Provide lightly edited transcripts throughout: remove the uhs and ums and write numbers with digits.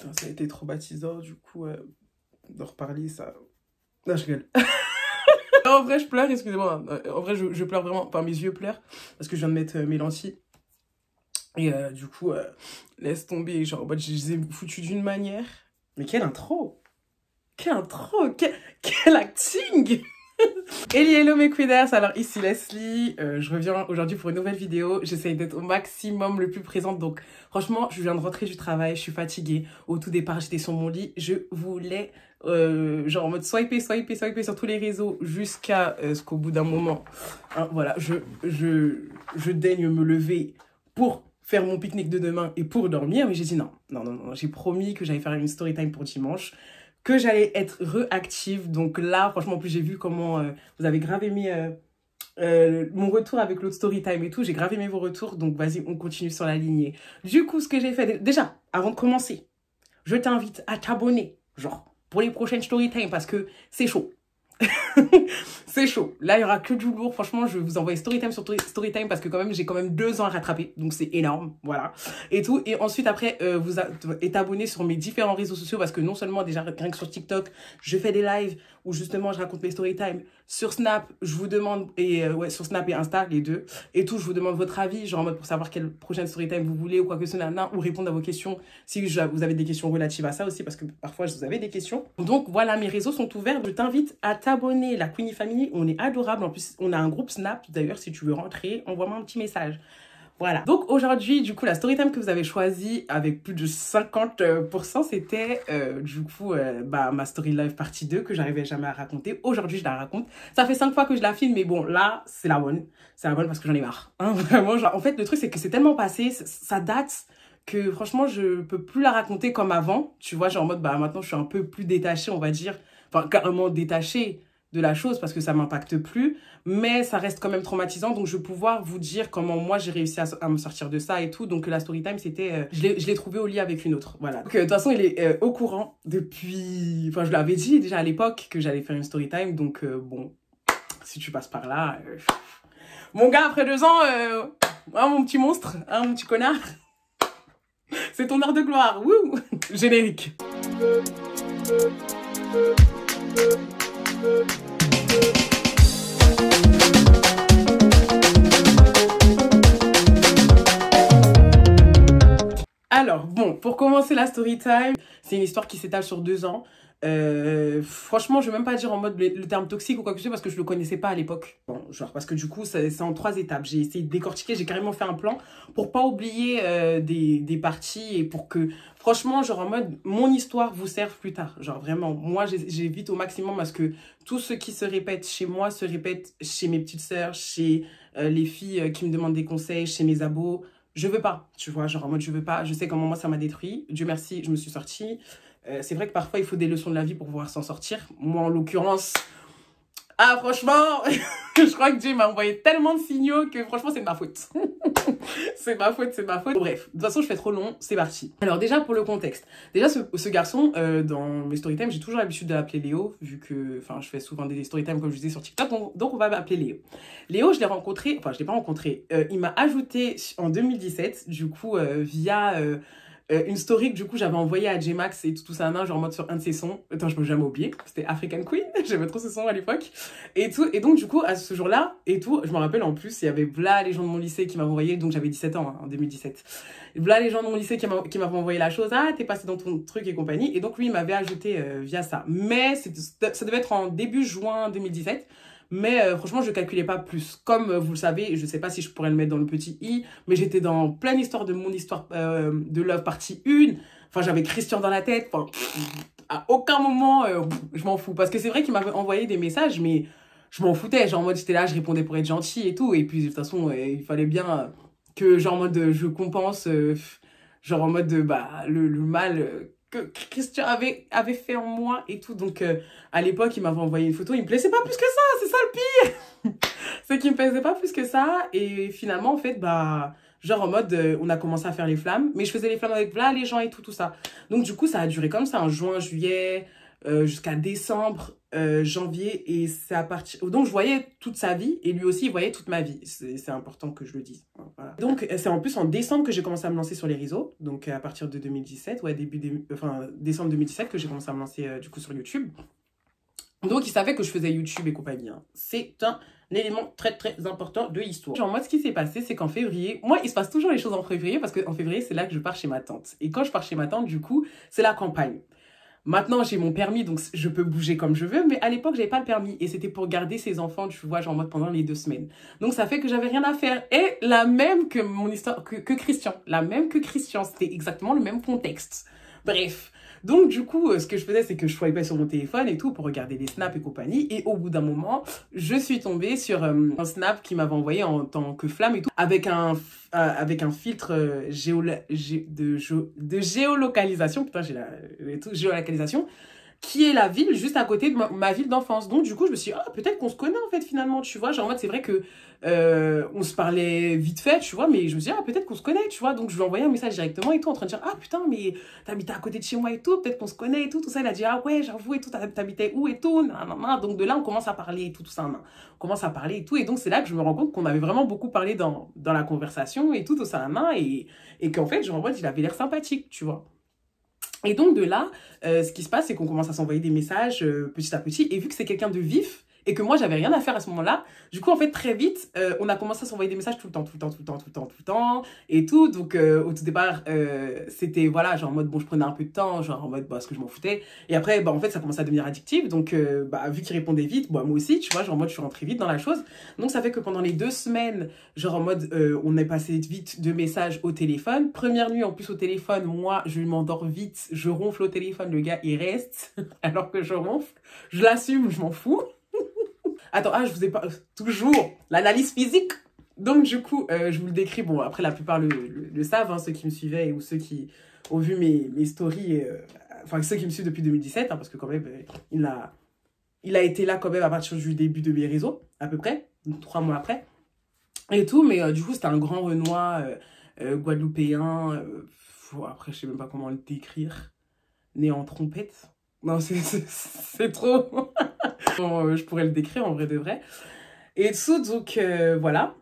Putain, ça a été traumatisant, du coup, d'en reparler, ça... Non, je rigole. Non, en vrai, je pleure, excusez-moi. En vrai, je pleure vraiment. Enfin, mes yeux pleurent parce que je viens de mettre mes lentilles. Et du coup, laisse tomber. Genre, en mode, je les ai foutus d'une manière. Mais quelle intro! Quelle intro! Quel acting! Hello mes queerders, alors ici Leslie, je reviens aujourd'hui pour une nouvelle vidéo. J'essaye d'être au maximum le plus présente, donc franchement je viens de rentrer du travail, je suis fatiguée. Au tout départ j'étais sur mon lit, je voulais genre en mode swiper sur tous les réseaux jusqu'à ce qu'au bout d'un moment, hein, voilà, je daigne me lever pour faire mon pique-nique de demain et pour dormir, mais j'ai dit non, j'ai promis que j'allais faire une story time pour dimanche, que j'allais être réactive. Donc là, franchement, en plus, j'ai vu comment vous avez grave aimé mon retour avec l'autre story time et tout. J'ai grave aimé vos retours. Donc, vas-y, on continue sur la lignée. Du coup, ce que j'ai fait... Déjà, avant de commencer, je t'invite à t'abonner, genre, pour les prochaines story time parce que c'est chaud. C'est chaud. Là, il y aura que du lourd. Franchement, je vais vous envoyer Storytime sur Storytime parce que quand même, j'ai quand même 2 ans à rattraper. Donc, c'est énorme. Voilà. Et tout. Et ensuite, après, vous êtes abonné sur mes différents réseaux sociaux parce que non seulement, déjà, rien que sur TikTok, je fais des lives où justement, je raconte mes Storytime. Sur Snap, je vous demande, et ouais, sur Snap et Insta, les deux. Et tout, je vous demande votre avis, genre en mode pour savoir quelle prochaine Storytime vous voulez ou quoi que ce soit, ou répondre à vos questions si vous avez des questions relatives à ça aussi parce que parfois, vous avez des questions. Donc, voilà, mes réseaux sont ouverts. Je t'invite à t'abonner. La Queenie Family, on est adorable. En plus, on a un groupe Snap. D'ailleurs, si tu veux rentrer, envoie-moi un petit message. Voilà. Donc aujourd'hui, du coup, la storytime que vous avez choisie avec plus de 50%, c'était du coup ma story live partie 2 que j'arrivais jamais à raconter. Aujourd'hui, je la raconte. Ça fait 5 fois que je la filme, mais bon, là, c'est la bonne. C'est la bonne parce que j'en ai marre. Hein, vraiment, genre, en fait, le truc, c'est que c'est tellement passé, ça date que franchement, je peux plus la raconter comme avant. Tu vois, genre en mode, maintenant, je suis un peu plus détachée, on va dire. Enfin, carrément détachée de la chose parce que ça m'impacte plus, mais ça reste quand même traumatisant, donc je vais pouvoir vous dire comment moi j'ai réussi à me sortir de ça et tout. Donc la story time, c'était je l'ai trouvé au lit avec une autre, voilà. Donc de toute façon, il est au courant depuis, enfin je l'avais dit déjà à l'époque que j'allais faire une story time, donc bon, si tu passes par là, mon gars, après 2 ans, hein, mon petit monstre, hein, mon petit connard, c'est ton heure de gloire. Wouh. Générique. Alors, bon, pour commencer la story time, c'est une histoire qui s'étale sur 2 ans. Franchement, je vais même pas dire en mode le terme toxique ou quoi que ce soit parce que je le connaissais pas à l'époque. Bon, genre, parce que du coup, c'est en 3 étapes. J'ai essayé de décortiquer, j'ai carrément fait un plan pour pas oublier des parties et pour que, franchement, genre en mode, mon histoire vous serve plus tard. Genre vraiment, moi, j'évite au maximum parce que tout ce qui se répète chez moi se répète chez mes petites sœurs, chez les filles qui me demandent des conseils, chez mes abos. Je veux pas, tu vois, genre en mode je veux pas. Je sais comment moi ça m'a détruit. Dieu merci, je me suis sortie. C'est vrai que parfois il faut des leçons de la vie pour pouvoir s'en sortir. Moi en l'occurrence, ah franchement, je crois que Dieu m'a envoyé tellement de signaux que franchement c'est de ma faute. C'est ma faute. Bref, de toute façon je fais trop long, c'est parti. Alors déjà pour le contexte. Déjà ce garçon, dans mes storytime, j'ai toujours l'habitude de l'appeler Léo, vu que je fais souvent des storytime comme je disais sur TikTok, donc on va m'appeler Léo. Léo, je l'ai rencontré, enfin je l'ai pas rencontré, il m'a ajouté en 2017, du coup via... une story que du coup j'avais envoyée à J-Max et tout ça, genre en mode sur un de ses sons. Attends, je peux jamais oublier, c'était African Queen, j'aimais trop ce son à l'époque. Et donc du coup, à ce jour-là, et tout, je me rappelle en plus, il y avait là les gens de mon lycée qui m'avaient envoyé, donc j'avais 17 ans hein, en 2017. Là les gens de mon lycée qui m'avaient envoyé la chose, ah t'es passé dans ton truc et compagnie. Et donc lui il m'avait ajouté via ça. Mais ça devait être en début juin 2017. Mais franchement, je calculais pas plus. Comme vous le savez, je sais pas si je pourrais le mettre dans le petit i, mais j'étais dans pleine histoire de mon histoire de Love partie 1. Enfin, j'avais Christian dans la tête. Enfin, à aucun moment, je m'en fous. Parce que c'est vrai qu'il m'avait envoyé des messages, mais je m'en foutais. Genre en mode, j'étais là, je répondais pour être gentil et tout. Et puis, de toute façon, il fallait bien que, genre en mode, je compense, genre en mode, le mal... que Christian avait fait en moi et tout. Donc, à l'époque, il m'avait envoyé une photo. Il me plaisait pas plus que ça. C'est ça le pire. C'est qu'il me plaisait pas plus que ça. Et finalement, en fait, genre en mode, on a commencé à faire les flammes. Mais je faisais les flammes avec là, les gens et tout ça. Donc, du coup, ça a duré comme ça. En juin, juillet, jusqu'à décembre, janvier, et c'est à partir... Donc, je voyais toute sa vie, et lui aussi, il voyait toute ma vie. C'est important que je le dise. Voilà. Donc, c'est en plus en décembre que j'ai commencé à me lancer sur les réseaux, donc à partir de 2017, ouais, décembre 2017 que j'ai commencé à me lancer, du coup, sur YouTube. Donc, il savait que je faisais YouTube et compagnie. Hein. C'est un élément très, très important de l'histoire. Genre, moi, ce qui s'est passé, c'est qu'en février... Moi, il se passe toujours les choses en février, parce qu'en février, c'est là que je pars chez ma tante. Et quand je pars chez ma tante, du coup, c'est la campagne. Maintenant, j'ai mon permis, donc je peux bouger comme je veux. Mais à l'époque, j'avais pas le permis. Et c'était pour garder ses enfants, tu vois, genre en mode pendant les 2 semaines. Donc, ça fait que j'avais rien à faire. Et la même que mon histoire, que Christian. La même que Christian. C'était exactement le même contexte. Bref. Donc, du coup, ce que je faisais, c'est que je swipais sur mon téléphone et tout pour regarder les snaps et compagnie. Et au bout d'un moment, je suis tombée sur un snap qui m'avait envoyé en tant que flamme et tout, avec un filtre de géolocalisation. Putain, j'ai tout géolocalisation. Qui est la ville juste à côté de ma ville d'enfance. Donc, du coup, je me suis dit, ah, peut-être qu'on se connaît, en fait, finalement, tu vois. Genre, en mode, c'est vrai que on se parlait vite fait, tu vois, mais je me suis dit, ah, peut-être qu'on se connaît, tu vois. Donc, je lui ai envoyé un message directement et tout, en train de dire, ah, putain, mais t'habites à côté de chez moi et tout, peut-être qu'on se connaît et tout, tout ça. Il a dit, ah, ouais, j'avoue et tout, t'habitais où et tout, nanana. Donc, de là, on commence à parler et tout, tout ça, nan. On commence à parler et tout. Et donc, c'est là que je me rends compte qu'on avait vraiment beaucoup parlé dans la conversation et tout, tout ça, nan, et qu'en fait, genre, en mode, il avait l'air sympathique, tu vois. Et donc de là, ce qui se passe, c'est qu'on commence à s'envoyer des messages petit à petit. Et vu que c'est quelqu'un de vif et que moi, j'avais rien à faire à ce moment-là, du coup, en fait, très vite, on a commencé à s'envoyer des messages tout le temps, tout le temps, tout le temps, tout le temps, tout le temps, et tout. Donc, au tout départ, c'était, voilà, genre en mode, bon, je prenais un peu de temps, genre en mode, bah, parce que je m'en foutais. Et après, bah, en fait, ça commençait à devenir addictif. Donc, bah, vu qu'il répondait vite, bah, moi aussi, tu vois, genre en mode, je suis rentrée vite dans la chose. Donc, ça fait que pendant les 2 semaines, genre en mode, on est passé vite de messages au téléphone. Première nuit, en plus, au téléphone, moi, je m'endors vite, je ronfle au téléphone, le gars, il reste, alors que je ronfle. Je l'assume, je m'en fous. Attends, ah, je vous ai pas... Toujours, l'analyse physique. Donc, du coup, je vous le décris. Bon, après, la plupart le savent, hein, ceux qui me suivaient ou ceux qui ont vu mes stories. Enfin, ceux qui me suivent depuis 2017, hein, parce que quand même, il a été là quand même à partir du début de mes réseaux, à peu près, 3 mois après. Et tout, mais du coup, c'était un grand Renoir guadeloupéen. Après, je sais même pas comment le décrire. Né en trompette. Non, c'est trop... Bon, je pourrais le décrire en vrai de vrai. Et tout, donc voilà.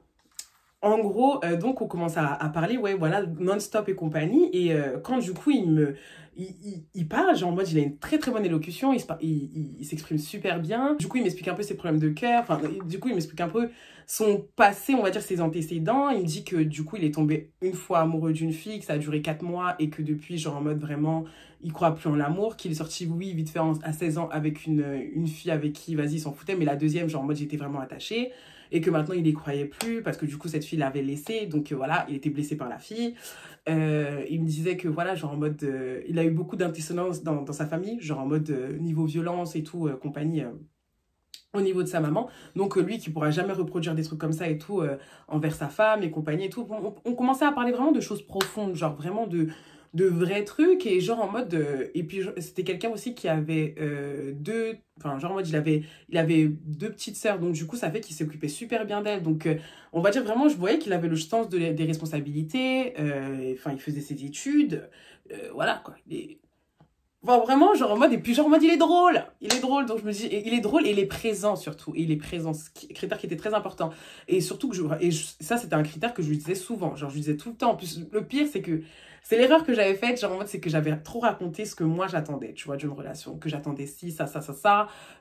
En gros, donc on commence à parler, ouais, voilà, non-stop et compagnie. Et quand du coup, il parle, genre en mode, il a une très très bonne élocution, il s'exprime super bien. Du coup, il m'explique un peu ses problèmes de cœur. Enfin, du coup, il m'explique un peu son passé, on va dire ses antécédents. Il me dit que du coup, il est tombé une fois amoureux d'une fille, que ça a duré 4 mois et que depuis, genre en mode vraiment, il croit plus en l'amour. Qu'il est sorti, oui, vite fait à 16 ans avec une fille avec qui, vas-y, il s'en foutait. Mais la deuxième, genre en mode, j'étais vraiment attachée. Et que maintenant, il les croyait plus parce que du coup, cette fille l'avait laissé. Donc voilà, il était blessé par la fille. Il me disait que voilà, genre en mode... il a eu beaucoup d'antécédents dans sa famille, genre en mode niveau violence et tout, compagnie... au niveau de sa maman, donc lui qui pourra jamais reproduire des trucs comme ça et tout envers sa femme et compagnie et tout. On commençait à parler vraiment de choses profondes, genre vraiment de vrais trucs et genre en mode et puis c'était quelqu'un aussi qui avait genre en mode il avait 2 petites sœurs, donc du coup ça fait qu'il s'occupait super bien d'elles, donc on va dire vraiment je voyais qu'il avait le sens des responsabilités, enfin il faisait ses études, voilà quoi. Enfin, vraiment, genre en mode, et puis genre en mode, il est drôle, donc je me dis, il est drôle et il est présent surtout, et il est présent, critère qui était très important, et surtout que ça c'était un critère que je lui disais souvent, genre je lui disais tout le temps, en plus le pire c'est que, c'est l'erreur que j'avais faite, genre en mode, c'est que j'avais trop raconté ce que moi j'attendais, tu vois, d'une relation, que j'attendais ci, ça,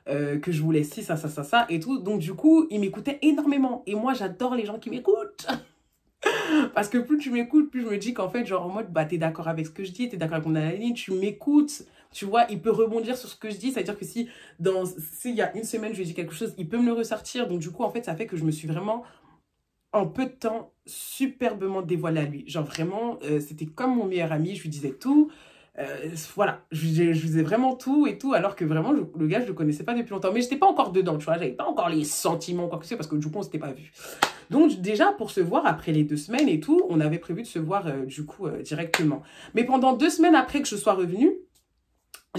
que je voulais ci, ça, et tout, donc du coup, il m'écoutait énormément, et moi j'adore les gens qui m'écoutent. Parce que plus tu m'écoutes, plus je me dis qu'en fait, genre en mode, bah t'es d'accord avec ce que je dis, t'es d'accord avec mon analyse, tu m'écoutes, tu vois, il peut rebondir sur ce que je dis, c'est-à-dire que s'il y a 1 semaine, je lui dis quelque chose, il peut me le ressortir, donc du coup, en fait, ça fait que je me suis vraiment, en peu de temps, superbement dévoilée à lui, genre vraiment, c'était comme mon meilleur ami, je lui disais tout, voilà, je lui disais vraiment tout et tout, alors que vraiment, le gars, je le connaissais pas depuis longtemps, mais j'étais pas encore dedans, tu vois, j'avais pas encore les sentiments, quoi que ce soit, parce que du coup, on s'était pas vu. Donc déjà, pour se voir, après les 2 semaines et tout, on avait prévu de se voir du coup directement. Mais pendant 2 semaines après que je sois revenue,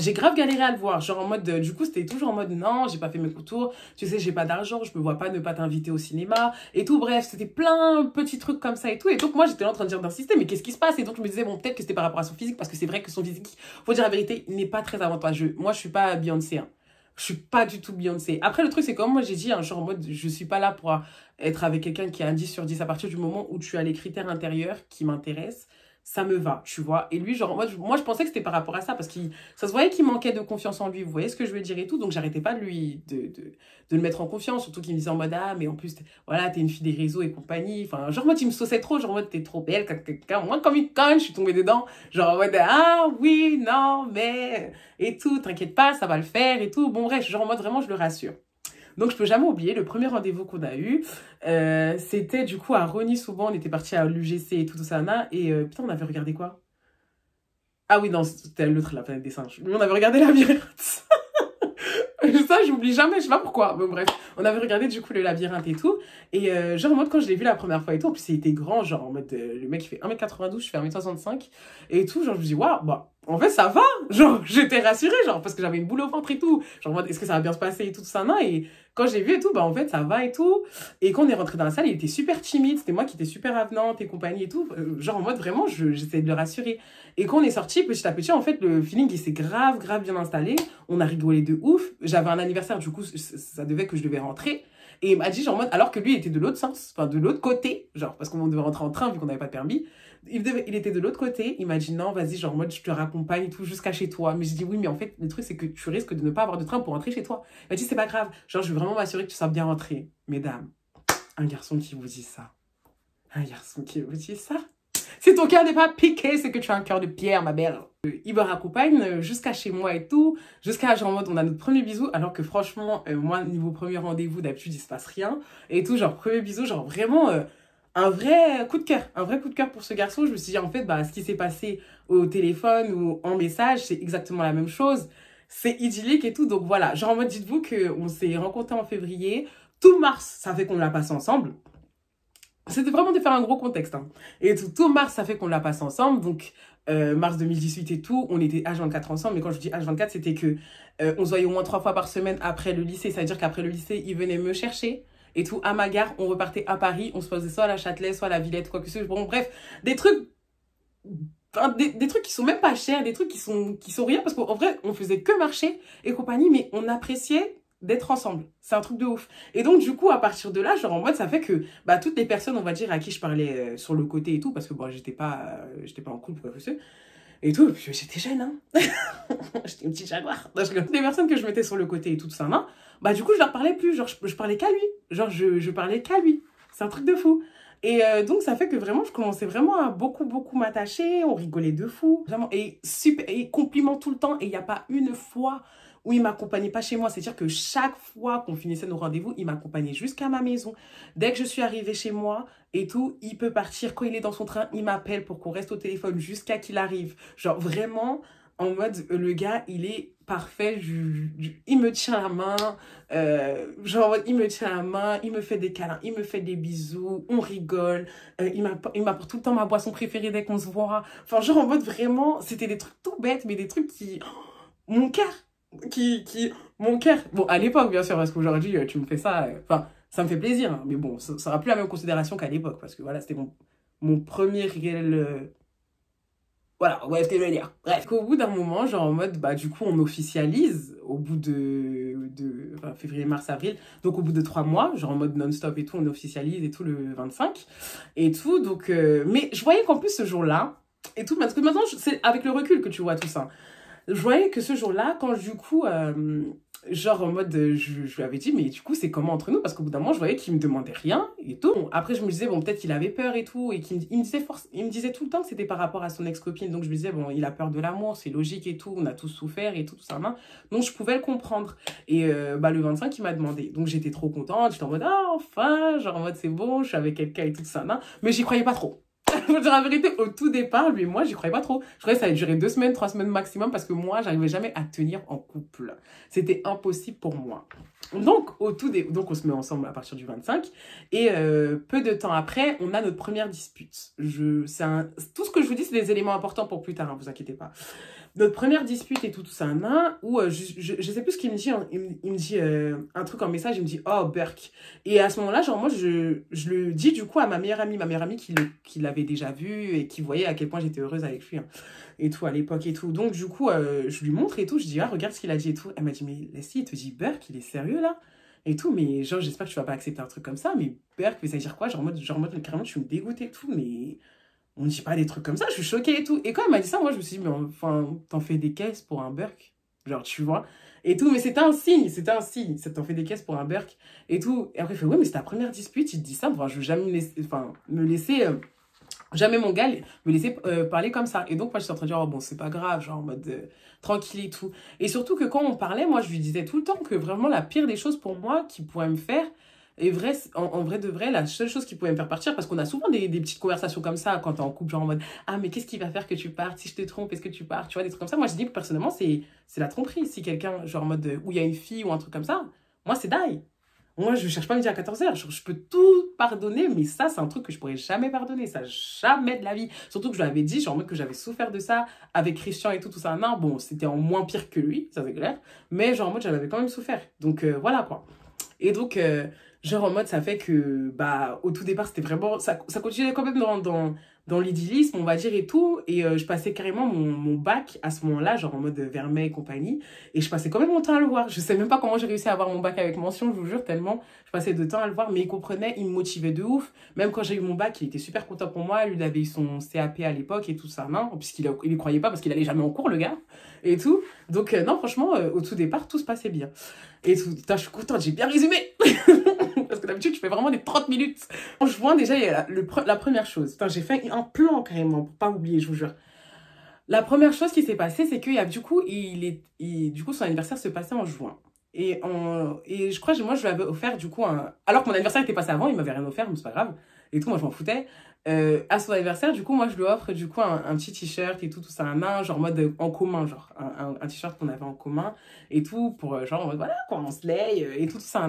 j'ai grave galéré à le voir, genre en mode, du coup c'était toujours en mode non, j'ai pas fait mes contours, tu sais j'ai pas d'argent, je me vois pas ne pas t'inviter au cinéma et tout, bref c'était plein de petits trucs comme ça et tout, et donc moi j'étais là en train de dire d'insister, mais qu'est-ce qui se passe? Et donc je me disais bon peut-être que c'était par rapport à son physique, parce que c'est vrai que son physique, faut dire la vérité, il n'est pas très avantageux, moi je suis pas Beyoncé, hein. Je suis pas du tout Beyoncé. Après, le truc, c'est comme moi, j'ai dit, hein, genre en mode, je suis pas là pour être avec quelqu'un qui a un 10 sur 10 à partir du moment où tu as les critères intérieurs qui m'intéressent. Ça me va, tu vois. Et lui, genre, moi, je pensais que c'était par rapport à ça, parce que ça se voyait qu'il manquait de confiance en lui. Vous voyez ce que je veux dire et tout. Donc, j'arrêtais pas de le mettre en confiance. Surtout qu'il me disait en mode, ah, mais en plus, voilà, t'es une fille des réseaux et compagnie. Enfin, genre, moi, tu me sauçais trop. Genre, moi, t'es trop belle. Moi, comme une conne, je suis tombée dedans. Genre, en mode, ah, oui, non, mais. Et tout, t'inquiète pas, ça va le faire et tout. Bon, bref, genre, en mode, vraiment, je le rassure. Donc, je peux jamais oublier le premier rendez-vous qu'on a eu. C'était du coup à Rony-sous-Bois. On était parti à l'UGC et tout ça. Et putain, on avait regardé quoi? Ah oui, non, c'était l'autre, la planète des singes. On avait regardé Labyrinthe. Ça, j'oublie jamais, je sais pas pourquoi. Bon, bref, on avait regardé du coup le Labyrinthe et tout. Et genre en mode, quand je l'ai vu la première fois et tout, en plus, il était grand, genre en mode, le mec il fait 1m92, je fais 1m65. Et tout, genre, je me dis, waouh, bah, en fait, ça va. Genre, j'étais rassurée, genre, parce que j'avais une boule au ventre et tout. Genre, en mode, est-ce que ça va bien se passer et tout ça, non? Et quand j'ai vu et tout, bah, en fait, ça va et tout. Et quand on est rentré dans la salle, il était super timide. C'était moi qui étais super avenante et compagnie et tout. Genre, en mode, vraiment, j'essayais de le rassurer. Et quand on est sorti, petit à petit, en fait, le feeling, il s'est grave bien installé. On a rigolé de ouf. J'avais un anniversaire, du coup, ça devait que je devais rentrer. Et il m'a dit, genre, en mode, alors que lui, il était de l'autre sens, enfin, de l'autre côté, genre, parce qu'on devait rentrer en train, vu qu'on n'avait pas de permis. Il était de l'autre côté. Il m'a dit, non, vas-y, genre, en mode, je te raccompagne et tout, jusqu'à chez toi. Mais je dis, oui, mais en fait, le truc, c'est que tu risques de ne pas avoir de train pour rentrer chez toi. Il m'a dit, c'est pas grave. Genre, je veux vraiment m'assurer que tu sois bien rentré. Mesdames, un garçon qui vous dit ça. Un garçon qui vous dit ça. Si ton cœur n'est pas piqué, c'est que tu as un cœur de pierre, ma belle. Il me raccompagne jusqu'à chez moi et tout. Jusqu'à genre en mode, on a notre premier bisou. Alors que franchement, moi, niveau premier rendez-vous, d'habitude, il se passe rien. Et tout, genre premier bisou, genre vraiment un vrai coup de cœur. Un vrai coup de cœur pour ce garçon. Je me suis dit, en fait, bah, ce qui s'est passé au téléphone ou en message, c'est exactement la même chose. C'est idyllique et tout. Donc voilà, genre en mode, dites-vous qu'on s'est rencontrés en février. Tout mars, ça fait qu'on l'a passé ensemble. C'était vraiment de faire un gros contexte. Hein. Et tout mars, ça fait qu'on l'a passé ensemble. Donc, mars 2018 et tout, on était H24 ensemble. Mais quand je dis H24, c'était que on se voyait au moins 3 fois par semaine après le lycée. C'est-à-dire qu'après le lycée, il venait me chercher. Et tout, à ma gare, on repartait à Paris. On se posait soit à la Châtelet, soit à la Villette, quoi que ce soit. Bon, bref, des trucs... Enfin, des trucs qui sont même pas chers, des trucs qui sont rien. Parce qu'en vrai, on faisait que marcher et compagnie. Mais on appréciait d'être ensemble. C'est un truc de ouf. Et donc, du coup, à partir de là, genre, en mode, ça fait que, bah, toutes les personnes, on va dire, à qui je parlais sur le côté et tout, parce que, bon, j'étais pas en couple, quoi que ce soit, et tout, puis j'étais jeune, hein. J'étais une petite jaguar. Toutes les personnes que je mettais sur le côté et tout ça, hein, bah, du coup, je leur parlais plus. Genre, je parlais qu'à lui. Genre, je parlais qu'à lui. C'est un truc de fou. Et donc, ça fait que vraiment, je commençais vraiment à beaucoup m'attacher. On rigolait de fou. Vraiment, et super, et compliments tout le temps. Et il n'y a pas une fois où il m'accompagnait pas chez moi. C'est-à-dire que chaque fois qu'on finissait nos rendez-vous, il m'accompagnait jusqu'à ma maison. Dès que je suis arrivée chez moi et tout, il peut partir. Quand il est dans son train, il m'appelle pour qu'on reste au téléphone jusqu'à qu'il arrive. Genre vraiment, en mode, le gars, il est parfait. Il me tient la main. Genre, il me tient la main. Il me fait des câlins. Il me fait des bisous. On rigole. Il m'apporte tout le temps ma boisson préférée dès qu'on se voit. Enfin, genre, en mode, vraiment, c'était des trucs tout bêtes, mais des trucs qui... Mon cœur mon cœur, bon à l'époque bien sûr, parce qu'aujourd'hui tu me fais ça, enfin ça me fait plaisir, hein, mais bon ça sera plus la même considération qu'à l'époque, parce que voilà c'était mon premier réel voilà, ouais, ce que je veux dire, bref, qu'au bout d'un moment, genre en mode, bah du coup on officialise au bout enfin, février, mars, avril, donc au bout de 3 mois, genre en mode non-stop et tout, on officialise et tout le 25 et tout, donc mais je voyais qu'en plus ce jour-là et tout, parce que maintenant c'est avec le recul que tu vois tout ça. Je voyais que ce jour-là, quand du coup, genre en mode, je lui avais dit, mais du coup, c'est comment entre nous? Parce qu'au bout d'un moment, je voyais qu'il me demandait rien et tout. Bon, après, je me disais, bon, peut-être qu'il avait peur et tout. Et il me disait tout le temps que c'était par rapport à son ex-copine. Donc, je me disais, bon, il a peur de l'amour, c'est logique et tout. On a tous souffert et tout ça. Hein. Donc, je pouvais le comprendre. Et bah, le 25, il m'a demandé. Donc, j'étais trop contente. J'étais en mode, ah, enfin, genre en mode, c'est bon, je suis avec quelqu'un et tout ça. Hein. Mais j'y croyais pas trop. Pour dire la vérité, au tout départ, lui et moi, j'y croyais pas trop. Je croyais que ça allait durer 2 semaines, 3 semaines maximum, parce que moi, j'arrivais jamais à tenir en couple. C'était impossible pour moi. Donc, donc, on se met ensemble à partir du 25. Et peu de temps après, on a notre première dispute. Tout ce que je vous dis, c'est des éléments importants pour plus tard, hein, vous inquiétez pas. notre première dispute et tout, tout ça, où je sais plus ce qu'il me dit, hein. Il me dit un truc en message, il me dit, oh, Burk. Et à ce moment-là, genre, moi, je le dis du coup à ma meilleure amie qui l'avait déjà vu et qui voyait à quel point j'étais heureuse avec lui, hein, et tout, à l'époque et tout. Donc, du coup, je lui montre et tout, je dis, ah, regarde ce qu'il a dit et tout. Elle m'a dit, mais Leslie, il te dit Burk, il est sérieux là? Et tout, mais genre, j'espère que tu vas pas accepter un truc comme ça, mais Burk, mais ça veut dire quoi? Genre, en mode, carrément, tu me dégoûtes et tout, mais on dit pas des trucs comme ça, je suis choquée et tout. Et quand elle m'a dit ça, moi, je me suis dit, mais enfin, t'en fais des caisses pour un Burk. Genre, tu vois. Et tout, mais c'était un signe, ça t'en fait des caisses pour un Burk. Et tout. Et après, il fait, ouais, mais c'est ta première dispute, il te dit ça, enfin, je veux jamais me laisser, jamais mon gars me laisser parler comme ça. Et donc, moi, je suis en train de dire, oh, bon, c'est pas grave, genre, en mode tranquille et tout. Et surtout que quand on parlait, moi, je lui disais tout le temps que vraiment la pire des choses pour moi qui pourrait me faire, et vrai, en vrai de vrai, la seule chose qui pouvait me faire partir, parce qu'on a souvent des petites conversations comme ça quand t'es en couple, genre en mode, ah, mais qu'est-ce qui va faire que tu partes? Si je te trompe, est-ce que tu pars? Tu vois, des trucs comme ça. Moi, je dis que personnellement, c'est la tromperie. Si quelqu'un, genre en mode, où il y a une fille ou un truc comme ça, moi, c'est die. Moi, je cherche pas à me dire à 14h. Je peux tout pardonner, mais ça, c'est un truc que je pourrais jamais pardonner. Ça, jamais de la vie. Surtout que je lui avais dit, genre, en mode que j'avais souffert de ça avec Christian et tout, tout ça. Non, bon, c'était en moins pire que lui, ça c'est clair. Mais genre, en mode, j'en avais quand même souffert. Donc, voilà, quoi. Et donc, genre en mode, ça fait que, bah, au tout départ, c'était vraiment, ça continuait quand même dans l'idyllisme, on va dire, et tout. Et je passais carrément mon bac à ce moment-là, genre en mode Vermeil et compagnie. Et je passais quand même mon temps à le voir. Je sais même pas comment j'ai réussi à avoir mon bac avec mention, je vous jure, tellement je passais de temps à le voir. Mais il comprenait, il me motivait de ouf. Même quand j'ai eu mon bac, il était super content pour moi. Lui, il avait eu son CAP à l'époque et tout ça, non, puisqu'il y croyait pas parce qu'il allait jamais en cours, le gars, et tout. Donc, non, franchement, au tout départ, tout se passait bien. Et tout, putain, je suis contente, j'ai bien résumé. Parce que d'habitude, je fais vraiment des 30 minutes. En juin, déjà, il y a la première chose. Putain, j'ai fait un plan carrément, pour pas oublier, je vous jure. La première chose qui s'est passée, c'est qu'il y a du coup, du coup, son anniversaire se passait en juin. Et je crois que moi, je lui avais offert du coup alors que mon anniversaire était passé avant, il m'avait rien offert, mais c'est pas grave. Et tout, moi, je m'en foutais. À son anniversaire, du coup, moi, je lui offre du coup un petit t-shirt et tout ça, genre en mode en commun, genre un t-shirt qu'on avait en commun et tout, pour genre en mode voilà, quoi, on se lay et tout ça,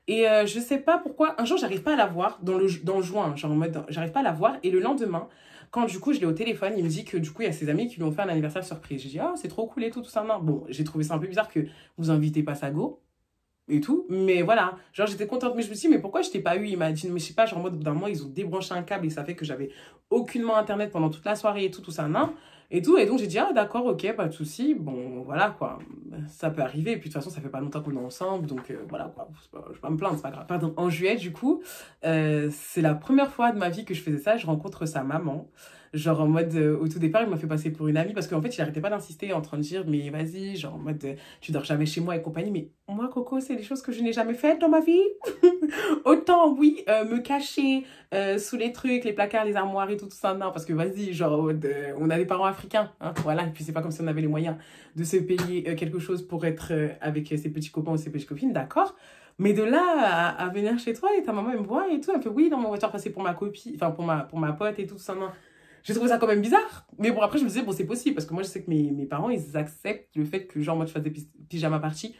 Et je sais pas pourquoi, un jour, j'arrive pas à la voir dans le juin, genre en mode, j'arrive pas à la voir. Et le lendemain, quand du coup, je l'ai au téléphone, il me dit que du coup, il y a ses amis qui lui ont fait un anniversaire surprise. J'ai dit, ah, c'est trop cool et tout, tout ça, Bon, j'ai trouvé ça un peu bizarre que vous invitez pas Sago et tout, mais voilà, genre j'étais contente, mais je me suis dit, mais pourquoi je t'ai pas eu? Il m'a dit, mais je sais pas, genre en mode d'un moment, ils ont débranché un câble et ça fait que j'avais aucunement internet pendant toute la soirée et tout, tout ça, et tout, et donc j'ai dit, ah d'accord, ok, pas de souci, bon, voilà, quoi, ça peut arriver, et puis de toute façon, ça fait pas longtemps qu'on est ensemble, donc voilà, quoi, je vais pas me plaindre, c'est pas grave. Pardon, en juillet, du coup, c'est la première fois de ma vie que je faisais ça, je rencontre sa maman, genre en mode, au tout départ, il m'a fait passer pour une amie, parce qu'en fait, il arrêtait pas d'insister en train de dire, mais vas-y, genre en mode, tu dors jamais chez moi et compagnie, mais moi, Coco, c'est des choses que je n'ai jamais faites dans ma vie. Autant, oui, me cacher sous les trucs, les placards, les armoires et tout, tout ça, non, parce que vas-y, genre, on a des parents africains, hein, voilà, et puis c'est pas comme si on avait les moyens de se payer quelque chose pour être avec ses petits copains ou ses petites copines, d'accord? Mais de là à venir chez toi et ta maman elle me voit et tout, elle me fait oui, dans mon voiture passer pour ma copine, enfin pour ma pote et tout ça, non. J'ai trouvé ça quand même bizarre. Mais bon, après, je me disais, bon, c'est possible. Parce que moi, je sais que mes parents, ils acceptent le fait que, genre, moi, je fasse des pyjama parties,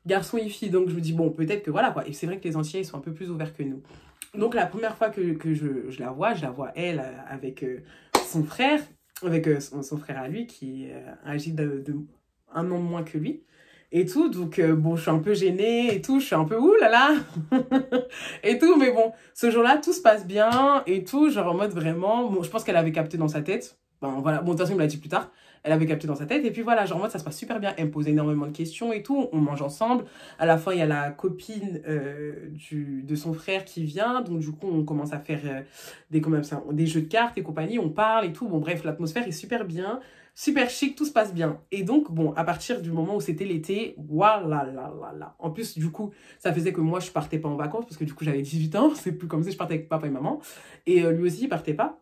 garçon et fille. Donc, je me dis, bon, peut-être que voilà, quoi. Et c'est vrai que les Antillais, ils sont un peu plus ouverts que nous. Donc, la première fois que je la vois, elle, avec son frère, avec son frère à lui, qui est âgé de un an de moins que lui. Et tout, donc bon, je suis un peu gênée et tout, je suis un peu oulala et tout, mais bon, ce jour-là, tout se passe bien et tout, genre en mode vraiment, bon, je pense qu'elle avait capté dans sa tête, ben voilà, bon, de toute façon, il me l'a dit plus tard, elle avait capté dans sa tête, et puis voilà, genre en mode, ça se passe super bien, elle me pose énormément de questions et tout, on mange ensemble, à la fin, il y a la copine de son frère qui vient, donc du coup, on commence à faire des jeux de cartes et compagnie, on parle et tout, bon, bref, l'atmosphère est super bien, super chic, tout se passe bien. Et donc, bon, à partir du moment où c'était l'été, voilà, là. En plus, du coup, ça faisait que moi, je partais pas en vacances, parce que du coup, j'avais 18 ans, c'est plus comme si je partais avec papa et maman. Et lui aussi, il partait pas.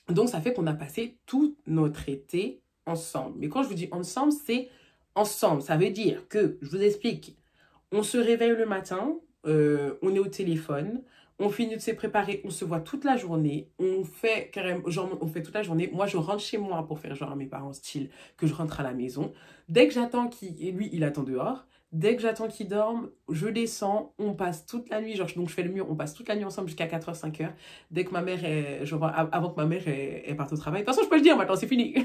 Donc, ça fait qu'on a passé tout notre été ensemble. Mais quand je vous dis ensemble, c'est ensemble. Ça veut dire que, je vous explique, on se réveille le matin, on est au téléphone, on finit de se préparer, on se voit toute la journée, on fait carrément, genre, on fait toute la journée. Moi, je rentre chez moi pour faire genre à mes parents, style, que je rentre à la maison. Dès que j'attends et lui, il attend dehors. Dès que j'attends qu'il dorme, je descends, on passe toute la nuit, genre, donc je fais le mur, on passe toute la nuit ensemble jusqu'à 4h, 5h. Dès que ma mère avant que ma mère, elle parte au travail. De toute façon, je peux le dire, maintenant, c'est fini.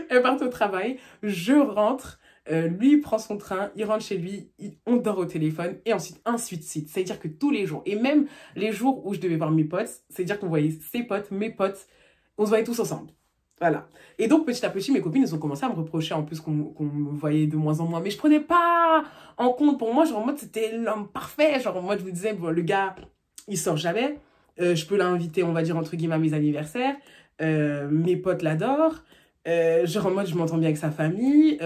Elle part au travail, je rentre, lui il prend son train, il rentre chez lui, on dort au téléphone et ensuite, ainsi de suite. C'est-à-dire que tous les jours, et même les jours où je devais voir mes potes, c'est-à-dire qu'on voyait ses potes, mes potes, on se voyait tous ensemble. Voilà. Et donc, petit à petit, mes copines, elles ont commencé à me reprocher en plus qu'on me voyait de moins en moins. Mais je prenais pas en compte. Pour moi, genre, en mode, c'était l'homme parfait. Genre, moi, je me disais, bon, le gars, il sort jamais. Je peux l'inviter, on va dire, entre guillemets, à mes anniversaires. Mes potes l'adorent. Genre, en mode, je m'entends bien avec sa famille.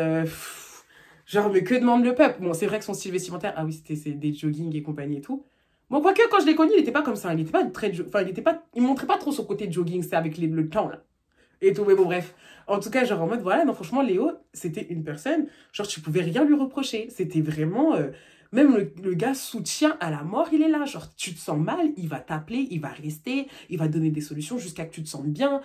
Genre, mais que demande le peuple? Bon, c'est vrai que son style vestimentaire, ah oui, c'est des jogging et compagnie et tout. Bon, quoique, quand je l'ai connu, il était pas comme ça. Il était pas très... Enfin, il était pas... Il montrait pas trop son côté jogging, c'est avec le temps, là. Et tout, mais bon, bref. En tout cas, genre, en mode, voilà, non, franchement, Léo, c'était une personne, genre, tu pouvais rien lui reprocher. C'était vraiment... même le gars soutient à la mort, il est là. Genre, tu te sens mal, il va t'appeler, il va rester, il va donner des solutions jusqu'à que tu te sentes bien.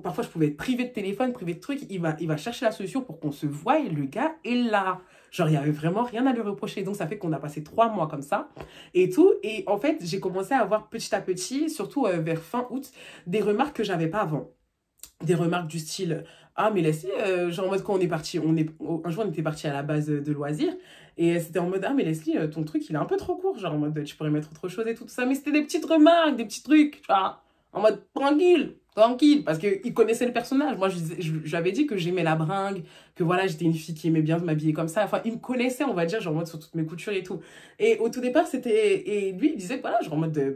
Parfois, je pouvais être privée de téléphone, privée de trucs. Il va chercher la solution pour qu'on se voie et le gars est là. Genre, il n'y avait vraiment rien à lui reprocher. Donc, ça fait qu'on a passé 3 mois comme ça et tout. Et en fait, j'ai commencé à avoir petit à petit, surtout vers fin août, des remarques que j'avais pas avant. Des remarques du style ah mais Leslie genre en mode quand on est parti un jour on était parti à la base de loisirs et c'était en mode ah mais Leslie ton truc il est un peu trop court genre en mode tu pourrais mettre autre chose et tout ça mais c'était des petites remarques des petits trucs tu vois en mode tranquille parce que il connaissait le personnage moi j'avais dit que j'aimais la bringue que voilà j'étais une fille qui aimait bien m'habiller comme ça enfin il me connaissait on va dire genre en mode sur toutes mes coutures et tout et au tout départ c'était et lui il disait voilà genre en mode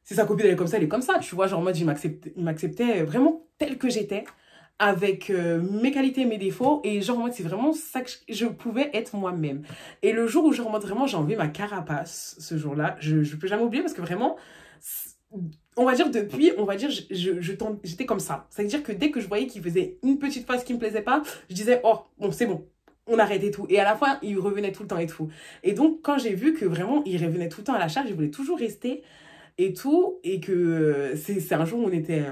si sa copine elle est comme ça, elle est comme ça, tu vois, genre en mode il m'acceptait vraiment tel que j'étais, avec mes qualités et mes défauts, et genre en mode c'est vraiment ça que je pouvais être moi-même. Et le jour où genre en mode vraiment j'ai enlevé ma carapace, ce jour-là, je peux jamais oublier parce que vraiment, on va dire depuis, on va dire j'étais comme ça. C'est-à-dire que dès que je voyais qu'il faisait une petite face qui me plaisait pas, je disais oh bon c'est bon. On arrête et tout. Et à la fin, il revenait tout le temps et tout. Et donc, quand j'ai vu que vraiment, il revenait tout le temps à la charge, je voulais toujours rester et tout, et que c'est un jour où on était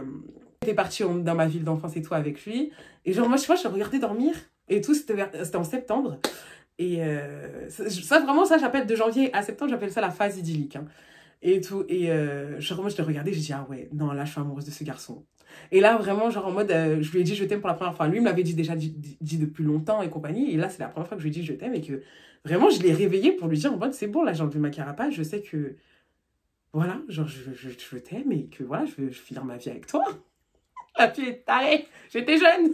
parti dans ma ville d'enfance et tout avec lui, et genre moi je sais pas, je le regardais dormir, et tout, c'était en septembre, et ça vraiment, ça j'appelle de janvier à septembre, j'appelle ça la phase idyllique, hein, et tout, et genre moi je le regardais, j'ai dit ah ouais, non là je suis amoureuse de ce garçon, et là vraiment genre en mode, je lui ai dit je t'aime pour la première fois, lui il me l'avait déjà dit depuis longtemps et compagnie, et là c'est la première fois que je lui ai dit je t'aime, et que vraiment je l'ai réveillé pour lui dire en mode c'est bon là j'ai enlevé ma carapace, je sais que voilà, genre, je t'aime et que voilà, je veux finir ma vie avec toi. La fille est tarée. J'étais jeune.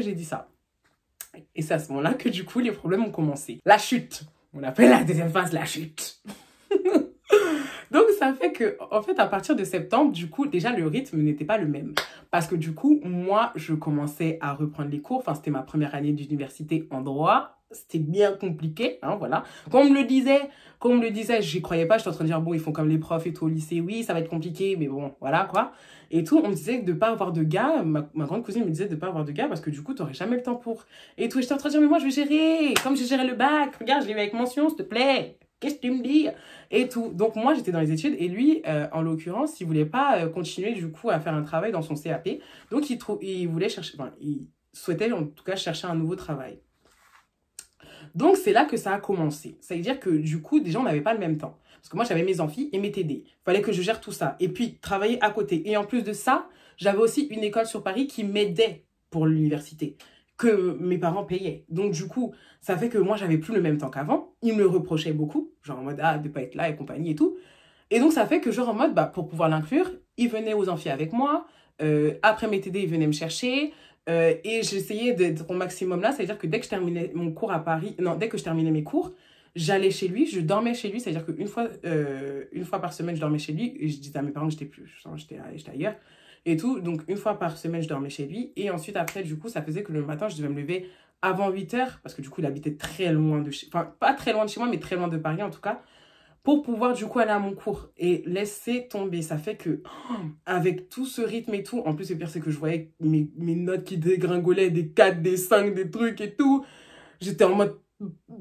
J'ai dit ça. Et c'est à ce moment-là que du coup, les problèmes ont commencé. La chute. On appelle la deuxième phase la chute. Donc, ça fait que, en fait, à partir de septembre, du coup, déjà, le rythme n'était pas le même. Parce que du coup, moi, je commençais à reprendre les cours. Enfin, c'était ma première année d'université en droit. C'était bien compliqué, hein, voilà. Comme on me le disait, j'y croyais pas. J'étais en train de dire, bon, ils font comme les profs et tout au lycée. Oui, ça va être compliqué, mais bon, voilà, quoi. Et tout, on me disait de pas avoir de gars. Ma grande cousine me disait de pas avoir de gars parce que du coup, t'aurais jamais le temps pour. Et tout, et j'étais en train de dire, mais moi, je vais gérer. Comme j'ai géré le bac, regarde, je l'ai eu avec mention, s'il te plaît. Qu'est-ce que tu me dis? Et tout. Donc, moi, j'étais dans les études et lui, en l'occurrence, il voulait pas continuer, du coup, à faire un travail dans son CAP. Donc, il voulait chercher, enfin, il souhaitait, en tout cas, chercher un nouveau travail. Donc, c'est là que ça a commencé. Ça veut dire que, du coup, déjà, on n'avait pas le même temps. Parce que moi, j'avais mes amphis et mes TD. Il fallait que je gère tout ça. Et puis, travailler à côté. Et en plus de ça, j'avais aussi une école sur Paris qui m'aidait pour l'université, que mes parents payaient. Donc, du coup, ça fait que moi, j'avais plus le même temps qu'avant. Ils me reprochaient beaucoup, genre en mode, ah, de pas être là et compagnie et tout. Et donc, ça fait que, genre en mode, bah, pour pouvoir l'inclure, ils venaient aux amphis avec moi. Après mes TD, ils venaient me chercher. Et j'essayais d'être au maximum là. C'est-à-dire que dès que je terminais mon cours à Paris, non, dès que je terminais mes cours, j'allais chez lui, je dormais chez lui. C'est-à-dire qu'une fois par semaine, je dormais chez lui. Et je disais à mes parents que j'étais ailleurs. Et tout, donc une fois par semaine, je dormais chez lui. Et ensuite, après, du coup, ça faisait que le matin, je devais me lever avant 8 h. Parce que du coup, il habitait très loin de chez... Enfin, pas très loin de chez moi, mais très loin de Paris, en tout cas. Pour pouvoir, du coup, aller à mon cours. Et laisser tomber. Ça fait que, avec tout ce rythme et tout, en plus, le pire, c'est que je voyais mes notes qui dégringolaient, des 4, des 5, des trucs et tout. J'étais en mode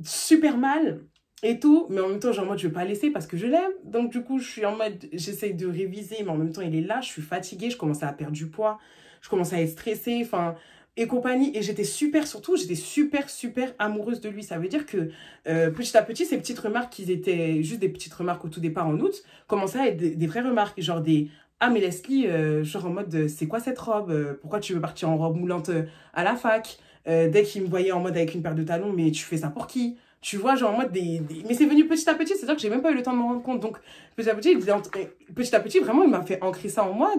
super mal. Et tout, mais en même temps, genre, moi, je vais pas laisser parce que je l'aime. Donc, du coup, je suis en mode, j'essaye de réviser, mais en même temps, il est là, je suis fatiguée, je commençais à perdre du poids, je commençais à être stressée, enfin, et compagnie. Et j'étais super, surtout, j'étais super, super amoureuse de lui. Ça veut dire que, petit à petit, ces petites remarques qui étaient juste des petites remarques au tout départ en août, commençaient à être des vraies remarques, genre des ah, mais Leslie, genre en mode, c'est quoi cette robe? Pourquoi tu veux partir en robe moulante à la fac? Dès qu'il me voyait en mode avec une paire de talons, mais tu fais ça pour qui? Tu vois, genre en mode Mais c'est venu petit à petit, c'est-à-dire que j'ai même pas eu le temps de me rendre compte. Donc, petit à petit, vraiment, il m'a fait ancrer ça en moi,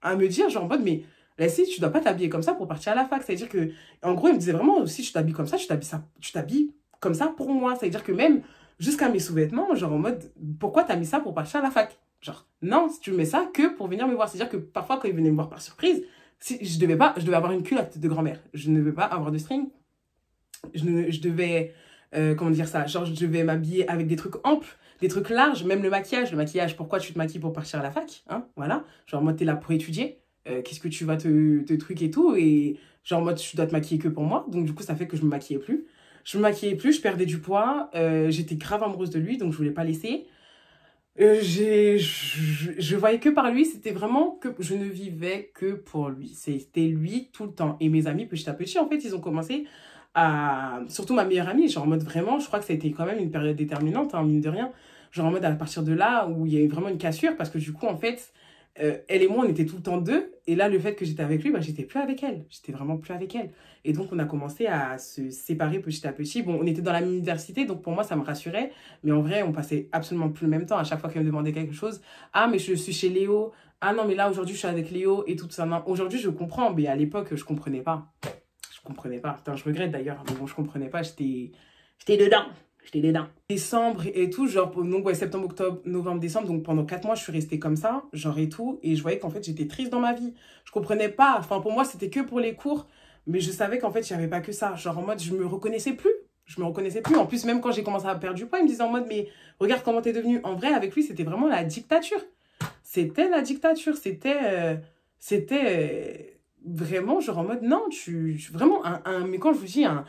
à me dire, genre en mode, mais Leslie, tu dois pas t'habiller comme ça pour partir à la fac. C'est-à-dire que, en gros, il me disait vraiment, si tu t'habilles comme ça, tu t'habilles comme ça pour moi. C'est-à-dire que même jusqu'à mes sous-vêtements, genre en mode, pourquoi t'as mis ça pour partir à la fac? Genre, non, si tu mets ça que pour venir me voir. C'est-à-dire que parfois, quand il venait me voir par surprise, si, je devais avoir une culotte de grand-mère. Je ne veux pas avoir de string. Je devais, comment dire ça? Genre, je devais m'habiller avec des trucs amples, des trucs larges, même le maquillage. Le maquillage, pourquoi tu te maquilles pour partir à la fac? Hein, voilà. Genre, moi, t'es là pour étudier. Qu'est-ce que tu vas te truc et tout. Et genre, moi, tu dois te maquiller que pour moi. Donc, du coup, ça fait que je me maquillais plus. Je me maquillais plus, je perdais du poids. J'étais grave amoureuse de lui, donc je voulais pas laisser. Je voyais que par lui, c'était vraiment que je ne vivais que pour lui. C'était lui tout le temps. Et mes amis, petit à petit, en fait, ils ont commencé à... Surtout ma meilleure amie, genre en mode vraiment, je crois que ça a été quand même une période déterminante, hein, mine de rien. Genre en mode à partir de là où il y a eu vraiment une cassure, parce que du coup, en fait, elle et moi, on était tout le temps deux. Et là, le fait que j'étais avec lui, bah, j'étais plus avec elle. J'étais vraiment plus avec elle. Et donc, on a commencé à se séparer petit à petit. Bon, on était dans la même université, donc pour moi, ça me rassurait. Mais en vrai, on passait absolument plus le même temps. À chaque fois qu'elle me demandait quelque chose, ah, mais je suis chez Léo. Ah non, mais là, aujourd'hui, je suis avec Léo et tout ça. Non, aujourd'hui, je comprends. Mais à l'époque, je comprenais pas. Je comprenais pas. Putain, je regrette d'ailleurs. Mais bon, je comprenais pas. J'étais dedans. J'étais dedans. Décembre et tout, genre, donc ouais, septembre, octobre, novembre, décembre, donc pendant 4 mois, je suis restée comme ça, genre et tout, et je voyais qu'en fait, j'étais triste dans ma vie. Je comprenais pas, enfin, pour moi, c'était que pour les cours, mais je savais qu'en fait, il n'y avait pas que ça. Genre, en mode, je me reconnaissais plus. Je me reconnaissais plus. En plus, même quand j'ai commencé à perdre du poids, il me disait en mode, mais regarde comment t'es devenue. En vrai, avec lui, c'était vraiment la dictature. C'était la dictature. C'était vraiment, genre en mode, non, vraiment, mais quand je vous dis un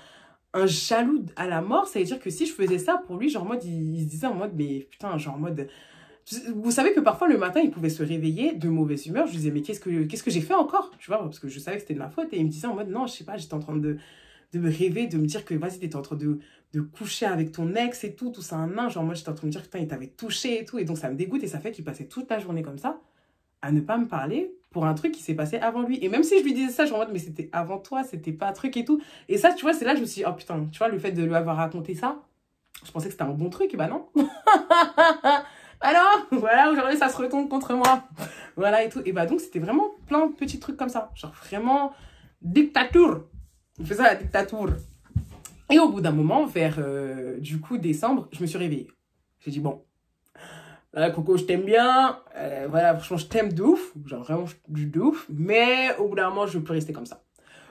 jaloux à la mort, ça veut dire que si je faisais ça pour lui, genre en mode, il se disait en mode, mais putain, genre en mode... Vous savez que parfois le matin, il pouvait se réveiller de mauvaise humeur. Je lui disais, mais qu'est-ce que j'ai fait encore? Tu vois, parce que je savais que c'était de ma faute. Et il me disait en mode, non, je sais pas, j'étais en train de me rêver, de me dire que vas-y, t'étais en train de coucher avec ton ex et tout ça, un nain. Genre moi, j'étais en train de me dire que putain, il t'avait touché et tout. Et donc ça me dégoûte et ça fait qu'il passait toute la journée comme ça à ne pas me parler pour un truc qui s'est passé avant lui. Et même si je lui disais ça, je me en mode, mais c'était avant toi, c'était pas un truc et tout. Et ça, tu vois, c'est là que je me suis dit, oh putain, tu vois, le fait de lui avoir raconté ça, je pensais que c'était un bon truc, et bah non. Alors, voilà, aujourd'hui, ça se retourne contre moi. Voilà, et tout. Et bah donc, c'était vraiment plein de petits trucs comme ça. Genre vraiment, dictature. Il faisait la dictature. Et au bout d'un moment, vers, du coup, décembre, je me suis réveillée. J'ai dit, bon, là, Coco, je t'aime bien. Voilà, franchement, je t'aime de ouf. Genre, vraiment, de ouf. Mais au bout d'un moment, je ne veux plus rester comme ça.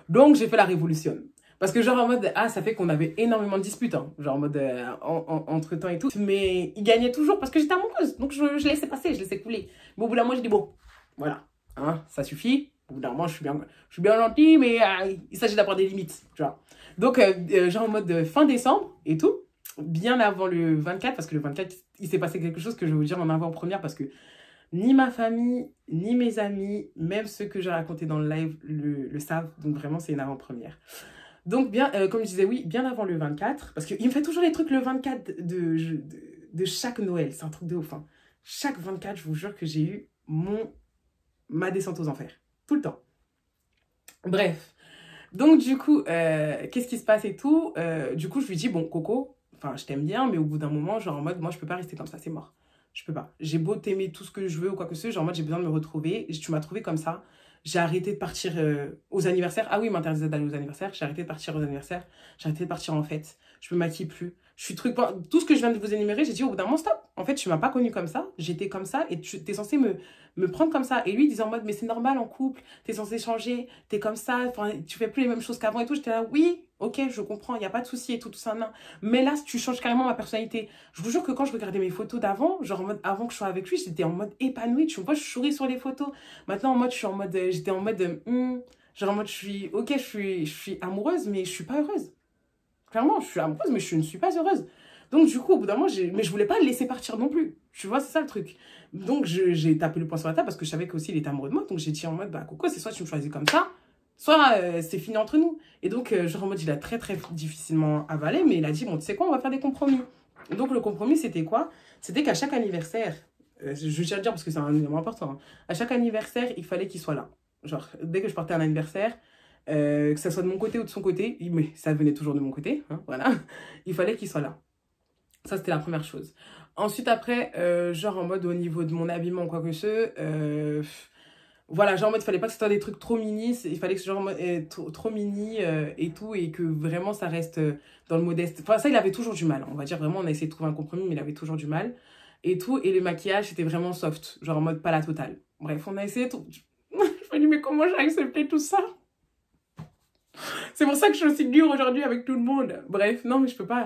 Donc, j'ai fait la révolution. Parce que, genre, en mode, ah, ça fait qu'on avait énormément de disputes. Hein. Genre, en mode, entre-temps et tout. Mais il gagnait toujours parce que j'étais amoureuse. Donc, je laissais passer, je laissais couler. Mais au bout d'un moment, j'ai dit, bon, voilà. Hein, ça suffit. Au bout d'un moment, je suis bien gentil, mais il s'agit d'avoir des limites. Tu vois. Donc, genre, en mode fin décembre et tout. Bien avant le 24, parce que le 24, il s'est passé quelque chose que je vais vous dire en avant-première, parce que ni ma famille, ni mes amis, même ceux que j'ai racontés dans le live, le savent. Donc vraiment, c'est une avant-première. Donc, bien, comme je disais, oui, bien avant le 24, parce qu'il me fait toujours les trucs le 24 de chaque Noël. C'est un truc de ouf. Hein. Chaque 24, je vous jure que j'ai eu ma descente aux enfers. Tout le temps. Bref. Donc, du coup, qu'est-ce qui se passe et tout du coup, je lui dis, bon, Coco, enfin, je t'aime bien, mais au bout d'un moment, genre en mode, moi, je peux pas rester comme ça, c'est mort. Je peux pas. J'ai beau t'aimer tout ce que je veux ou quoi que ce soit, genre en mode, j'ai besoin de me retrouver. Tu m'as trouvé comme ça. J'ai arrêté de partir aux anniversaires. Ah oui, il m'interdisait d'aller aux anniversaires. J'ai arrêté de partir aux anniversaires. J'ai arrêté de partir en fête. Je me maquille plus. Je suis truc... Tout ce que je viens de vous énumérer, j'ai dit au bout d'un moment, stop. En fait, tu m'as pas connue comme ça. J'étais comme ça et tu es censé me prendre comme ça. Et lui, il disait en mode, mais c'est normal en couple. T'es censé changer. T'es comme ça. Enfin, tu fais plus les mêmes choses qu'avant et tout. J'étais là, oui, ok, je comprends. Il n'y a pas de souci et tout ça. Non. Mais là, tu changes carrément ma personnalité. Je vous jure que quand je regardais mes photos d'avant, genre en mode, avant que je sois avec lui, j'étais en mode épanouie. Tu vois, je souris sur les photos. Maintenant, en mode, je suis en mode, j'étais en mode, genre en mode, je suis, ok, je suis amoureuse, mais je suis pas heureuse. Clairement, je suis amoureuse, mais je ne suis pas heureuse. Donc, du coup, au bout d'un moment, mais je voulais pas le laisser partir non plus. Tu vois, c'est ça le truc. Donc, j'ai tapé le poing sur la table parce que je savais qu'aussi il était amoureux de moi. Donc, j'ai dit en mode, bah, Coco, c'est soit tu me choisis comme ça, soit c'est fini entre nous. Et donc, genre en mode, il a très, très difficilement avalé, mais il a dit, bon, tu sais quoi, on va faire des compromis. Donc, le compromis, c'était quoi? C'était qu'à chaque anniversaire, je tiens à le dire parce que c'est un élément important, hein. À chaque anniversaire, il fallait qu'il soit là. Genre, dès que je partais à un anniversaire, que ça soit de mon côté ou de son côté, mais ça venait toujours de mon côté, hein, voilà, il fallait qu'il soit là. Ça, c'était la première chose. Ensuite, après, genre en mode au niveau de mon habillement ou quoi que ce, voilà, genre en mode, il fallait pas que ce soit des trucs trop mini, il fallait que ce soit genre en mode, trop mini et tout, et que vraiment ça reste dans le modeste. Enfin, ça, il avait toujours du mal, on va dire vraiment, on a essayé de trouver un compromis, mais il avait toujours du mal et tout. Et le maquillage, c'était vraiment soft, genre en mode pas la totale. Bref, on a essayé tout. Je me dis, mais comment j'ai accepté tout ça? C'est pour ça que je suis aussi dure aujourd'hui avec tout le monde. Bref, non, mais je peux pas.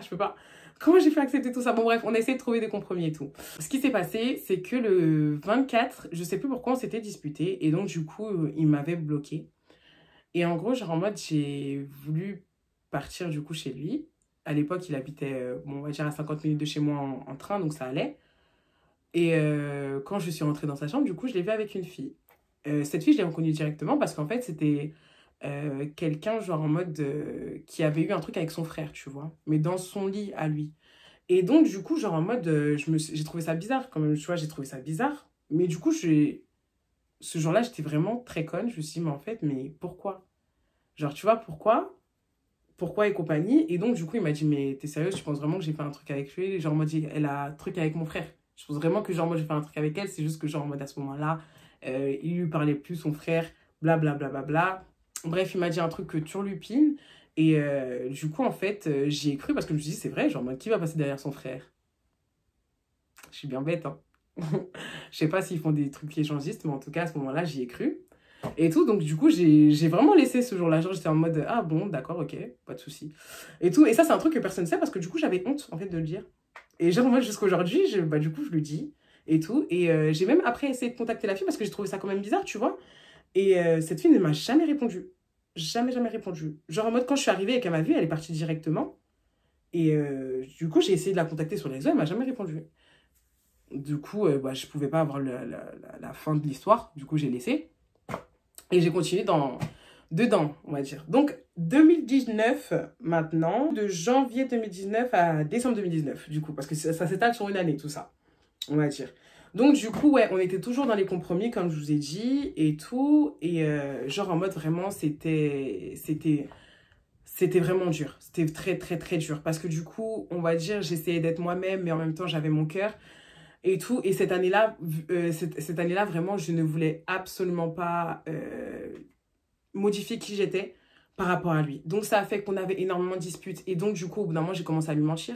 Comment j'ai fait accepter tout ça? Bon, bref, on a essayé de trouver des compromis et tout. Ce qui s'est passé, c'est que le 24, je sais plus pourquoi on s'était disputé. Et donc, du coup, il m'avait bloqué. Et en gros, genre en mode, j'ai voulu partir du coup chez lui. À l'époque, il habitait, bon, on va dire à 50 minutes de chez moi en train, donc ça allait. Et quand je suis rentrée dans sa chambre, du coup, je l'ai vu avec une fille. Cette fille, je l'ai reconnue directement parce qu'en fait, c'était quelqu'un genre en mode qui avait eu un truc avec son frère, tu vois, mais dans son lit à lui. Et donc, du coup, genre en mode, j'ai trouvé ça bizarre quand même, tu vois, j'ai trouvé ça bizarre. Mais du coup, ce jour-là, j'étais vraiment très conne. Je me suis dit, mais en fait, mais pourquoi? Genre, tu vois, pourquoi? Pourquoi et compagnie? Et donc, du coup, il m'a dit, mais t'es sérieuse, tu penses vraiment que j'ai fait un truc avec lui? Genre, moi, dit, elle a un truc avec mon frère. Je pense vraiment que, genre, moi, j'ai fait un truc avec elle. C'est juste que, genre, en mode, à ce moment-là, il lui parlait plus, son frère, blablabla. Bla, bla, bla, bla. Bref, il m'a dit un truc que turlupine. Et du coup, en fait, j'y ai cru parce que je me suis dit, c'est vrai, genre, en mode, qui va passer derrière son frère? Je suis bien bête, hein. Je sais pas s'ils font des trucs échangistes, mais en tout cas, à ce moment-là, j'y ai cru. Et tout, donc du coup, j'ai vraiment laissé ce jour-là. Genre, j'étais en mode, ah bon, d'accord, ok, pas de souci. Et tout, et ça, c'est un truc que personne ne sait parce que du coup, j'avais honte, en fait, de le dire. Et genre, moi, jusqu'à aujourd'hui, bah, du coup, je le dis et tout. Et j'ai même après essayé de contacter la fille parce que j'ai trouvé ça quand même bizarre, tu vois. Et cette fille ne m'a jamais répondu. Jamais répondu. Genre, en mode, quand je suis arrivée et qu'elle m'a vue, elle est partie directement. Et du coup, j'ai essayé de la contacter sur les réseaux, elle m'a jamais répondu. Du coup, bah, je pouvais pas avoir la fin de l'histoire. Du coup, j'ai laissé. Et j'ai continué dedans, on va dire. Donc, 2019, maintenant, de janvier 2019 à décembre 2019, du coup, parce que ça s'étale sur une année, tout ça, on va dire. Donc, du coup, ouais, on était toujours dans les compromis, comme je vous ai dit, et tout. Et genre, en mode, vraiment, c'était vraiment dur. C'était très dur. Parce que du coup, on va dire, j'essayais d'être moi-même, mais en même temps, j'avais mon cœur. Et tout, et cette année-là, vraiment, je ne voulais absolument pas modifier qui j'étais par rapport à lui. Donc, ça a fait qu'on avait énormément de disputes. Et donc, du coup, au bout d'un moment, j'ai commencé à lui mentir.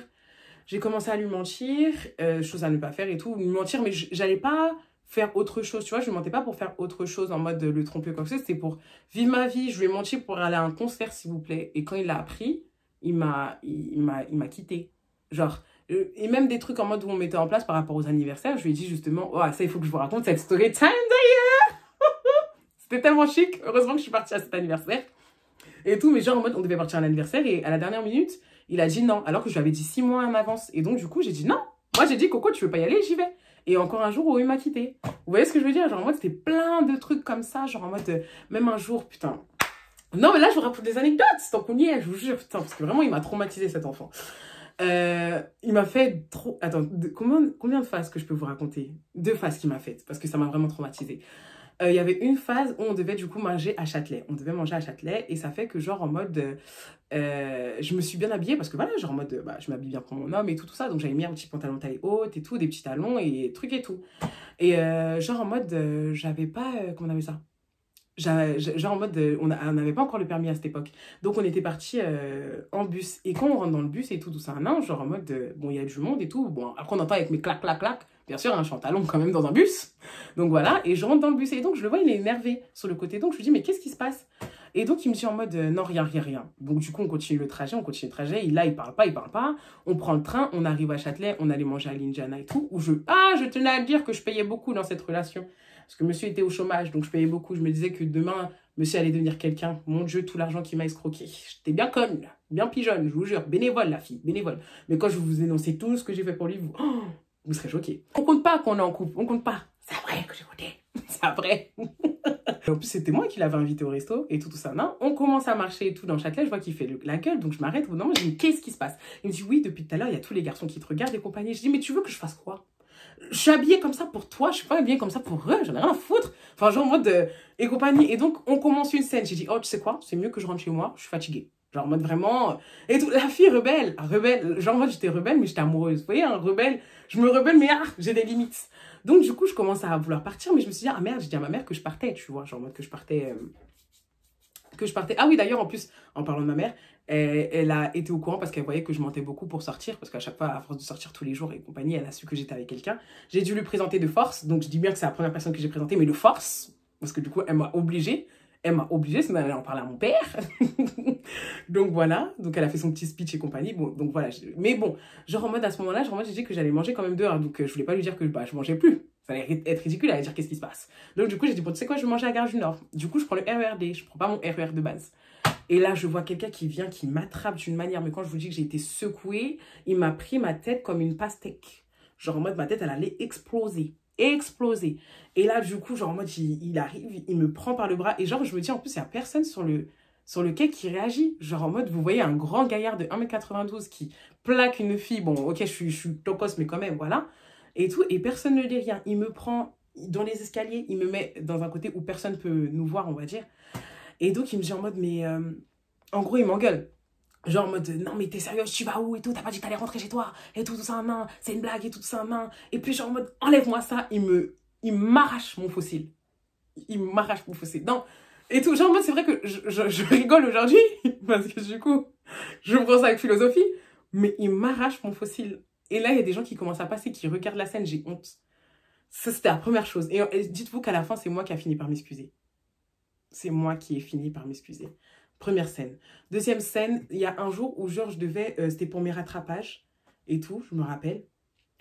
Chose à ne pas faire et tout, lui mentir, mais j'allais pas faire autre chose, tu vois, je ne mentais pas pour faire autre chose en mode de le tromper quoi que ce soit, c'était pour vivre ma vie. Je lui ai menti pour aller à un concert, s'il vous plaît. Et quand il l'a appris, il m'a quitté. Genre, et même des trucs en mode où on mettait en place par rapport aux anniversaires, je lui ai dit justement, oh, ça, il faut que je vous raconte cette story time d'ailleurs. C'était tellement chic. Heureusement que je suis partie à cet anniversaire. Et tout, mais genre en mode, on devait partir à l'anniversaire et à la dernière minute, il a dit non, alors que je lui avais dit 6 mois en avance. Et donc, du coup, j'ai dit non. Moi, j'ai dit, Coco, tu veux pas y aller, j'y vais. Et encore un jour où il m'a quitté. Vous voyez ce que je veux dire? Genre en mode, c'était plein de trucs comme ça. Genre en mode, même un jour, putain. Non, mais là, je vous raconte des anecdotes, tant qu'on y est, je vous jure, putain, parce que vraiment, il m'a traumatisé cet enfant. Il m'a fait trop... Attends, combien de phases que je peux vous raconter? 2 phases qu'il m'a faites, parce que ça m'a vraiment traumatisé. Il y avait une phase où on devait du coup manger à Châtelet. On devait manger à Châtelet et ça fait que genre en mode... je me suis bien habillée parce que voilà, genre en mode... bah, je m'habille bien pour mon homme et tout ça. Donc j'avais mis un petit pantalon taille haute et tout, des petits talons et trucs et tout. Et genre en mode... j'avais pas... comment on appelle ça? Genre en mode, on n'avait pas encore le permis à cette époque. Donc on était parti en bus. Et quand on rentre dans le bus et tout ça, non, genre en mode, bon, il y a du monde et tout. Bon, après on entend avec mes clac, clac, clac. Bien sûr, hein, je suis en talon quand même dans un bus. Donc voilà, et je rentre dans le bus. Et donc je le vois, il est énervé sur le côté. Donc je lui dis, mais qu'est-ce qui se passe? Et donc il me dit en mode, non, rien. Donc du coup, on continue le trajet. Et là, il parle pas. On prend le train, on arrive à Châtelet, on allait manger à l'Indiana et tout. Où je tenais à dire que je payais beaucoup dans cette relation. Parce que monsieur était au chômage, donc je payais beaucoup. Je me disais que demain, monsieur allait devenir quelqu'un. Mon Dieu, tout l'argent qu'il m'a escroqué. J'étais bien conne, bien pigeonne, je vous jure. Bénévole, la fille, bénévole. Mais quand je vous énoncer tout ce que j'ai fait pour lui, vous serez choqués. On compte pas qu'on est en couple, on compte pas. C'est vrai que j'ai voté. C'est vrai. En plus, c'était moi qui l'avais invité au resto et tout ça. Non, on commence à marcher et tout dans Châtelet. Je vois qu'il fait la gueule, donc je m'arrête. Au bout d'un moment, je dis, qu'est-ce qui se passe? Il me dit, oui, depuis tout à l'heure, il y a tous les garçons qui te regardent et compagnie. Je dis, mais tu veux que je fasse quoi? je suis habillée comme ça pour toi, je suis pas habillée comme ça pour eux, j'en ai rien à foutre. Enfin, genre en mode et compagnie. Et donc, on commence une scène. J'ai dit, oh, tu sais quoi, c'est mieux que je rentre chez moi, je suis fatiguée. Genre en mode vraiment. Et tout, la fille rebelle, rebelle. Genre en mode, j'étais rebelle, mais j'étais amoureuse. Vous voyez, un rebelle, je me rebelle, mais j'ai des limites. Donc, du coup, je commence à vouloir partir, mais je me suis dit, ah merde, j'ai dit à ma mère que je partais, tu vois, genre en mode que je partais. Ah oui, d'ailleurs, en plus, en parlant de ma mère, elle a été au courant parce qu'elle voyait que je mentais beaucoup pour sortir, parce qu'à chaque fois, à force de sortir tous les jours et compagnie, elle a su que j'étais avec quelqu'un. J'ai dû lui présenter de force, donc je dis bien que c'est la première personne que j'ai présentée, mais de force, parce que du coup, elle m'a obligée, sinon elle allait en parler à mon père. Donc voilà, donc elle a fait son petit speech et compagnie, bon, donc voilà. Mais bon, genre en mode à ce moment-là, j'ai dit que j'allais manger quand même dehors, donc je voulais pas lui dire que bah, je mangeais plus. Ça allait être ridicule, elle allait dire qu'est-ce qui se passe. Donc du coup, j'ai dit, bon, tu sais quoi, je vais manger à Gare du Nord. Du coup, je prends le RERD, je prends pas mon RER de base. Et là, je vois quelqu'un qui vient, qui m'attrape d'une manière, mais quand je vous dis que j'ai été secouée, il m'a pris ma tête comme une pastèque. Genre en mode, ma tête, elle allait exploser. Exploser. Et là, du coup, genre en mode, il arrive, il me prend par le bras. Et genre, je me dis, en plus, il n'y a personne sur le quai qui réagit. Genre en mode, vous voyez un grand gaillard de 1m92 qui plaque une fille. Bon, ok, je suis tocos, mais quand même, voilà. Et tout, et personne ne dit rien. Il me prend dans les escaliers, il me met dans un côté où personne ne peut nous voir, on va dire. Et donc, il me dit en mode, mais... en gros, il m'engueule. Genre en mode, non mais t'es sérieuse, tu vas où et tout, t'as pas dit que t'allais rentrer chez toi, et tout ça, non, c'est une blague et tout ça, non. Et puis genre en mode, enlève-moi ça, il m'arrache mon fossile. Il m'arrache mon fossile. Non, et tout, genre en mode, c'est vrai que je rigole aujourd'hui, parce que du coup, je prends ça avec philosophie, mais il m'arrache mon fossile. Et là, il y a des gens qui commencent à passer, qui regardent la scène, j'ai honte. Ça, c'était la première chose. Et dites-vous qu'à la fin, c'est moi qui a fini par m'excuser. C'est moi qui ai fini par m'excuser. Première scène. Deuxième scène, il y a un jour où genre je devais, c'était pour mes rattrapages et tout, je me rappelle.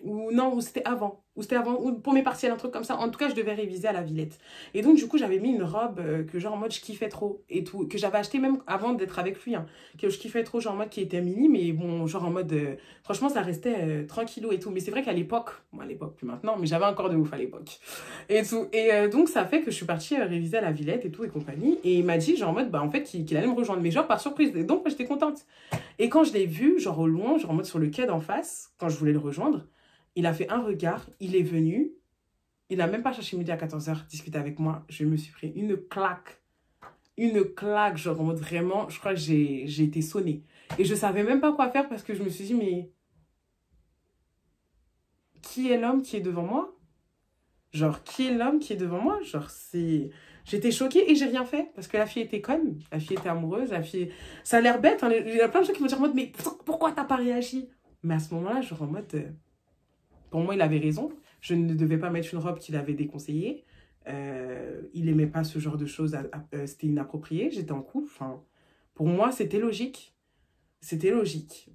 Ou non, ou c'était avant. Ou pour mes partiels, un truc comme ça. En tout cas, je devais réviser à la Villette. Et donc, du coup, j'avais mis une robe que genre en mode je kiffais trop et tout. Que j'avais acheté même avant d'être avec lui. Hein, que je kiffais trop, genre en mode qui était mini. Mais bon, genre en mode... franchement, ça restait tranquillou et tout. Mais c'est vrai qu'à l'époque... Moi, à l'époque, plus maintenant. Mais j'avais encore de ouf à l'époque. Et tout. Et donc, ça fait que je suis partie réviser à la Villette et tout et compagnie. Et il m'a dit, genre en mode, bah en fait, qu'il allait me rejoindre. Mais genre par surprise. Et donc, moi, j'étais contente. Et quand je l'ai vu, genre au loin, genre en mode sur le quai d'en face, quand je voulais le rejoindre, il a fait un regard, il est venu, il n'a même pas cherché midi à 14h discuter avec moi. Je me suis pris une claque, genre en mode vraiment, je crois que j'ai été sonnée. Et je ne savais même pas quoi faire parce que je me suis dit, mais qui est l'homme qui est devant moi? Genre, qui est l'homme qui est devant moi? Genre, c'est... J'étais choquée et j'ai rien fait parce que la fille était conne, la fille était amoureuse, la fille... Ça a l'air bête, hein. Il y a plein de gens qui vont dire en mode, mais pourquoi t'as pas réagi? Mais à ce moment-là, genre en mode... Pour moi, il avait raison. Je ne devais pas mettre une robe qu'il avait déconseillée. Il n'aimait pas ce genre de choses. C'était inapproprié. J'étais en couple. Enfin, pour moi, c'était logique. C'était logique.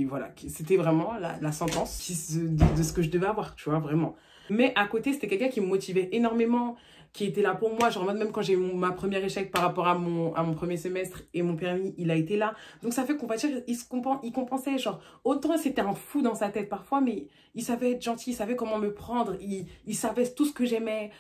Voilà, c'était vraiment la sentence de ce que je devais avoir, tu vois, vraiment. Mais à côté, c'était quelqu'un qui me motivait énormément, qui était là pour moi. Genre, même quand j'ai eu ma première échec par rapport à mon premier semestre et mon permis, il a été là. Donc, ça fait qu'on va dire, il compensait. Genre, autant c'était un fou dans sa tête parfois, mais il savait être gentil, il savait comment me prendre, il savait tout ce que j'aimais.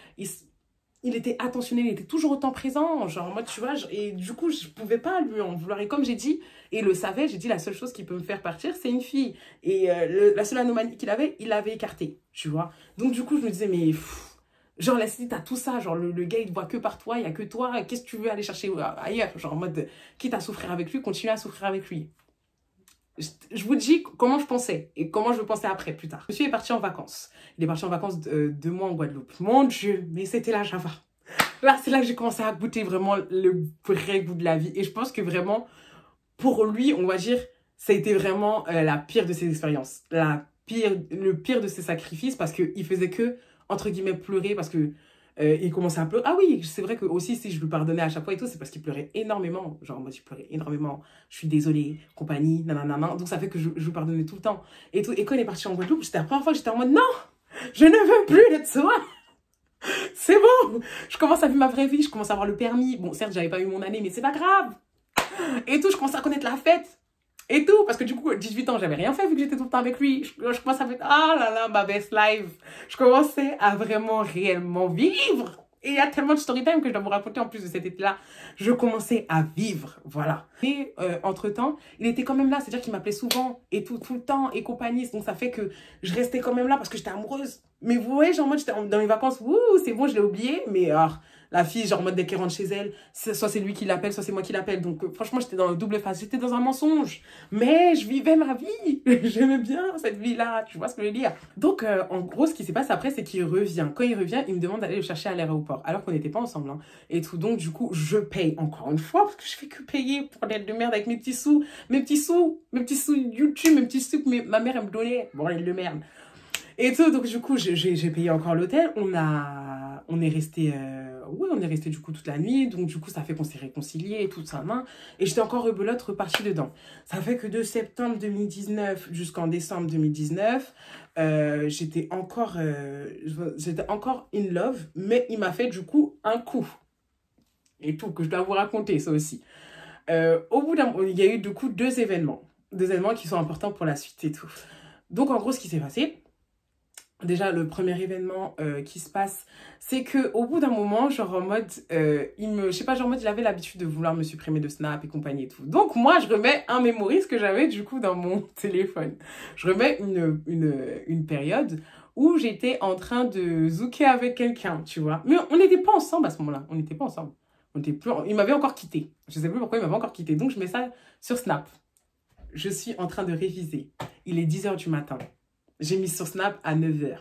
Il était attentionné, il était toujours autant présent, genre en mode, tu vois, et du coup, je pouvais pas lui en vouloir. Et comme j'ai dit, et il le savait, j'ai dit, la seule chose qui peut me faire partir, c'est une fille. Et la seule anomalie qu'il avait, il l'avait écartée, tu vois. Donc du coup, je me disais, mais, genre, là, si t'as tout ça, genre, le gars, il te voit que par toi, il y a que toi, qu'est-ce que tu veux aller chercher ailleurs? Genre en mode, quitte à souffrir avec lui, continue à souffrir avec lui. Je vous dis comment je pensais et comment je pensais après, plus tard. Monsieur est parti en vacances. Il est parti en vacances 2 mois en Guadeloupe. Mon Dieu, mais c'était la Java. Là, c'est là que j'ai commencé à goûter vraiment le vrai goût de la vie. Et je pense que vraiment, pour lui, on va dire, ça a été vraiment la pire de ses expériences. Le pire de ses sacrifices parce qu'il faisait que, entre guillemets, pleurer parce que il commençait à pleurer. Ah oui, c'est vrai que aussi, si je lui pardonnais à chaque fois et tout, c'est parce qu'il pleurait énormément. Genre, moi, je pleurais énormément. Je suis désolée, compagnie, nanana. Donc, ça fait que je lui pardonnais tout le temps. Et quand il est parti en Guadeloupe, c'était la première fois que j'étais en mode, non, je ne veux plus de toi. C'est bon. Je commence à vivre ma vraie vie. Je commence à avoir le permis. Bon, certes, j'avais pas eu mon année, mais c'est pas grave. Et tout, je commence à connaître la fête. Et tout, parce que du coup, à 18 ans, j'avais rien fait vu que j'étais tout le temps avec lui. Je commençais à faire, ah là là, ma best life. Je commençais à vraiment, réellement vivre. Et il y a tellement de story time que je dois vous raconter en plus de cet été-là. Je commençais à vivre, voilà. Et entre-temps, il était quand même là, c'est-à-dire qu'il m'appelait souvent et tout le temps et compagnie. Donc ça fait que je restais quand même là parce que j'étais amoureuse. Mais vous voyez, genre en mode, j'étais dans mes vacances, wouh, c'est bon, je l'ai oublié. Mais alors, la fille, genre en mode, dès qu'elle rentre chez elle, soit c'est lui qui l'appelle, soit c'est moi qui l'appelle. Donc franchement, j'étais dans le double face, j'étais dans un mensonge. Mais je vivais ma vie. J'aimais bien cette vie-là, tu vois ce que je veux dire. Donc en gros, ce qui s'est passé après, c'est qu'il revient. Quand il revient, il me demande d'aller le chercher à l'aéroport. Alors qu'on n'était pas ensemble. Hein, et tout. Donc du coup, je paye encore une fois, parce que je fais que payer pour l'aide de merde avec mes petits sous YouTube, mes petits sous que ma mère elle me donnait. Bon, elle de merde. Et tout, donc du coup, j'ai payé encore l'hôtel. On est resté, on est resté du coup toute la nuit. Donc du coup, ça fait qu'on s'est réconciliés et tout ça. Hein, et j'étais encore rebelote, repartie dedans. Ça fait que de septembre 2019 jusqu'en décembre 2019, j'étais encore in love. Mais il m'a fait du coup un coup. Et tout, que je dois vous raconter, ça aussi. Au bout il y a eu du coup deux événements qui sont importants pour la suite et tout. Donc en gros, ce qui s'est passé, déjà, le premier événement qui se passe, c'est que au bout d'un moment, genre en mode, je sais pas, genre en mode, il avait l'habitude de vouloir me supprimer de Snap et compagnie et tout. Donc moi, je remets un mémorise que j'avais du coup dans mon téléphone. Je remets une période où j'étais en train de zouker avec quelqu'un, tu vois. Mais on n'était pas ensemble à ce moment-là. On n'était pas ensemble. Il m'avait encore quitté. Je sais plus pourquoi il m'avait encore quitté. Donc je mets ça sur Snap. Je suis en train de réviser. Il est 10 h du matin. J'ai mis sur Snap à 9 h.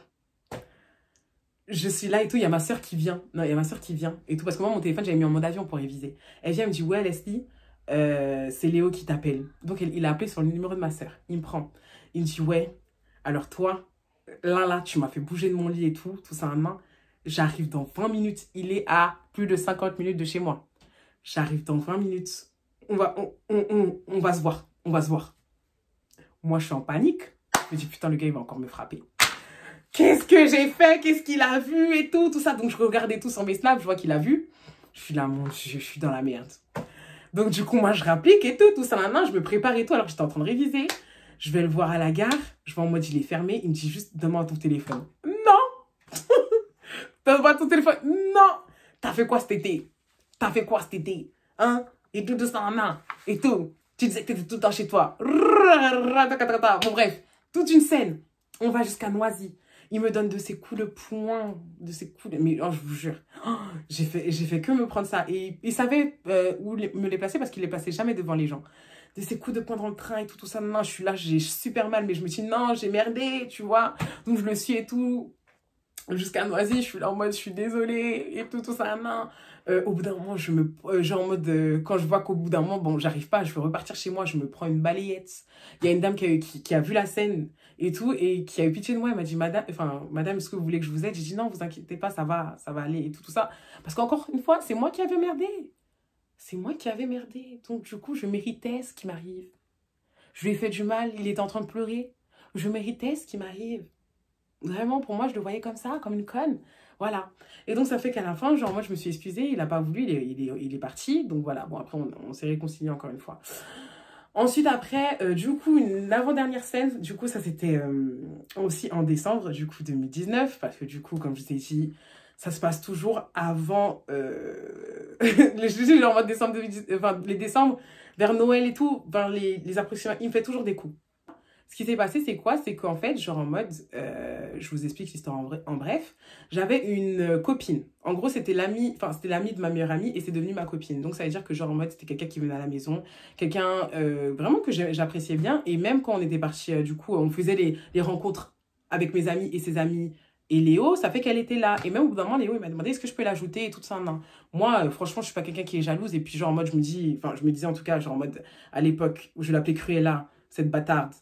Je suis là et tout, il y a ma soeur qui vient. Non, il y a ma soeur qui vient et tout. Parce que moi, mon téléphone, j'avais mis en mode avion pour réviser. Elle vient, elle me dit, ouais, Leslie, c'est Léo qui t'appelle. Donc, il a appelé sur le numéro de ma soeur. Il me prend. Il me dit, ouais, alors toi, là, tu m'as fait bouger de mon lit et tout ça en main. J'arrive dans 20 minutes. Il est à plus de 50 minutes de chez moi. J'arrive dans 20 minutes. On va se voir. On va se voir. Moi, je suis en panique. Je me dis, putain, le gars, il va encore me frapper. Qu'est-ce que j'ai fait? Qu'est-ce qu'il a vu et tout ça. Donc, je regardais tout sur mes snaps. Je vois qu'il a vu. Je suis là, je suis dans la merde. Donc, du coup, moi, je rapplique et tout ça. Maintenant, je me prépare et tout. Alors que j'étais en train de réviser. Je vais le voir à la gare. Je vais en mode, il est fermé. Il me dit juste, donne-moi ton téléphone. Non. Donne-moi ton téléphone. Non. T'as fait quoi cet été? Hein? Et tout ça en main. Et tout. Tu disais que t'étais tout le temps chez toi. Bon, bref. Toute une scène. On va jusqu'à Noisy. Il me donne de ses coups de poing. Mais oh, je vous jure. Oh, j'ai fait que me prendre ça. Et il savait où me les placer parce qu'il les plaçait jamais devant les gens. De ses coups de poing dans le train et tout ça. Non, je suis là, j'ai super mal. Mais je me dis, non, j'ai merdé, tu vois. Donc, je le suis et tout. Jusqu'à Noisy, je suis là en mode, je suis désolée. Et tout ça, non. Au bout d'un moment, genre en mode, quand je vois qu'au bout d'un moment, bon, j'arrive pas, je veux repartir chez moi, je me prends une balayette. Il y a une dame qui a vu la scène et tout, et qui a eu pitié de moi. Elle m'a dit, madame, est-ce que vous voulez que je vous aide? J'ai dit, non, vous inquiétez pas, ça va aller et tout ça. Parce qu'encore une fois, c'est moi qui avais merdé. C'est moi qui avais merdé. Donc, du coup, je méritais ce qui m'arrive. Je lui ai fait du mal, il était en train de pleurer. Je méritais ce qui m'arrive. Vraiment, pour moi, je le voyais comme ça, comme une conne. Voilà. Et donc, ça fait qu'à la fin, genre, moi, je me suis excusée. Il n'a pas voulu, il est parti. Donc, voilà. Bon, après, on s'est réconciliés encore une fois. Ensuite, après, du coup, une avant-dernière scène. Du coup, ça, c'était aussi en décembre, du coup, 2019. Parce que, du coup, comme je t'ai dit, ça se passe toujours avant... genre, en mode décembre 2019, enfin, les décembre, vers Noël et tout, vers les approximations. Il me fait toujours des coups. Ce qui s'est passé, c'est quoi? C'est qu'en fait, genre en mode, je vous explique l'histoire en bref, j'avais une copine. En gros, c'était l'amie de ma meilleure amie et c'est devenu ma copine. Donc, ça veut dire que genre en mode, c'était quelqu'un qui venait à la maison, quelqu'un vraiment que j'appréciais bien. Et même quand on était partis, du coup, on faisait les rencontres avec mes amis et ses amis et Léo, ça fait qu'elle était là. Et même au bout d'un moment, Léo, il m'a demandé est-ce que je peux l'ajouter et tout ça. Non. Moi, franchement, je suis pas quelqu'un qui est jalouse. Et puis, genre en mode, je me disais en tout cas, genre en mode, à l'époque où je l'appelais Cruella, cette bâtarde.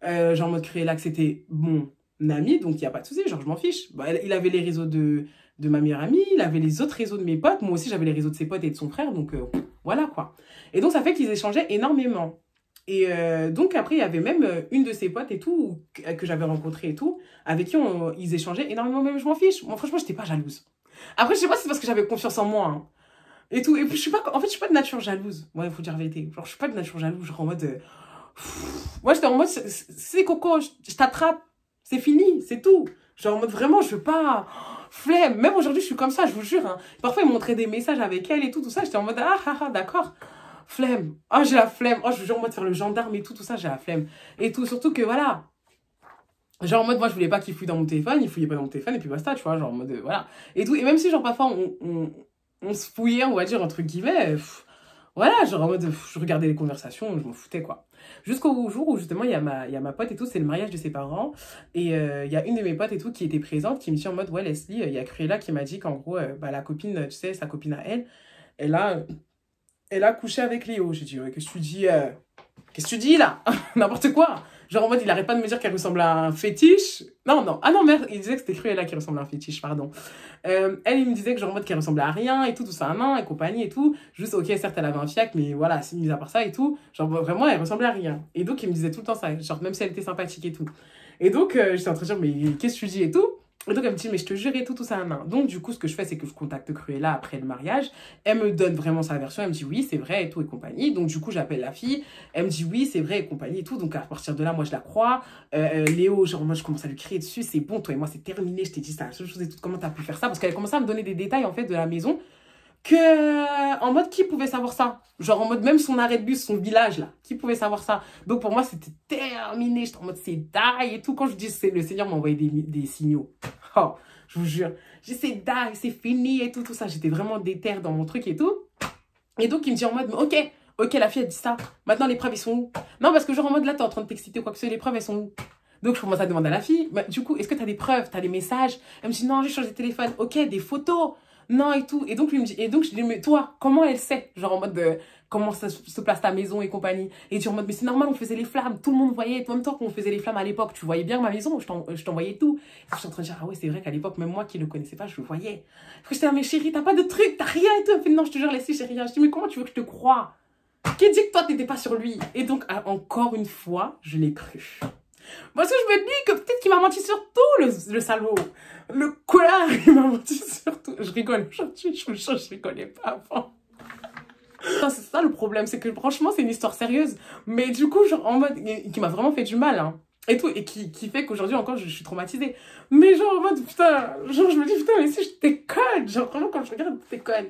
Genre en mode Cruella que c'était mon ami, donc il n'y a pas de souci, genre je m'en fiche. Bah, il avait les réseaux de ma meilleure amie, il avait les autres réseaux de mes potes, moi aussi j'avais les réseaux de ses potes et de son frère, donc voilà quoi. Et donc ça fait qu'ils échangeaient énormément. Et donc après il y avait même une de ses potes et tout, que j'avais rencontré et tout, avec qui ils échangeaient énormément, même je m'en fiche. Moi franchement j'étais pas jalouse. Après je sais pas si c'est parce que j'avais confiance en moi, hein, et tout. Et puis je suis pas de nature jalouse, ouais, il faut dire la vérité. Genre je suis pas de nature jalouse, genre en mode... Moi, j'étais en mode, c'est Coco, je t'attrape, c'est fini, c'est tout. Genre en mode, vraiment, je veux pas... Flemme. Même aujourd'hui, je suis comme ça, je vous jure. Hein. Parfois, il me montrait des messages avec elle et tout ça. J'étais en mode, d'accord. Flemme. Oh, j'ai la flemme. Oh, je vous jure, en mode faire le gendarme et tout ça, j'ai la flemme. Et tout, surtout que voilà. Genre en mode, moi, je voulais pas qu'il fouille dans mon téléphone, il fouillait pas dans mon téléphone, et puis basta, tu vois, genre en mode, voilà. Et tout, et même si, genre, parfois, on se fouillait, on va dire, entre guillemets, voilà, genre en mode, je regardais les conversations, je m'en foutais, quoi. Jusqu'au jour où, justement, il y a ma pote et tout, c'est le mariage de ses parents, et il y a une de mes potes et tout qui était présente, qui me dit en mode, ouais, Leslie, il y a Cruella qui m'a dit qu'en gros, bah, la copine, tu sais, sa copine à elle, elle a couché avec Léo. J'ai dit, ouais, qu'est-ce que tu dis qu'est-ce que tu dis, là? N'importe quoi. Genre, en mode, il arrête pas de me dire qu'elle ressemble à un fétiche. Non. Ah non, merde, il disait que c'était Cruella qui ressemble à un fétiche, pardon. Elle, il me disait que, genre, en mode, qu'elle ressemblait à rien et tout ça, un et compagnie et tout. Juste, ok, certes, elle avait un fiac, mais voilà, mis à part ça et tout. Genre, vraiment, elle ressemblait à rien. Et donc, il me disait tout le temps ça. Genre, même si elle était sympathique et tout. Et donc, j'étais en train de dire, mais qu'est-ce que tu dis et tout? Et donc, elle me dit, mais je te jure et tout ça, un. Donc, du coup, ce que je fais, c'est que je contacte Cruella après le mariage. Elle me donne vraiment sa version. Elle me dit, oui, c'est vrai et tout et compagnie. Donc, du coup, j'appelle la fille. Elle me dit, oui, c'est vrai et compagnie et tout. Donc, à partir de là, moi, je la crois. Léo, genre, moi, je commence à lui crier dessus. C'est bon, toi et moi, c'est terminé. Je t'ai dit, c'est la seule chose et tout. Comment t'as pu faire ça? Parce qu'elle commençait à me donner des détails, en fait, de la maison. En mode, qui pouvait savoir ça? Genre, en mode, même son arrêt de bus, son village, là. Qui pouvait savoir ça? Donc, pour moi, c'était terminé. J'étais en mode, c'est die et tout. Quand je dis, le Seigneur m'a envoyé des signaux. Oh, je vous jure. J'ai dit, c'est die, c'est fini et tout ça. J'étais vraiment déterre dans mon truc et tout. Et donc, il me dit en mode, ok, la fille, elle dit ça. Maintenant, les preuves, ils sont où? Non, parce que genre, en mode, là, t'es en train de t'exciter ou quoi que ce soit, les preuves, elles sont où? Donc, je commence à demander à la fille, bah, du coup, est-ce que t'as des preuves? T'as des messages? Elle me dit, non, j'ai changé de téléphone. Ok, des photos. Non, et tout. Et donc, lui me dit, et donc, je lui dis, mais toi, comment elle sait? Genre, en mode, comment ça se place ta maison et compagnie. Et tu es en mode, mais c'est normal, on faisait les flammes. Tout le monde voyait. En même temps qu'on faisait les flammes à l'époque, tu voyais bien ma maison, je t'envoyais tout. Et je suis en train de dire, ah ouais, c'est vrai qu'à l'époque, même moi qui le connaissais pas, je le voyais. Je j'étais là, mais chérie, t'as pas de truc, t'as rien et tout. Elle fait, non, je te jure, laissez, j'ai rien. Je dis, mais comment tu veux que je te croie? Qui dit que toi, t'étais pas sur lui? Et donc, encore une fois, je l'ai cru. Parce que je me dis que peut-être qu'il m'a menti sur tout, le salaud. Le connard, il m'a menti sur tout. Je rigole aujourd'hui, je rigolais pas avant. C'est ça le problème, c'est que franchement, c'est une histoire sérieuse. Mais du coup, genre, en mode, qui m'a vraiment fait du mal, hein. Et tout, et qui fait qu'aujourd'hui encore, je suis traumatisée. Mais genre, en mode, putain, genre, je me dis, putain, mais si j'étais conne. Genre, vraiment, quand je regarde, t'es conne.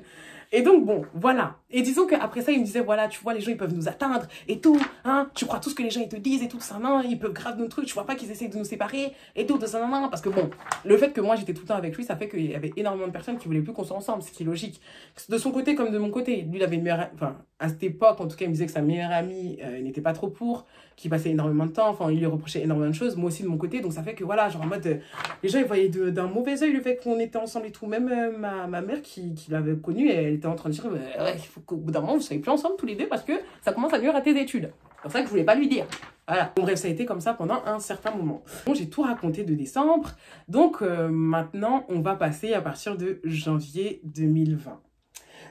Et donc, bon, voilà. Et disons qu'après ça, il me disait, voilà, tu vois, les gens, ils peuvent nous atteindre et tout, hein. Tu crois tout ce que les gens, ils te disent et tout, ça, non, ils peuvent grave nos trucs. Tu vois pas qu'ils essayent de nous séparer et tout, ça, non. Parce que bon, le fait que moi, j'étais tout le temps avec lui, ça fait qu'il y avait énormément de personnes qui voulaient plus qu'on soit ensemble, ce qui est logique. De son côté comme de mon côté. Lui, il avait une meilleure, enfin, à cette époque, en tout cas, il me disait que sa meilleure amie n'était pas trop pour, qu'il passait énormément de temps, enfin, il lui reprochait énormément de choses, moi aussi de mon côté. Donc, ça fait que voilà, genre en mode, les gens, ils voyaient d'un mauvais œil le fait qu'on était ensemble et tout. Même ma mère qui l'avait connu, elle était en train de dire, ouais, il faut qu'au bout d'un moment, vous soyez plus ensemble tous les deux parce que ça commence à nuire à tes études. C'est pour ça que je voulais pas lui dire. Voilà. Bon, bref, ça a été comme ça pendant un certain moment. Bon, j'ai tout raconté de décembre. Donc, maintenant, on va passer à partir de janvier 2020.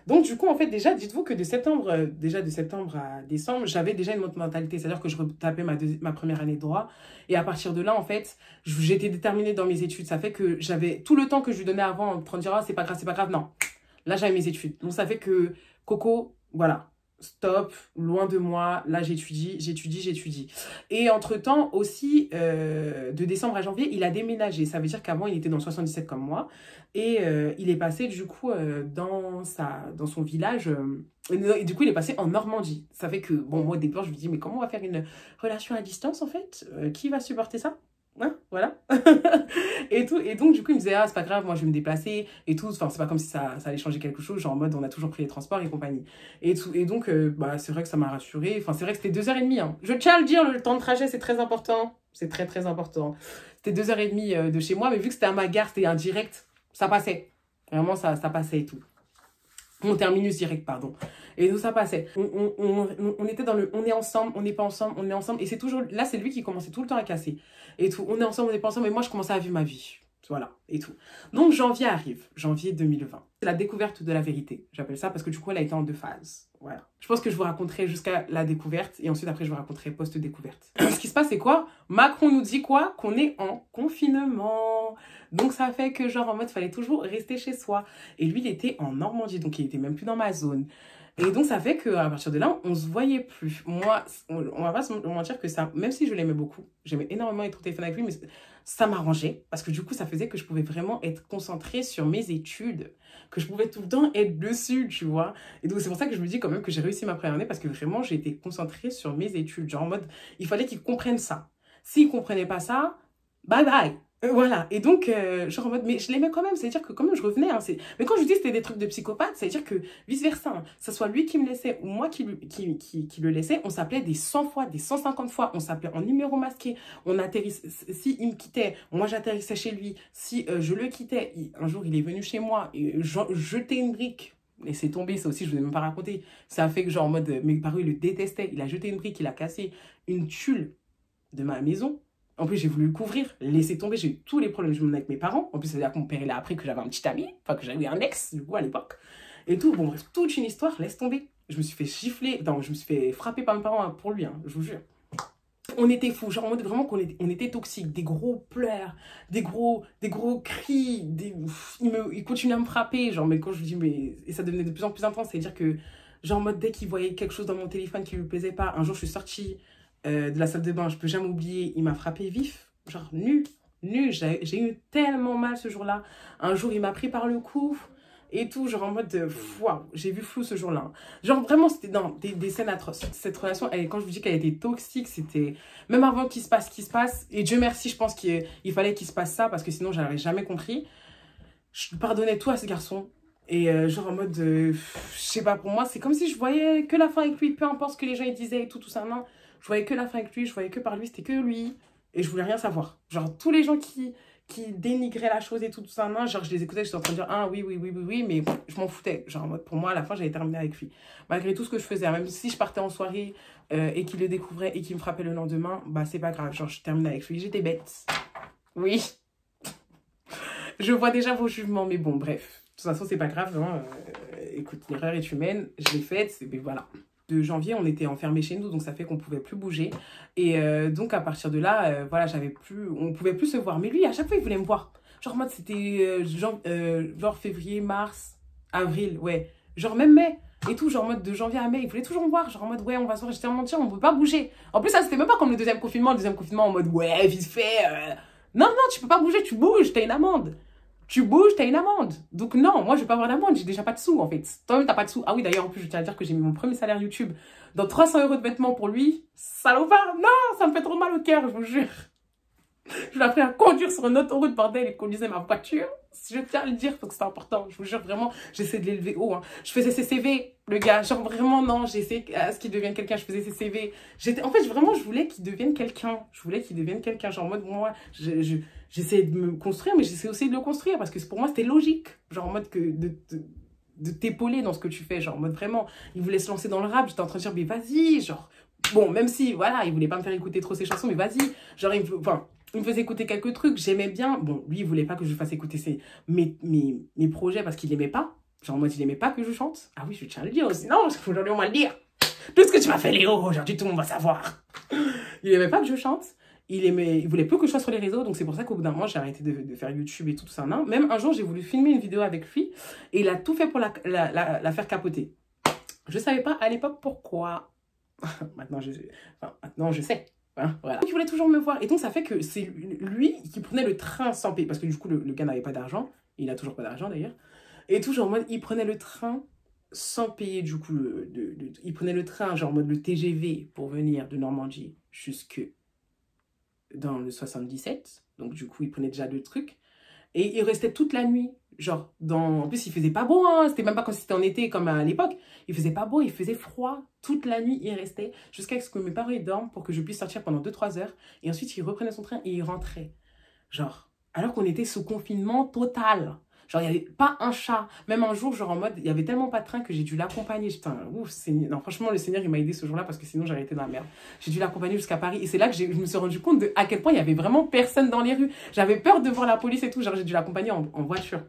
Donc, du coup, en fait, déjà, dites-vous que de septembre à décembre, j'avais déjà une autre mentalité. C'est-à-dire que je retapais ma première année de droit. Et à partir de là, en fait, j'étais déterminée dans mes études. Ça fait que j'avais tout le temps que je lui donnais avant en train de dire, ah, c'est pas grave. Non. Là, j'avais mes études. Donc, ça fait que, Coco, voilà. Stop, loin de moi, là j'étudie. Et entre-temps aussi, de décembre à janvier, il a déménagé. Ça veut dire qu'avant, il était dans le 77 comme moi. Et il est passé du coup dans son village. Et du coup, il est passé en Normandie. Ça fait que, bon, moi au départ, je me dis, mais comment on va faire une relation à distance en fait? Qui va supporter ça? Hein, voilà. Et donc du coup il me disait, ah c'est pas grave, moi je vais me déplacer et tout, enfin c'est pas comme si ça allait changer quelque chose, genre en mode on a toujours pris les transports et compagnie et donc bah c'est vrai que ça m'a rassurée, enfin c'est vrai que c'était 2h30 hein. Je tiens à le dire, le temps de trajet c'est très important, c'est très important, c'était 2h30 de chez moi, mais vu que c'était à ma gare, c'était un direct, ça passait, vraiment ça passait et tout. Mon terminus direct, pardon. Et tout ça passait. On était dans le on est ensemble, on n'est pas ensemble, on est ensemble. Et c'est toujours. Là, c'est lui qui commençait tout le temps à casser. Et tout. On est ensemble, on n'est pas ensemble. Et moi, je commençais à vivre ma vie. Voilà. Et tout. Donc, janvier arrive. Janvier 2020. C'est la découverte de la vérité. J'appelle ça parce que du coup, elle a été en 2 phases. Voilà. Je pense que je vous raconterai jusqu'à la découverte. Et ensuite, après, je vous raconterai post-découverte. Ce qui se passe, c'est quoi? Macron nous dit quoi? Qu'on est en confinement. Donc, ça fait que, genre, en mode, fallait toujours rester chez soi. Et lui, il était en Normandie. Donc, il était même plus dans ma zone. Et donc, ça fait qu'à partir de là, on se voyait plus. Moi, on va pas se mentir que ça, même si je l'aimais beaucoup, j'aimais énormément être au téléphone avec lui, mais ça m'arrangeait. Parce que du coup, ça faisait que je pouvais vraiment être concentrée sur mes études, que je pouvais tout le temps être dessus, tu vois. Et donc, c'est pour ça que je me dis quand même que j'ai réussi ma première année, parce que vraiment, j'ai été concentrée sur mes études. Genre en mode, il fallait qu'ils comprennent ça. S'ils comprenaient pas ça, bye bye. Voilà, et donc, genre en mode, mais je l'aimais quand même, c'est-à-dire que quand même je revenais, hein, mais quand je dis que c'était des trucs de psychopathe, c'est-à-dire que vice-versa, hein, que ce soit lui qui me laissait ou moi qui le laissait, on s'appelait des 100 fois, des 150 fois, on s'appelait en numéro masqué, on atterrissait, si il me quittait, moi j'atterrissais chez lui, si je le quittais, un jour il est venu chez moi, et jeté une brique, et c'est tombé, ça aussi je ne vous ai même pas raconté, ça a fait que genre en mode, mes parents ils le détestaient, il a jeté une brique, il a cassé une tuile de ma maison. En plus, j'ai voulu le couvrir, laisser tomber. J'ai eu tous les problèmes avec mes parents. En plus, c'est-à-dire que mon père, il a appris que j'avais un petit ami. Enfin, que j'avais un ex, du coup, à l'époque. Et tout. Bon, bref, toute une histoire, laisse tomber. Je me suis fait gifler. Non, je me suis fait frapper par mes parents hein, pour lui, hein, je vous jure. On était fous. Genre, en mode vraiment qu'on était, on était toxiques. Des gros pleurs, des gros cris. Il continuait à me frapper. Genre, mais quand je dis, mais. Et ça devenait de plus en plus intense. C'est-à-dire que, genre, en mode, dès qu'il voyait quelque chose dans mon téléphone qui lui plaisait pas, un jour, je suis sortie de la salle de bain, je peux jamais oublier, il m'a frappé vif, genre nu, j'ai eu tellement mal ce jour-là. Un jour, il m'a pris par le cou et tout, genre en mode, waouh, j'ai vu flou ce jour-là. Genre vraiment, c'était dans des scènes atroces. Cette relation, quand je vous dis qu'elle était toxique, c'était même avant qu'il se passe ce qui se passe, et Dieu merci, je pense qu'il fallait qu'il se passe ça, parce que sinon, je n'aurais jamais compris. Je pardonnais tout à ce garçon. Et genre en mode, je sais pas, pour moi, c'est comme si je voyais que la fin avec lui, peu importe ce que les gens ils disaient et tout ça, non. Je voyais que la fin avec lui, je voyais que par lui, c'était que lui. Et je voulais rien savoir. Genre, tous les gens qui dénigraient la chose et tout ça, non, genre, je les écoutais, j'étais en train de dire, ah oui, mais je m'en foutais. Genre, en mode, pour moi, à la fin, j'avais terminé avec lui. Malgré tout ce que je faisais, même si je partais en soirée et qu'il le découvrait et qu'il me frappait le lendemain, bah, c'est pas grave. Genre, je terminais avec lui. J'étais bête. Oui. Je vois déjà vos jugements, mais bon, bref. De toute façon, c'est pas grave. Hein. Écoute, l'erreur est humaine. Je l'ai faite, mais voilà. De janvier, on était enfermés chez nous, donc ça fait qu'on pouvait plus bouger. Et donc, à partir de là, voilà, on pouvait plus se voir. Mais lui, à chaque fois, il voulait me voir. Genre, moi, c'était genre février, mars, avril, ouais. Genre même mai et tout, genre en mode de janvier à mai, il voulait toujours me voir. Genre en mode, ouais, on va se voir. J'étais en mode, tiens, on peut pas bouger. En plus, ça, c'était même pas comme le deuxième confinement. Le deuxième confinement, en mode, ouais, vite fait. Non, tu peux pas bouger, tu bouges, t'as une amende. Tu bouges, t'as une amende. Donc non, moi je vais pas avoir d'amende, j'ai déjà pas de sous en fait. Toi-même t'as pas de sous. Ah oui d'ailleurs en plus je tiens à dire que j'ai mis mon premier salaire YouTube dans 300 € de vêtements pour lui. Salopard, non, ça me fait trop mal au cœur, je vous jure. Je l'ai appris à conduire sur une autoroute, bordel, et conduisait ma voiture. Je tiens à le dire, parce que c'est important. Je vous jure, vraiment, j'essaie de l'élever haut. Hein. Je faisais ses CV, le gars. Genre, vraiment, non, j'essaie à ce qu'il devienne quelqu'un. Je faisais ses CV. En fait, vraiment, je voulais qu'il devienne quelqu'un. Je voulais qu'il devienne quelqu'un. Genre, en mode, moi, j'essayais de me construire, mais j'essayais aussi de le construire, parce que pour moi, c'était logique. Genre, en mode que de t'épauler dans ce que tu fais. Genre, en mode, vraiment, il voulait se lancer dans le rap. J'étais en train de dire, mais vas-y, genre... Bon, même si, voilà, il voulait pas me faire écouter trop ses chansons, mais vas-y. Genre, il me faisait écouter quelques trucs, j'aimais bien. Bon, lui, il voulait pas que je fasse écouter mes projets parce qu'il aimait pas. Genre, moi, il aimait pas que je chante. Ah oui, je tiens à le dire aussi. Non, aujourd'hui, on va le dire. Tout ce que tu m'as fait, Léo, aujourd'hui, tout le monde va savoir. Il aimait pas que je chante. Il voulait plus que je sois sur les réseaux. Donc, c'est pour ça qu'au bout d'un moment, j'ai arrêté de faire YouTube et tout ça. Non. Même un jour, j'ai voulu filmer une vidéo avec lui. Et il a tout fait pour la faire capoter. Je savais pas à l'époque pourquoi. Maintenant, je sais. Hein, voilà. Donc, il voulait toujours me voir. Et donc, ça fait que c'est lui qui prenait le train sans payer. Parce que du coup, le gars n'avait pas d'argent. Il n'a toujours pas d'argent, d'ailleurs. Et tout, genre, en mode, il prenait le train sans payer, du coup. Il prenait le train, genre, en mode le TGV pour venir de Normandie jusque dans le 77. Donc, du coup, il prenait déjà deux trucs. Et il restait toute la nuit. Genre, en plus, il faisait pas beau, hein. C'était même pas quand c'était en été comme à l'époque. Il faisait pas beau, il faisait froid. Toute la nuit, il restait jusqu'à ce que mes parents dorment pour que je puisse sortir pendant 2-3 heures. Et ensuite, il reprenait son train et il rentrait. Genre, alors qu'on était sous confinement total. Genre, il n'y avait pas un chat. Même un jour, genre en mode, il y avait tellement pas de train que j'ai dû l'accompagner. Putain, ouf, non, franchement, le Seigneur, il m'a aidé ce jour-là parce que sinon, j'aurais été dans la merde. J'ai dû l'accompagner jusqu'à Paris. Et c'est là que je me suis rendu compte à quel point il y avait vraiment personne dans les rues. J'avais peur de voir la police et tout. Genre, j'ai dû l'accompagner en voiture.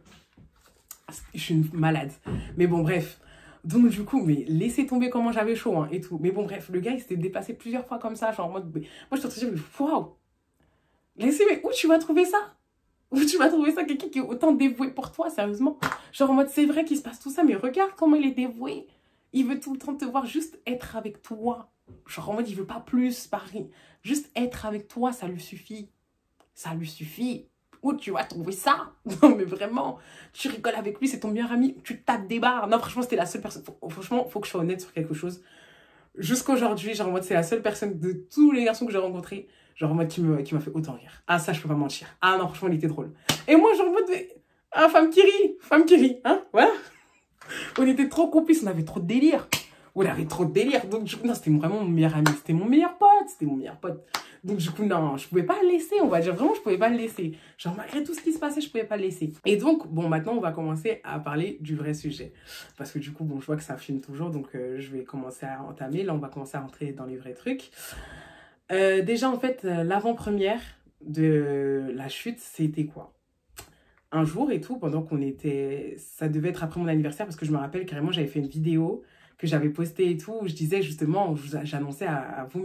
Je suis une malade. Mais bon, bref. Donc, du coup, mais laissez tomber comment j'avais chaud hein, et tout. Mais bon, bref, le gars, il s'était déplacé plusieurs fois comme ça. Genre en mode, moi, je suis en train de dire, mais waouh! Laissez, mais où tu vas trouver ça? Où tu vas trouver ça, quelqu'un qui est autant dévoué pour toi, sérieusement? Genre en mode, c'est vrai qu'il se passe tout ça, mais regarde comment il est dévoué. Il veut tout le temps te voir juste être avec toi. Genre en mode, il veut pas plus, Paris. Juste être avec toi, ça lui suffit. Ça lui suffit. Où tu vas trouver ça? Non, mais vraiment, tu rigoles avec lui, c'est ton meilleur ami, tu tapes des barres. Non, franchement, c'était la seule personne. Franchement, faut que je sois honnête sur quelque chose. Jusqu'aujourd'hui, genre en mode, c'est la seule personne de tous les garçons que j'ai rencontrés, genre en mode, qui m'a fait autant rire. Ah, ça, je peux pas mentir. Ah non, franchement, il était drôle. Et moi, genre en mode, ah, femme qui rit, hein, voilà. On était trop complices, on avait trop de délire. On avait trop de délire. Donc, non, c'était vraiment mon meilleur ami. C'était mon meilleur pote. C'était mon meilleur pote. Donc, du coup, non, je pouvais pas le laisser. On va dire vraiment, je pouvais pas le laisser. Genre, malgré tout ce qui se passait, je pouvais pas le laisser. Et donc, bon, maintenant, on va commencer à parler du vrai sujet. Parce que du coup, bon, je vois que ça filme toujours. Donc, je vais commencer à entamer. Là, on va commencer à rentrer dans les vrais trucs. Déjà, en fait, l'avant-première de la chute, c'était quoi? Un jour et tout, pendant qu'on était... Ça devait être après mon anniversaire, parce que je me rappelle carrément, j'avais fait une vidéo que j'avais postée et tout, où je disais justement, j'annonçais à vous,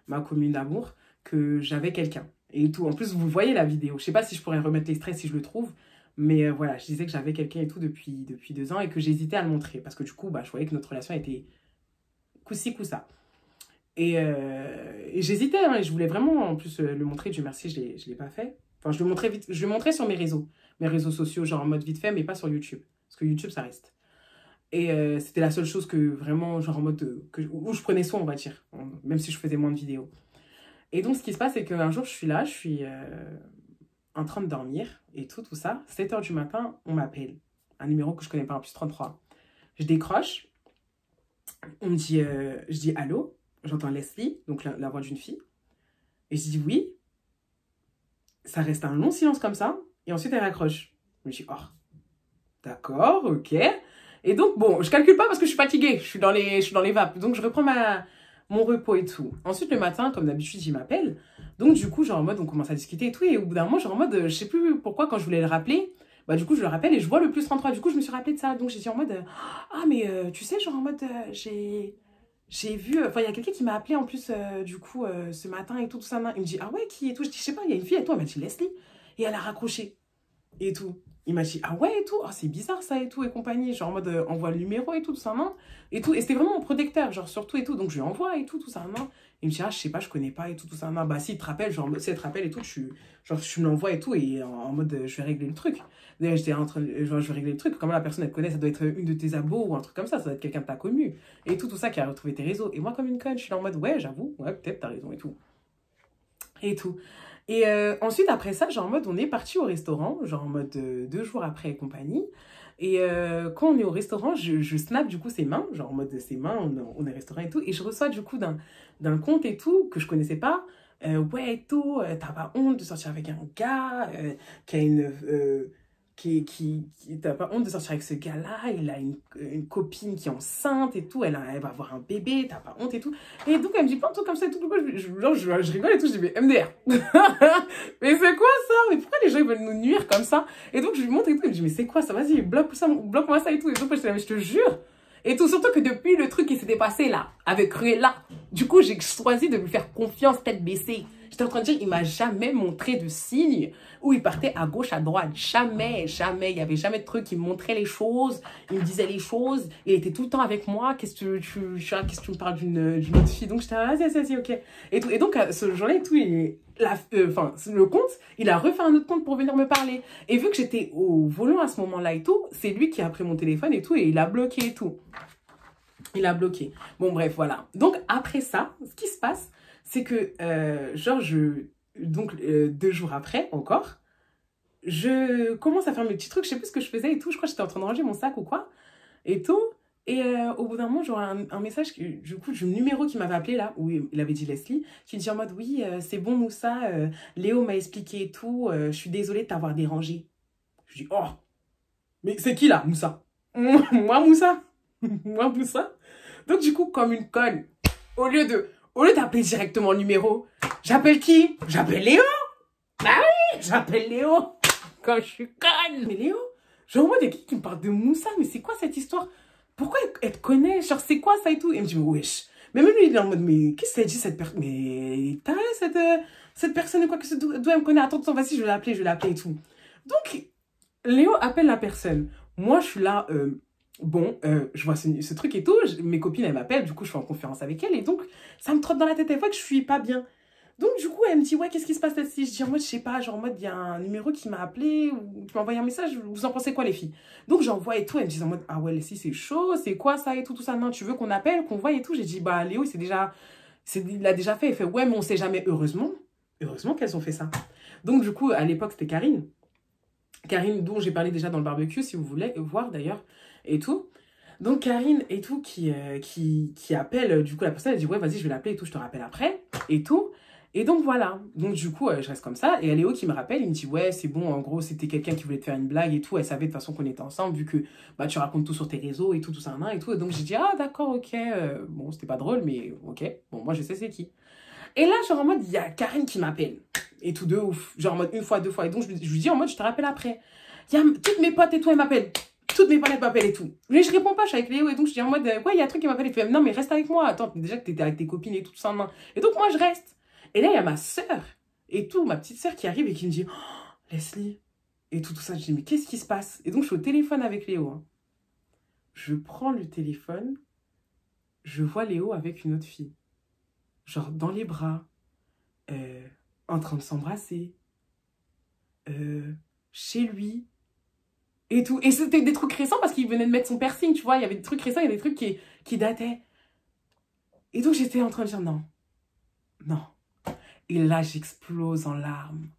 ma commune d'amour, que j'avais quelqu'un. Et tout, en plus, vous voyez la vidéo. Je sais pas si je pourrais remettre l'extrait si je le trouve, mais voilà, je disais que j'avais quelqu'un et tout depuis 2 ans et que j'hésitais à le montrer, parce que du coup, bah, je voyais que notre relation était coup-ci, coup-ça. Et j'hésitais, hein, et je voulais vraiment en plus le montrer, Dieu merci, je l'ai pas fait. Enfin, je le montrais vite, je le montrais sur mes réseaux sociaux, genre en mode vite fait, mais pas sur YouTube. Parce que YouTube, ça reste. Et c'était la seule chose que vraiment, genre en mode, où je prenais soin, on va dire, même si je faisais moins de vidéos. Et donc, ce qui se passe, c'est qu'un jour, je suis là, je suis en train de dormir, et tout ça. 7 h du matin, on m'appelle. Un numéro que je connais pas, en plus 33. Je décroche, on me dit, je dis allô, j'entends Leslie, donc la voix d'une fille. Et je dis oui. Ça reste un long silence comme ça, et ensuite elle raccroche. Je me dis, oh, d'accord, ok. Et donc, bon, je calcule pas parce que je suis fatiguée, je suis dans les vapes. Donc, je reprends mon repos et tout. Ensuite, le matin, comme d'habitude, il m'appelle. Donc, du coup, genre en mode, on commence à discuter et tout. Et au bout d'un moment, genre en mode, je sais plus pourquoi, quand je voulais le rappeler, bah, du coup, je le rappelle et je vois le plus 33. Du coup, je me suis rappelé de ça. Donc, j'ai dit en mode, ah, mais tu sais, genre en mode, j'ai vu, enfin, il y a quelqu'un qui m'a appelé en plus, du coup, ce matin et tout ça. Il me dit, ah ouais, qui et tout? Je dis, je sais pas, il y a une fille et tout. Elle m'a dit, Leslie. Et elle a raccroché et tout. Il m'a dit, ah ouais, et tout, oh, c'est bizarre ça et tout, et compagnie. Genre en mode, envoie le numéro et tout ça, non? Et tout. Et c'était vraiment mon protecteur, genre surtout et tout. Donc je lui envoie et tout ça, non? Il me dit, ah, je sais pas, je connais pas et tout ça, non? Bah, si, il te rappelle, genre, si elle te rappelle et tout, genre, tu me l'envoies et tout, et en mode, je vais régler le truc. D'ailleurs, j'étais en train de, genre, je vais régler le truc. Comment la personne, elle te connaît, ça doit être une de tes abos ou un truc comme ça doit être quelqu'un de ta commu. Et tout ça qui a retrouvé tes réseaux. Et moi, comme une conne, je suis là en mode, ouais, j'avoue, ouais, peut-être, t'as raison et tout. Et tout. Et ensuite, après ça, genre en mode, on est parti au restaurant, genre en mode 2 jours après et compagnie. Et quand on est au restaurant, je snap du coup ses mains, genre en mode ses mains, on est au restaurant et tout. Et je reçois du coup d'un compte et tout, que je connaissais pas. Ouais et tout, t'as pas honte de sortir avec un gars qui a une... t'as pas honte de sortir avec ce gars-là, il a une copine qui est enceinte et tout, elle va avoir un bébé, t'as pas honte et tout. Et donc elle me dit plein de trucs comme ça et tout, je rigole et tout, je dis mais MDR. Mais c'est quoi ça? Mais pourquoi les gens ils veulent nous nuire comme ça? Et donc je lui montre et tout, elle me dit mais c'est quoi ça? Vas-y, bloque-moi ça et tout. Et donc je dis mais je te jure. Et tout, surtout que depuis le truc qui s'était passé là, avec Cruella, du coup j'ai choisi de lui faire confiance tête baissée. J'étais en train de dire, il m'a jamais montré de signe où il partait à gauche, à droite. Jamais, jamais. Il n'y avait jamais de truc qui me montrait les choses. Il me disait les choses. Il était tout le temps avec moi. Qu'est-ce que tu me parles d'une autre fille? Donc, j'étais, vas-y, ok. Et donc, ce jour-là, et tout, le compte, il a refait un autre compte pour venir me parler. Et vu que j'étais au volant à ce moment-là et tout, c'est lui qui a pris mon téléphone et tout, et il a bloqué et tout. Il a bloqué. Bon, bref, voilà. Donc, après ça, ce qui se passe, c'est que, donc 2 jours après, encore, je commence à faire mes petits trucs, je sais plus ce que je faisais et tout, je crois que j'étais en train de ranger mon sac ou quoi, et tout, et au bout d'un moment, j'aurai un message, du coup, du numéro qui m'avait appelé là, où il avait dit Leslie, qui dit en mode, oui, c'est bon Moussa, Léo m'a expliqué et tout, je suis désolée de t'avoir dérangé. Je dis, oh, mais c'est qui là, Moussa? Moi, Moussa? Moi, Moussa? Donc du coup, comme une conne, au lieu d'appeler directement le numéro, j'appelle qui? J'appelle Léo. Bah oui, j'appelle Léo. Quand je suis conne. Mais Léo, genre moi, il y a qui me parle de Moussa, mais c'est quoi cette histoire? Pourquoi elle te connaît? Genre, c'est quoi ça et tout? Et il me dit, mais wesh. Mais même lui, il est en mode, mais qu'est-ce qu'elle dit cette personne? Mais t'as cette personne ou quoi que ce soit, elle me connaît. Attends, vas-y, je vais l'appeler et tout. Donc, Léo appelle la personne. Moi, je suis là, Bon, je vois ce truc et tout, mes copines, elles m'appellent, du coup, je suis en conférence avec elles, et donc, ça me trotte dans la tête, elle voit que je suis pas bien. Donc, du coup, elle me dit, ouais, qu'est-ce qui se passe là-dessus? Je dis, en mode, je sais pas, genre, en mode, il y a un numéro qui m'a appelé, ou qui m'a envoyé un message, vous en pensez quoi, les filles? Donc, j'envoie et tout, elle me dit, en mode, ah ouais, Leslie, c'est chaud, c'est quoi ça et tout, tout ça, non, tu veux qu'on appelle, qu'on voit et tout? J'ai dit, bah, Léo, il l'a déjà fait, il fait, ouais, mais on sait jamais, heureusement qu'elles ont fait ça. Donc, du coup, à l'époque, c'était Karine. Karine, dont j'ai parlé déjà dans le barbecue, si vous voulez voir d'ailleurs, et tout. Donc Karine et tout qui appelle, du coup la personne elle dit ouais vas-y je vais l'appeler et tout, je te rappelle après et tout. Et donc voilà, donc du coup je reste comme ça et Léo qui me rappelle, il me dit ouais c'est bon en gros c'était quelqu'un qui voulait te faire une blague et tout, elle savait de toute façon qu'on était ensemble vu que bah tu racontes tout sur tes réseaux et tout, tout ça et tout. Et donc j'ai dit ah d'accord ok, bon c'était pas drôle mais ok, bon moi je sais c'est qui. Et là genre en mode il y a Karine qui m'appelle et tout de ouf, genre en mode une fois, deux fois et donc je lui dis en mode je te rappelle après. Il y a toutes mes potes et tout elles m'appellent. Toutes mes potes m'appellent et tout. Mais je réponds pas, je suis avec Léo et donc je dis en mode, ouais, il y a un truc qui m'appelle. Il fait, non, mais reste avec moi. Attends, déjà que t'étais avec tes copines et tout ça. Non. Et donc moi, je reste. Et là, il y a ma sœur et tout, ma petite sœur qui arrive et qui me dit, oh, Leslie. Et tout, tout ça. Je dis, mais qu'est-ce qui se passe? Et donc, je suis au téléphone avec Léo. Hein. Je prends le téléphone. Je vois Léo avec une autre fille. Genre, dans les bras. En train de s'embrasser. Chez lui. Et tout. Et c'était des trucs récents parce qu'il venait de mettre son piercing, tu vois. Il y avait des trucs récents, il y avait des trucs qui dataient. Et donc, j'étais en train de dire non. Non. Et là, j'explose en larmes.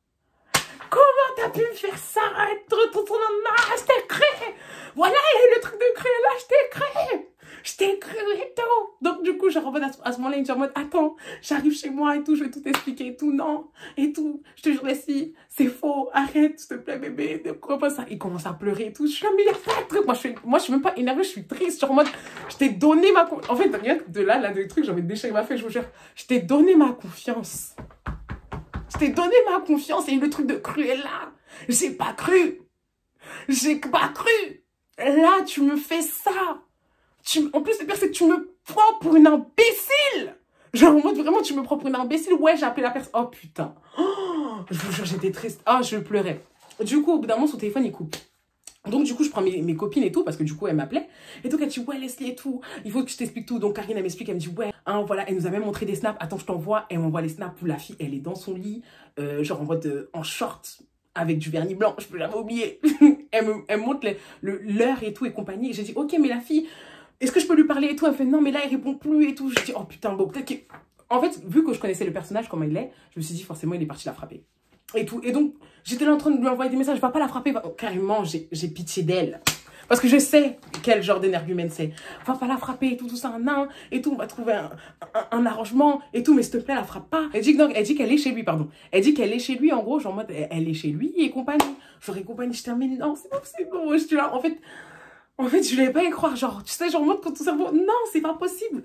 Comment t'as pu me faire ça? Arrête de retourner en je t'ai cru. Voilà, le truc de cru, là, je t'ai cru. Je t'ai cru et tout. Donc, du coup, je reviens à ce moment-là, il me dit en mode, attends, j'arrive chez moi et tout, je vais tout expliquer et tout, non, et tout. Je te jure, si c'est faux, arrête, s'il te plaît, bébé, ne crois pas ça. Il commence à pleurer et tout. Je suis là, mais il y a pas de truc. Moi, je suis même pas énervée, je suis triste. Genre en mode, je t'ai donné ma confiance. En fait, rien que de là, des trucs, j'ai envie de déchirer ma feuille, je vous jure. Je t'ai donné ma confiance. Je t'ai donné ma confiance et le truc de cru est là. J'ai pas cru. J'ai pas cru. Là, tu me fais ça. En plus, le pire, c'est que tu me prends pour une imbécile. Genre, en mode, vraiment, tu me prends pour une imbécile. Ouais, j'ai appelé la personne. Oh, putain. Oh, je vous jure, j'étais triste. Ah, je pleurais. Du coup, au bout d'un moment, son téléphone, il coupe. Donc, du coup, je prends mes copines et tout, parce que du coup, elle m'appelait. Et donc, elle dit, ouais, Leslie et tout, il faut que je t'explique tout. Donc, Karine, elle m'explique, elle me dit, ouais, hein, voilà, elle nous a même montré des snaps. Attends, je t'envoie. Elle m'envoie les snaps où la fille, elle est dans son lit, genre en mode, en short, avec du vernis blanc. Je peux jamais oublier. Elle me montre l'heure et tout et compagnie. Et j'ai dit, ok, mais la fille, est-ce que je peux lui parler et tout? Elle fait, non, mais là, il répond plus et tout. Je dis, oh putain, bon, peut-être que. En fait, vu que je connaissais le personnage, comment il est, je me suis dit, forcément, il est parti la frapper. Et tout. Et donc, j'étais là en train de lui envoyer des messages, je vais pas la frapper. Carrément, j'ai pitié d'elle. Parce que je sais quel genre d'énergumène c'est. Va pas la frapper et tout, tout ça, non, et tout, on va trouver un arrangement et tout, mais s'il te plaît, la frappe pas. Elle dit qu'elle est chez lui, pardon. Elle dit qu'elle est chez lui, en gros, genre en mode, elle est chez lui et compagnie. J'aurais compagnie, je termine, non, c'est pas possible. Je suis là, en fait, je voulais pas y croire, genre, tu sais, genre en mode, quand ton cerveau, non, c'est pas possible.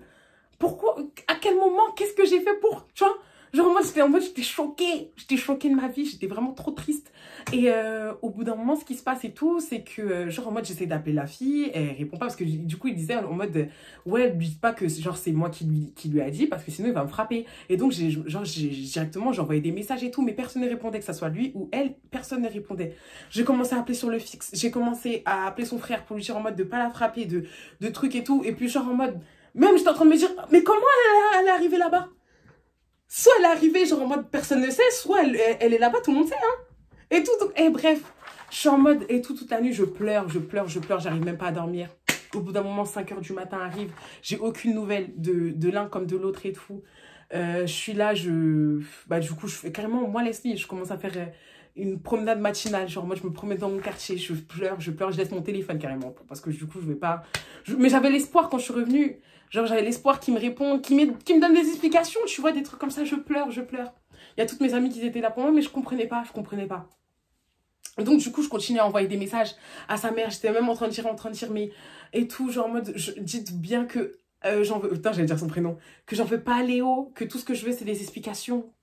Pourquoi, à quel moment, qu'est-ce que j'ai fait pour, tu vois? Genre, moi, j'étais choquée. J'étais choquée de ma vie. J'étais vraiment trop triste. Et au bout d'un moment, ce qui se passe et tout, c'est que, genre, en mode, j'essaie d'appeler la fille. Elle répond pas parce que, du coup, il disait en mode, ouais, lui dis pas que, genre, c'est moi qui lui a dit parce que sinon, il va me frapper. Et donc, directement, j'ai envoyé des messages et tout, mais personne ne répondait, que ça soit lui ou elle, personne ne répondait. J'ai commencé à appeler sur le fixe. J'ai commencé à appeler son frère pour lui dire en mode de pas la frapper, de trucs et tout. Et puis, genre, en mode, même, j'étais en train de me dire, mais comment elle est arrivée là-bas? Soit elle est arrivée, genre en mode personne ne sait, soit elle est là-bas, tout le monde sait, hein. Et tout, donc, et bref, je suis en mode, et toute la nuit, je pleure, j'arrive même pas à dormir. Au bout d'un moment, 5 h du matin arrive, j'ai aucune nouvelle de l'un comme de l'autre et tout. Je suis là, bah du coup, je fais carrément, moi Leslie, je commence à faire une promenade matinale, genre moi je me promène dans mon quartier, je pleure, je laisse mon téléphone carrément, parce que du coup, je vais pas... Mais j'avais l'espoir quand je suis revenue. Genre, j'avais l'espoir qu'il me réponde, qu'il me donne des explications, tu vois, des trucs comme ça, je pleure. Il y a toutes mes amies qui étaient là pour moi, mais je comprenais pas. Donc, du coup, je continuais à envoyer des messages à sa mère. J'étais même en train de dire, mais... Et tout, genre en mode, dites bien que j'en veux... Putain, j'allais dire son prénom. Que j'en veux pas à Léo, que tout ce que je veux, c'est des explications.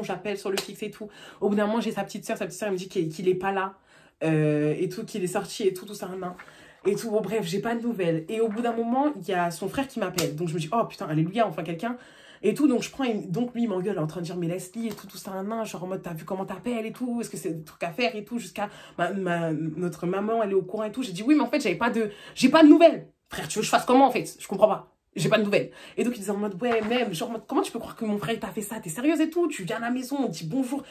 J'appelle sur le fixe et tout. Au bout d'un moment, j'ai sa petite sœur, elle me dit qu'il est pas là. Et tout, qu'il est sorti et tout, tout ça, non. Et tout, bon bref, j'ai pas de nouvelles. Et au bout d'un moment, il y a son frère qui m'appelle. Donc je me dis, oh putain, alléluia, enfin quelqu'un. Et tout, donc je prends, donc lui il m'engueule en train de dire mais Leslie et tout ça, genre en mode t'as vu comment t'appelles et tout, est-ce que c'est des trucs à faire et tout, jusqu'à notre maman elle est au courant et tout. J'ai dit oui mais en fait j'ai pas de nouvelles. Frère, tu veux que je fasse comment en fait? Je comprends pas. J'ai pas de nouvelles. Et donc, il disait en mode, ouais, même, genre, comment tu peux croire que mon frère t'a fait ça? T'es sérieuse et tout? Tu viens à la maison, on dit bonjour,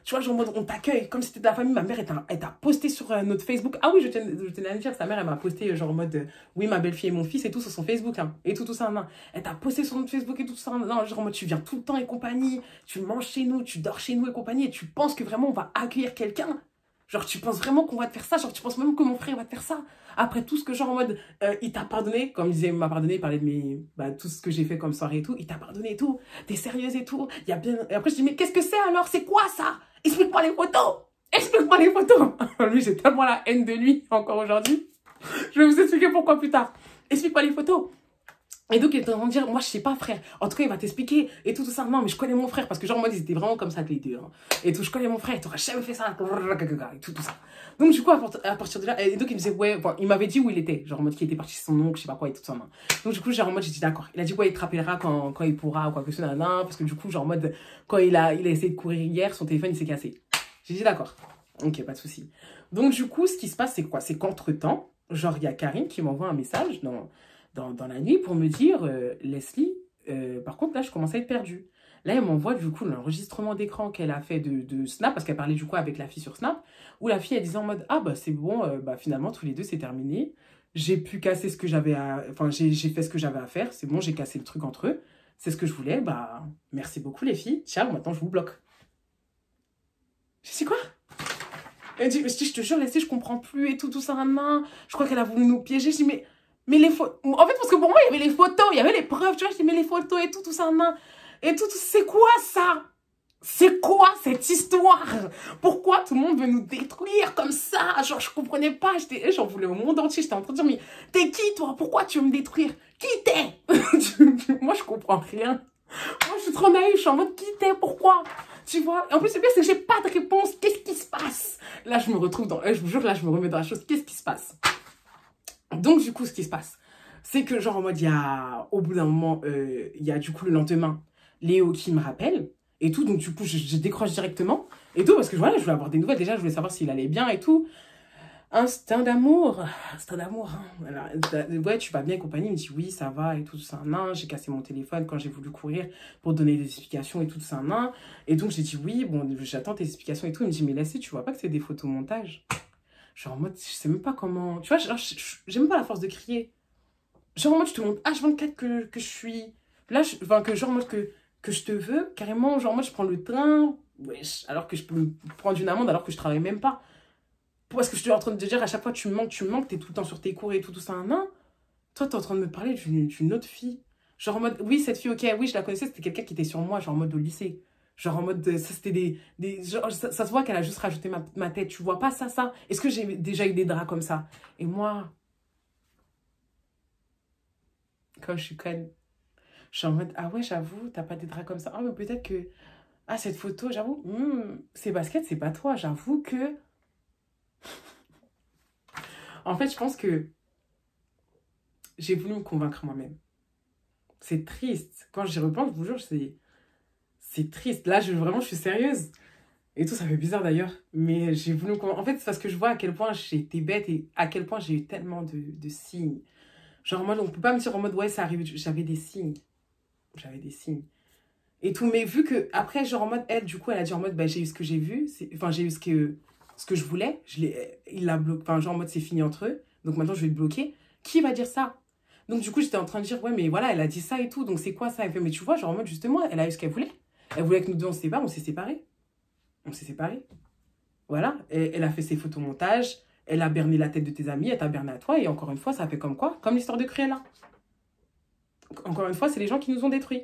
tu vois, genre, en mode, on t'accueille comme si t'étais de la famille. Ma mère, elle t'a posté sur notre Facebook. Ah oui, je tenais à le dire, sa mère, elle m'a posté, genre, en mode, oui, ma belle-fille et mon fils et tout sur son Facebook, hein, et tout ça, non. Elle t'a posté sur notre Facebook et tout ça, non, genre, en mode, tu viens tout le temps et compagnie, tu manges chez nous, tu dors chez nous et compagnie, et tu penses que vraiment on va accueillir quelqu'un? Genre, tu penses vraiment qu'on va te faire ça? Genre, tu penses même que mon frère va te faire ça? Après tout ce que, genre, en mode, il t'a pardonné, comme il disait, il m'a pardonné, il parlait de tout ce que j'ai fait comme soirée et tout, il t'a pardonné et tout, t'es sérieuse et tout, il y a bien... Et après, je dis, mais qu'est-ce que c'est alors? C'est quoi ça? Explique-moi les photos! Explique-moi les photos! Lui, j'ai tellement la haine de lui, encore aujourd'hui. Je vais vous expliquer pourquoi plus tard. Explique-moi les photos! Et donc, il était en train de dire, moi, je sais pas, frère. En tout cas, il va t'expliquer. Et tout ça. Non, mais je connais mon frère. Parce que, genre, moi, ils étaient vraiment comme ça, les deux. Hein. Et tout, je connais mon frère. Il t'aurait jamais fait ça. Et tout ça. Donc, du coup, à partir de là. Et donc, il me disait, ouais, bon, il m'avait dit où il était. Genre, en mode, qu'il était parti chez son oncle, je sais pas quoi, et tout ça. Non. Donc, du coup, genre, en mode, j'ai dit, d'accord. Il a dit, ouais, il te rappellera quand il pourra, ou quoi que ce soit. Parce que, du coup, genre, en mode, quand il a essayé de courir hier, son téléphone, il s'est cassé. J'ai dit, d'accord. Ok, pas de souci. Donc, du coup, ce qui se passe, c'est quoi? C'est qu'entre-temps, genre, il y a Karine qui m'envoie un message dans la nuit pour me dire Leslie, par contre là je commence à être perdue. Là elle m'envoie du coup l'enregistrement d'écran qu'elle a fait de Snap, parce qu'elle parlait du coup avec la fille sur Snap, où la fille elle disait en mode ah bah c'est bon, finalement tous les deux c'est terminé, j'ai pu casser ce que j'avais à... Enfin j'ai fait ce que j'avais à faire, c'est bon, j'ai cassé le truc entre eux, c'est ce que je voulais, bah merci beaucoup les filles, ciao, maintenant je vous bloque. Je sais quoi? Elle dit, je te jure, Leslie, je comprends plus et tout ça, je crois qu'elle a voulu nous piéger. Je dis, mais les photos. En fait, parce que pour moi, il y avait les photos, il y avait les preuves, tu vois. Je dis, mais les photos et tout ça, et tout, c'est quoi ça? C'est quoi cette histoire? Pourquoi tout le monde veut nous détruire comme ça? Genre, je comprenais pas, j'en voulais au monde entier, j'étais en train de dire, mais t'es qui toi? Pourquoi tu veux me détruire? Qui t'es? Moi, je comprends rien. Moi, je suis trop naïve, je suis en mode, qui t'es? Pourquoi? Tu vois? En plus, c'est bien, c'est que j'ai pas de réponse. Qu'est-ce qui se passe? Là, je me retrouve dans... Je vous jure, là, je me remets dans la chose. Qu'est-ce qui se passe? Donc, du coup, ce qui se passe, c'est que, genre, en mode, il y a... Au bout d'un moment, il y a, du coup, le lendemain, Léo qui me rappelle et tout. Donc, du coup, je décroche directement et tout. Parce que, voilà, je voulais avoir des nouvelles. Déjà, je voulais savoir s'il allait bien et tout. Instinct d'amour. Instinct d'amour. Hein. Alors, ouais, tu vas bien et compagnie. Il me dit, oui, ça va et tout ça. J'ai cassé mon téléphone quand j'ai voulu courir pour donner des explications et tout ça. Et donc, j'ai dit, oui, bon, j'attends tes explications et tout. Il me dit, mais laissez, tu vois pas que c'est des photomontages? Genre, en mode, je sais même pas comment... Tu vois, j'ai même pas la force de crier. Genre, en mode, je te montre H24 que je suis... Là, enfin, que genre, en mode, que je te veux. Carrément, genre, moi, je prends le train. Wesh, alors que je peux me prendre une amende alors que je travaille même pas. Parce que je suis en train de te dire à chaque fois tu me manques, t'es tout le temps sur tes cours et tout ça. Non, toi t'es en train de me parler d'une autre fille. Genre en mode, oui, cette fille, ok, oui, je la connaissais, c'était quelqu'un qui était sur moi, genre en mode au lycée. Genre en mode, ça c'était genre, ça se voit qu'elle a juste rajouté ma tête, tu vois pas ça. Est-ce que j'ai déjà eu des draps comme ça? Et moi, quand je suis conne, je suis en mode, ah ouais, j'avoue, t'as pas des draps comme ça. Ah, mais peut-être que, ah, cette photo, j'avoue, ces baskets, c'est pas toi, j'avoue que... En fait, je pense que j'ai voulu me convaincre moi-même. C'est triste. Quand j'y repense, je vous jure, c'est triste. Là, vraiment, je suis sérieuse. Et tout, ça fait bizarre d'ailleurs. Mais j'ai voulu me convaincre. En fait, c'est parce que je vois à quel point j'ai été bête et à quel point j'ai eu tellement de signes. Genre en mode, on peut pas me dire en mode, ouais, ça arrive. J'avais des signes. J'avais des signes. Et tout, mais vu que, après, genre en mode, elle, du coup, elle a dit en mode, bah, j'ai eu ce que j'ai vu. Enfin, j'ai eu ce que je voulais. Il l'a bloqué. Enfin, genre en mode, c'est fini entre eux. Donc maintenant, je vais le bloquer. Qui va dire ça? Donc du coup, j'étais en train de dire, ouais, mais voilà, elle a dit ça et tout. Donc c'est quoi ça? Elle fait, mais tu vois, genre en mode, justement, elle a eu ce qu'elle voulait. Elle voulait que nous deux, on se sépare. On s'est séparés. On s'est séparés. Voilà. Et elle a fait ses photomontages. Elle a berné la tête de tes amis. Elle t'a berné à toi. Et encore une fois, ça fait comme quoi? Comme l'histoire de Cruella. Encore une fois, c'est les gens qui nous ont détruits.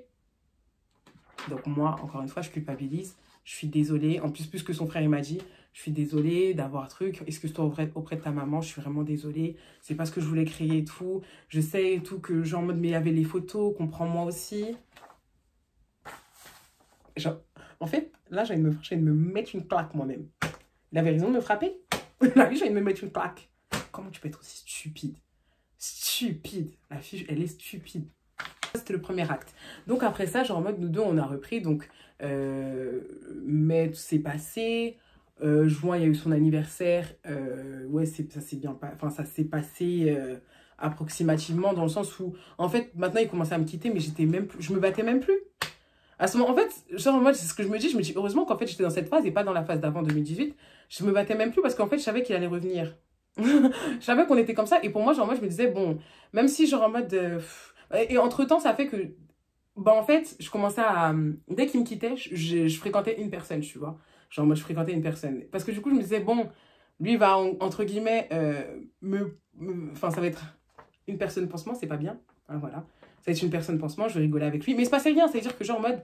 Donc moi, encore une fois, je culpabilise. Je suis désolée. En plus que son frère, il m'a dit, je suis désolée d'avoir un truc. Excuse-toi auprès de ta maman. Je suis vraiment désolée. C'est pas ce que je voulais créer et tout. Je sais et tout que, genre, en mode, mais il y avait les photos. Comprends-moi aussi. Genre, en fait, là, j'ai envie de me mettre une claque moi-même. Il avait raison de me frapper. Là, j'ai envie de me mettre une claque. Comment tu peux être aussi stupide? Stupide. La fille, elle est stupide. C'était le premier acte. Donc après ça, genre en mode nous deux, on a repris. Donc mai, tout s'est passé. Juin, il y a eu son anniversaire. Ouais, ça s'est bien enfin, ça s'est passé approximativement dans le sens où, en fait, maintenant, il commençait à me quitter, mais je me battais même plus. À ce moment, en fait, genre en mode, c'est ce que je me dis, heureusement qu'en fait, j'étais dans cette phase et pas dans la phase d'avant 2018. Je me battais même plus parce qu'en fait, je savais qu'il allait revenir. Je savais qu'on était comme ça. Et pour moi, genre, moi, je me disais, bon, même si, genre, en mode... Et entre-temps, ça fait que... Bah, en fait, je commençais à... Dès qu'il me quittait, je fréquentais une personne, tu vois. Genre, moi, je fréquentais une personne. Parce que du coup, je me disais, bon, lui va, entre guillemets, Enfin, ça va être une personne pansement, c'est pas bien. Hein, voilà. Ça va être une personne pansement, je vais rigoler avec lui. Mais il se passait rien, c'est-à-dire que, genre, en mode...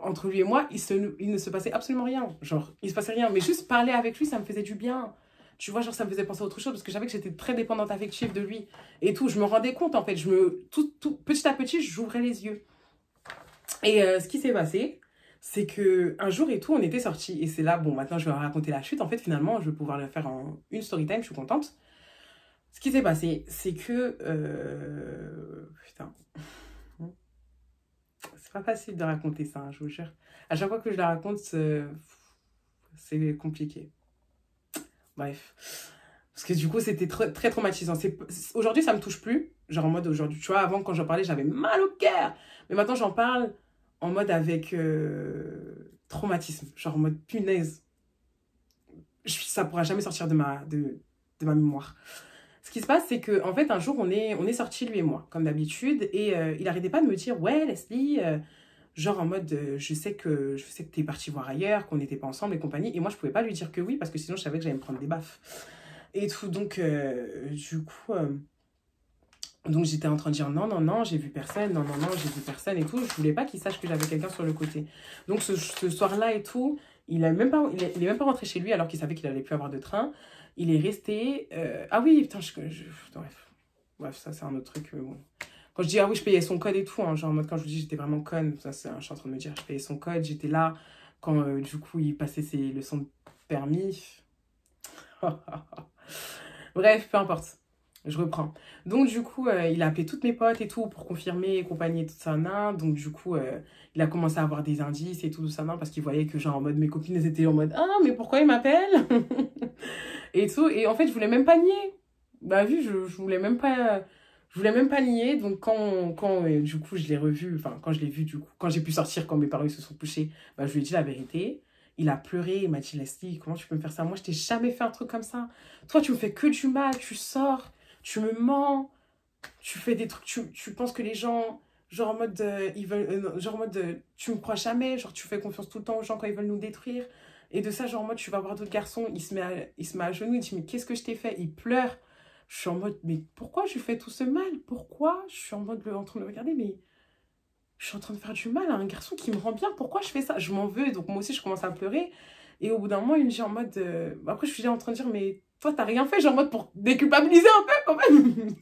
entre lui et moi, il ne se passait absolument rien. Genre, il se passait rien. Mais juste parler avec lui, ça me faisait du bien. Tu vois, genre, ça me faisait penser à autre chose parce que je savais que j'étais très dépendante affective de lui et tout. Je me rendais compte, en fait. Petit à petit, j'ouvrais les yeux. Et ce qui s'est passé, c'est que un jour et tout, on était sortis. Et c'est là, bon, maintenant, je vais raconter la chute. En fait, finalement, je vais pouvoir le faire en une story time. Je suis contente. Ce qui s'est passé, c'est que... Putain. C'est pas facile de raconter ça, hein, je vous jure. À chaque fois que je la raconte, c'est compliqué. Bref. Parce que du coup, c'était très traumatisant. Aujourd'hui, ça me touche plus. Genre en mode aujourd'hui, tu vois, avant, quand j'en parlais, j'avais mal au cœur. Mais maintenant, j'en parle en mode avec traumatisme. Genre en mode punaise. Ça pourra jamais sortir de ma mémoire. Ce qui se passe, c'est qu'en fait, un jour, on est sortis, lui et moi, comme d'habitude. Et il arrêtait pas de me dire, ouais, Leslie... genre en mode, je sais que t'es partie voir ailleurs, qu'on n'était pas ensemble et compagnie. Et moi, je pouvais pas lui dire que oui, parce que sinon, je savais que j'allais me prendre des baffes. Et tout, donc, du coup, donc j'étais en train de dire non, non, non, j'ai vu personne, non, non, non, j'ai vu personne et tout. Je voulais pas qu'il sache que j'avais quelqu'un sur le côté. Donc, ce soir-là et tout, il est même pas rentré chez lui alors qu'il savait qu'il allait plus avoir de train. Il est resté... Ah oui, putain, bref, ça, c'est un autre truc, bon. Quand je dis, ah oui, je payais son code et tout, hein, genre en mode quand je vous dis j'étais vraiment conne, ça c'est, je suis en train de me dire, je payais son code, j'étais là quand du coup il passait ses leçons de permis. Bref, peu importe, je reprends. Donc du coup, il a appelé toutes mes potes et tout pour confirmer et compagnie et tout ça, nan. Donc du coup, il a commencé à avoir des indices et tout ça, nan, parce qu'il voyait que genre en mode mes copines elles étaient en mode, ah mais pourquoi il m'appelle et tout. Et en fait, je voulais même pas nier. Bah vu, je voulais même pas... Je voulais même pas nier, donc quand du coup je l'ai revu, enfin quand je l'ai vu du coup, quand j'ai pu sortir, quand mes parents se sont couchés, bah, je lui ai dit la vérité. Il a pleuré, il m'a dit Leslie, comment tu peux me faire ça? Moi je t'ai jamais fait un truc comme ça. Toi tu me fais que du mal, tu sors, tu me mens, tu fais des trucs, tu penses que les gens, genre en mode, ils veulent, genre en mode, tu me crois jamais, genre tu fais confiance tout le temps aux gens quand ils veulent nous détruire. Et de ça, genre en mode, tu vas voir d'autres garçons, il se met à genoux, il dit mais qu'est-ce que je t'ai fait? Il pleure. Je suis en mode, mais pourquoi je lui fais tout ce mal? Pourquoi? Je suis en mode, en train de le regarder, mais je suis en train de faire du mal à un garçon qui me rend bien. Pourquoi je fais ça? Je m'en veux, donc moi aussi, je commence à pleurer. Et au bout d'un moment, il me dit en mode... Après, je suis en train de dire, mais toi, t'as rien fait, genre en mode pour déculpabiliser un peu, quand même.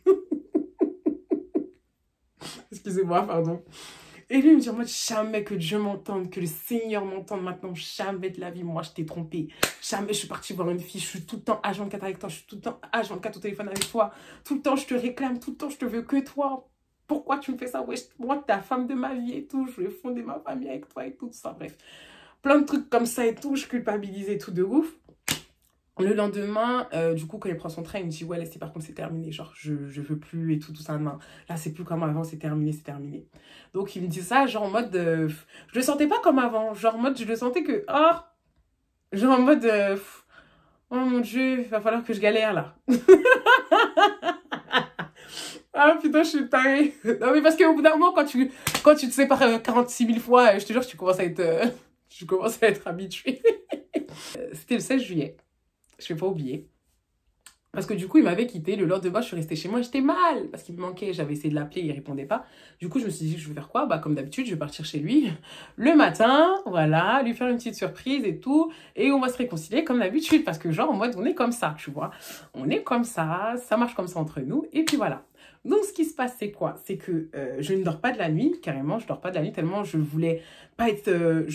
Excusez-moi, pardon. Et lui, il me dit en mode, jamais que Dieu m'entende, que le Seigneur m'entende maintenant, jamais de la vie, moi, je t'ai trompé. Jamais je suis partie voir une fille, je suis tout le temps H24 avec toi, je suis tout le temps H24 au téléphone avec toi. Tout le temps, je te réclame, tout le temps, je te veux que toi. Pourquoi tu me fais ça? Ouais, moi, t'es la femme de ma vie et tout, je vais fonder ma famille avec toi et tout ça, bref. Plein de trucs comme ça et tout, je culpabilisais tout de ouf. Le lendemain, du coup, quand il prend son train, il me dit, ouais, laissez, par contre, c'est terminé. Genre, je veux plus et tout ça. Non. Là, c'est plus comme avant, c'est terminé, c'est terminé. Donc, il me dit ça, genre en mode, je le sentais pas comme avant. Genre en mode, je le sentais que, oh, genre en mode, oh mon Dieu, il va falloir que je galère là. Ah putain, je suis tarée. Non, mais parce qu'au bout d'un moment, quand tu te sépares 46 000 fois, je te jure, tu commences à être habitué. C'était le 16 juillet. Je ne vais pas oublier. Parce que du coup, il m'avait quitté. Le lendemain, je suis restée chez moi. J'étais mal parce qu'il me manquait. J'avais essayé de l'appeler, il ne répondait pas. Du coup, je me suis dit, je vais faire quoi? Bah, comme d'habitude, je vais partir chez lui le matin. Voilà, lui faire une petite surprise et tout. Et on va se réconcilier comme d'habitude. Parce que genre, en mode, on est comme ça, tu vois. On est comme ça. Ça marche comme ça entre nous. Et puis voilà. Donc, ce qui se passe, c'est quoi? C'est que je ne dors pas de la nuit. Carrément, je ne dors pas de la nuit tellement je voulais pas être...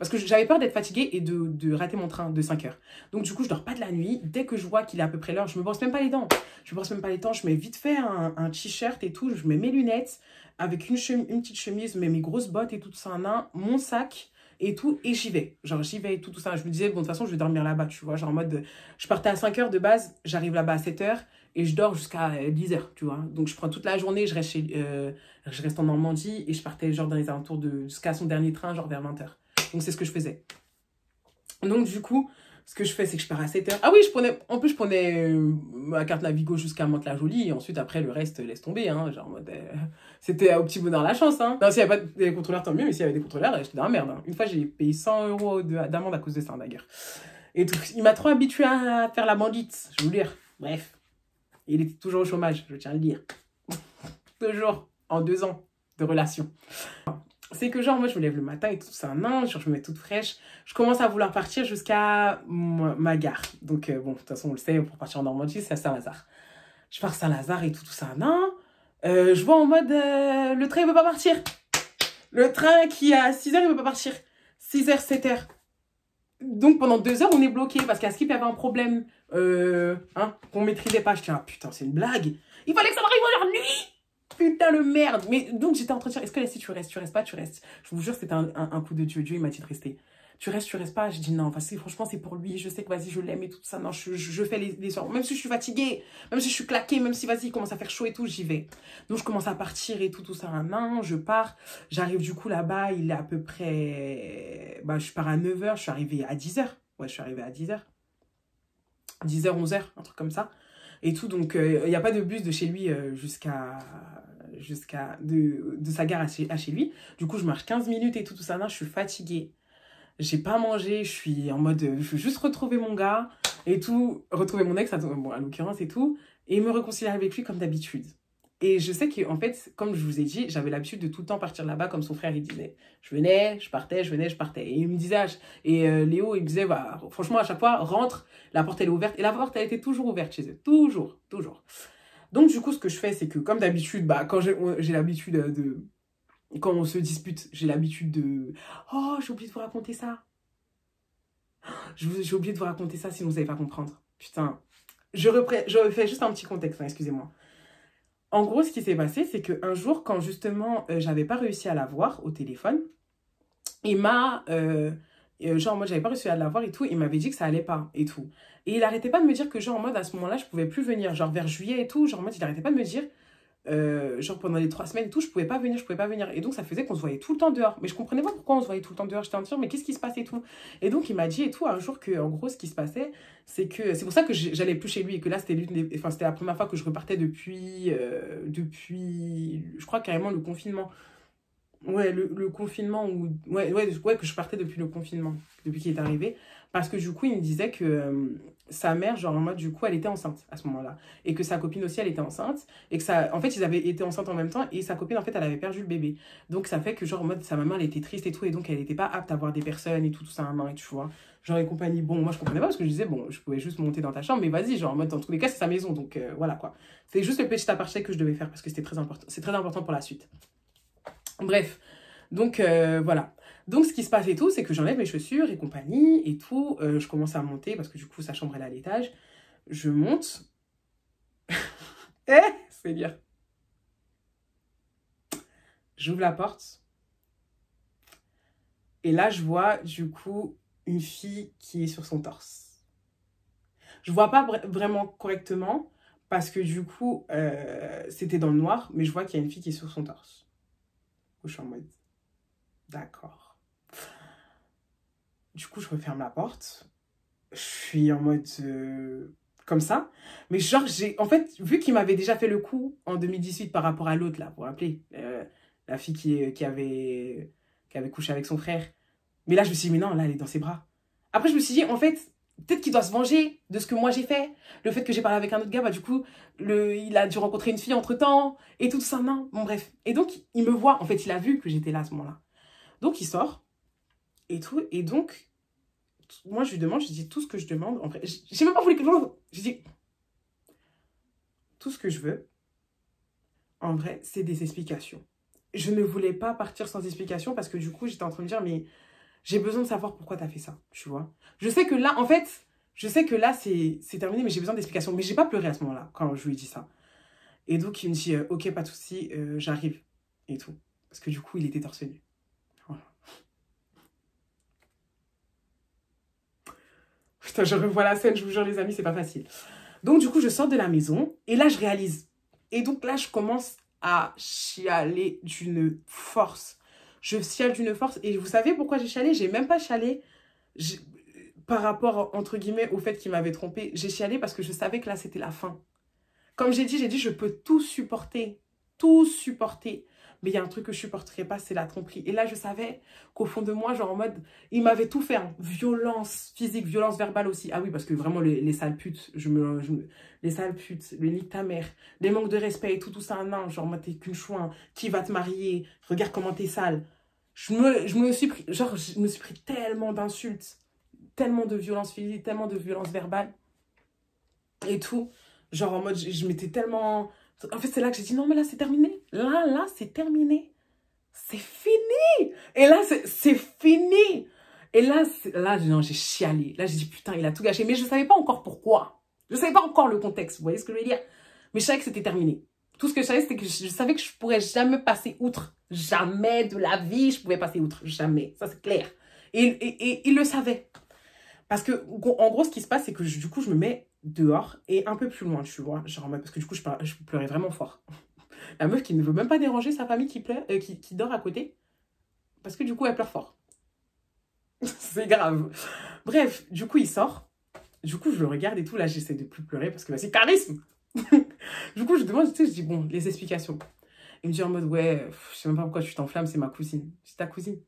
Parce que j'avais peur d'être fatiguée et de rater mon train de 5 heures. Donc du coup, je dors pas de la nuit. Dès que je vois qu'il est à peu près l'heure, je me brosse même pas les dents. Je me brosse même pas les dents. Je mets vite fait un t-shirt et tout. Je mets mes lunettes avec une petite chemise, mes grosses bottes et tout ça, mon sac et tout. Et j'y vais. Genre, j'y vais et tout, tout ça. Je me disais, bon, de toute façon, je vais dormir là-bas, tu vois. Genre en mode, je partais à 5 heures de base. J'arrive là-bas à 7 heures. Et je dors jusqu'à 10 heures, tu vois. Donc, je prends toute la journée, je reste en Normandie et je partais genre dans les alentours jusqu'à son dernier train, genre vers 20 heures. Donc, c'est ce que je faisais. Donc, du coup, ce que je fais, c'est que je pars à 7 heures. Ah oui, en plus, je prenais ma carte Navigo jusqu'à Mantes-la-Jolie. Et ensuite, après, le reste, laisse tomber. Hein, genre, c'était au petit bonheur la chance. Hein. Non, s'il n'y avait pas des contrôleurs, tant mieux. Mais s'il y avait des contrôleurs, j'étais dans la merde. Hein. Une fois, j'ai payé 100 € d'amende à cause de ça, d'ailleurs. Et tout. Il m'a trop habitué à faire la bandite. Je veux dire. Bref. Il était toujours au chômage, je tiens à le dire. Toujours, en 2 ans de relation. C'est que genre, moi, je me lève le matin et tout ça, non, genre, je me mets toute fraîche. Je commence à vouloir partir jusqu'à ma gare. Donc, bon, de toute façon, on le sait, pour partir en Normandie, c'est à Saint-Lazare. Je pars à Saint-Lazare et tout ça, non. Je vois en mode, le train, il veut pas partir. Le train qui est à 6 heures, il veut pas partir. 6 heures, 7 heures. Donc, pendant 2 heures, on est bloqué parce qu'à Skip, il y avait un problème qu'on maîtrisait pas. Je dis, ah putain, c'est une blague. Il fallait que ça m'arrive aujourd'hui. Putain de merde. Mais donc, j'étais en train de dire, est-ce que si tu restes pas, tu restes. Je vous jure, c'était un coup de Dieu. Dieu, il m'a dit de rester. Tu restes pas. Je dis non, parce que franchement, c'est pour lui. Je sais que vas-y, je l'aime et tout ça. Non, je fais les soirs. Même si je suis fatiguée, même si je suis claquée, même si vas-y, il commence à faire chaud et tout, j'y vais. Donc, je commence à partir et tout ça. Non, je pars. J'arrive du coup là-bas. Il est à peu près. Bah, je pars à 9 h. Je suis arrivée à 10 h. Ouais, je suis arrivée à 10 h. 10 h, 11 h, un truc comme ça. Et tout, donc il n'y a pas de bus de chez lui de sa gare à chez lui. Du coup, je marche 15 minutes et tout ça. Non, je suis fatiguée. J'ai pas mangé. Je suis en mode, je veux juste retrouver mon gars et tout. Retrouver mon ex, bon, à l'occurrence et tout. Et me réconcilier avec lui comme d'habitude. Et je sais qu'en fait, comme je vous ai dit, j'avais l'habitude de tout le temps partir là-bas comme son frère, il disait. Je venais, je partais, je venais, je partais. Et il me disait, Léo, il me disait, bah, franchement, à chaque fois, rentre, la porte, elle est ouverte. Et la porte, elle était toujours ouverte chez eux. Toujours, toujours. Donc, du coup, ce que je fais, c'est que, comme d'habitude, bah, quand j'ai l'habitude de... Quand on se dispute, j'ai l'habitude de... Oh, j'ai oublié de vous raconter ça. J'ai oublié de vous raconter ça, sinon vous n'allez pas comprendre. Putain. Je refais juste un petit contexte, hein, excusez-moi. En gros, ce qui s'est passé, c'est qu'un jour, quand justement, j'avais pas réussi à la voir au téléphone, il m'a... genre, moi, j'avais pas réussi à la voir et tout, il m'avait dit que ça allait pas et tout. Et il arrêtait pas de me dire que, genre, en mode, à ce moment-là, je pouvais plus venir. Genre, vers juillet et tout, genre, en mode, il arrêtait pas de me dire... genre pendant les 3 semaines et tout, je pouvais pas venir. Et donc ça faisait qu'on se voyait tout le temps dehors. Mais je comprenais pas pourquoi on se voyait tout le temps dehors. J'étais en train de dire, mais qu'est-ce qui se passe et tout. Et donc il m'a dit et tout, un jour que, en gros, ce qui se passait, c'est que c'est pour ça que j'allais plus chez lui et que là, c'était la première fois que je repartais depuis, je crois carrément le confinement. Ouais, le confinement, ouais, que je partais depuis le confinement, depuis qu'il est arrivé. Parce que du coup, il me disait que sa mère, genre en mode, du coup, elle était enceinte à ce moment-là. Et que sa copine aussi, elle était enceinte. Et que ça, en fait, ils avaient été enceintes en même temps. Et sa copine, en fait, elle avait perdu le bébé. Donc, ça fait que, genre en mode, sa maman, elle était triste et tout. Et donc, elle n'était pas apte à voir des personnes et tout ça, un an, et tu vois. Genre et compagnie. Bon, moi, je comprenais pas parce que je disais, bon, je pouvais juste monter dans ta chambre. Mais vas-y, genre en mode, dans tous les cas, c'est sa maison. Donc, voilà quoi. C'est juste le petit aparté que je devais faire parce que c'était très important. C'est très important pour la suite. Bref. Donc, voilà. Donc, ce qui se passe et tout, c'est que j'enlève mes chaussures et compagnie et tout. Je commence à monter parce que du coup, sa chambre, elle est à l'étage. Je monte. C'est bien. J'ouvre la porte. Et là, je vois, du coup, une fille qui est sur son torse. Je vois pas vraiment correctement parce que du coup, c'était dans le noir. Mais je vois qu'il y a une fille qui est sur son torse. Je suis en mode... D'accord. Du coup, je referme la porte. Je suis en mode comme ça. Mais genre, en fait, vu qu'il m'avait déjà fait le coup en 2018 par rapport à l'autre, là, pour rappeler, la fille qui avait couché avec son frère. Mais là, je me suis dit, mais non, là, elle est dans ses bras. Après, je me suis dit, en fait, peut-être qu'il doit se venger de ce que moi j'ai fait. Le fait que j'ai parlé avec un autre gars, bah du coup, il a dû rencontrer une fille entre-temps. Et tout ça, non. Bon, bref. Et donc, il me voit. En fait, il a vu que j'étais là à ce moment-là. Donc, il sort. Et tout. Et donc... Moi, je lui demande, je dis tout ce que je demande. En vrai, j'ai même pas voulu que je dis tout ce que je veux. En vrai, c'est des explications. Je ne voulais pas partir sans explication parce que du coup, j'étais en train de me dire, mais J'ai besoin de savoir pourquoi tu as fait ça, tu vois. Je sais que là, en fait, je sais que là, c'est terminé, mais j'ai besoin d'explications. Mais j'ai pas pleuré à ce moment-là, quand je lui ai dit ça. Et donc, il me dit, ok, pas de souci, j'arrive. Et tout. Parce que du coup, il était torse nu. Voilà. Putain, je revois la scène, je vous jure, les amis, c'est pas facile. Donc, du coup, je sors de la maison, et là, je réalise. Et donc, là, je commence à chialer d'une force. Je chiale d'une force. Et vous savez pourquoi j'ai chialé? J'ai même pas chialé par rapport, entre guillemets, au fait qu'il m'avait trompé. J'ai chialé parce que je savais que là, c'était la fin. Comme j'ai dit, je peux tout supporter. Tout supporter. Mais il y a un truc que je ne supporterais pas, c'est la tromperie. Et là, je savais qu'au fond de moi, genre en mode, il m'avait tout fait. Hein. Violence physique, violence verbale aussi. Ah oui, parce que vraiment, les sales putes, les sales putes, le nique ta mère, les manques de respect et tout ça, non, genre, moi, t'es qu'une chouin, qui va te marier, regarde comment t'es sale. Je me suis pris tellement d'insultes, tellement de violence physique, tellement de violence verbale et tout. Genre en mode, je m'étais tellement... En fait, c'est là que j'ai dit, non, mais là, c'est terminé. Là, c'est terminé. C'est fini. Et là, c'est fini. Et là, non, j'ai chialé. Là, j'ai dit, putain, il a tout gâché. Mais je ne savais pas encore pourquoi. Je ne savais pas encore le contexte. Vous voyez ce que je veux dire? Mais je savais que c'était terminé. Tout ce que je savais, c'était que je savais que je ne pourrais jamais passer outre. Jamais de la vie, je pouvais passer outre. Jamais. Ça, c'est clair. Et il le savait. Parce que, en gros, ce qui se passe, c'est que du coup, je me mets dehors et un peu plus loin, tu vois. Genre, parce que du coup, je pleurais vraiment fort. La meuf qui ne veut même pas déranger sa famille qui dort à côté. Parce que du coup, elle pleure fort. C'est grave. Bref, du coup, il sort. Du coup, je le regarde et tout. Là, j'essaie de plus pleurer parce que là, c'est charisme. Du coup, je demande, tu sais, je dis, bon, les explications. Il me dit en mode, ouais, je sais même pas pourquoi tu t'enflammes, c'est ma cousine. C'est ta cousine.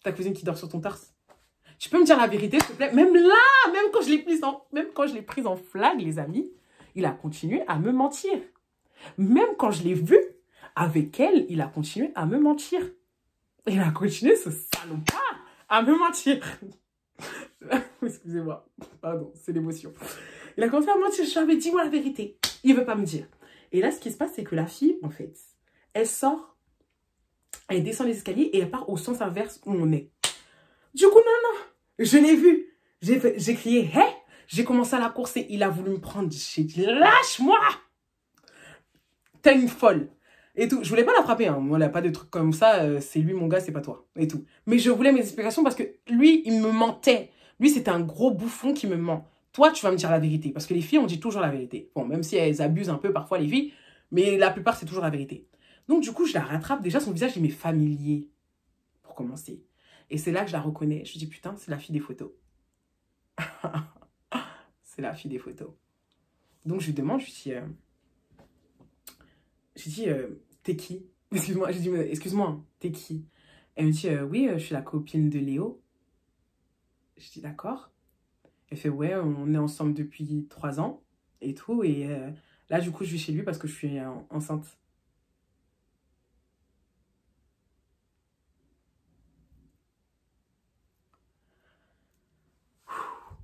Ta cousine qui dort sur ton torse. Tu peux me dire la vérité, s'il te plaît? Même là, même quand je l'ai prise en flag, les amis, il a continué à me mentir. Même quand je l'ai vu avec elle, il a continué à me mentir. Il a continué, ce salopard, à me mentir. Excusez-moi. Pardon, c'est l'émotion. Il a commencé à mentir. Je lui avais dit, moi, la vérité. Il ne veut pas me dire. Et là, ce qui se passe, c'est que la fille, en fait, elle sort, elle descend les escaliers et elle part au sens inverse où on est. Du coup, non. Je l'ai vu. J'ai crié, hé! J'ai commencé à la courser. Il a voulu me prendre. J'ai dit, lâche-moi! T'es une folle. Et tout. Je voulais pas la frapper. Hein. Voilà, pas de trucs comme ça. C'est lui, mon gars, c'est pas toi. Et tout. Mais je voulais mes explications parce que lui, il me mentait. Lui, c'était un gros bouffon qui me ment. Toi, tu vas me dire la vérité. Parce que les filles, on dit toujours la vérité. Bon, même si elles abusent un peu parfois, les filles. Mais la plupart, c'est toujours la vérité. Donc, du coup, je la rattrape. Déjà, son visage, il m'est familier. Pour commencer. Et c'est là que je la reconnais. Je me dis, putain, c'est la fille des photos. C'est la fille des photos. Donc, je lui demande, je lui dis, t'es qui? Excuse-moi, je dis, excuse-moi, t'es qui? Elle me dit, oui, je suis la copine de Léo. Je dis, d'accord. Elle fait, ouais, on est ensemble depuis 3 ans et tout. Et là, du coup, je vais chez lui parce que je suis enceinte.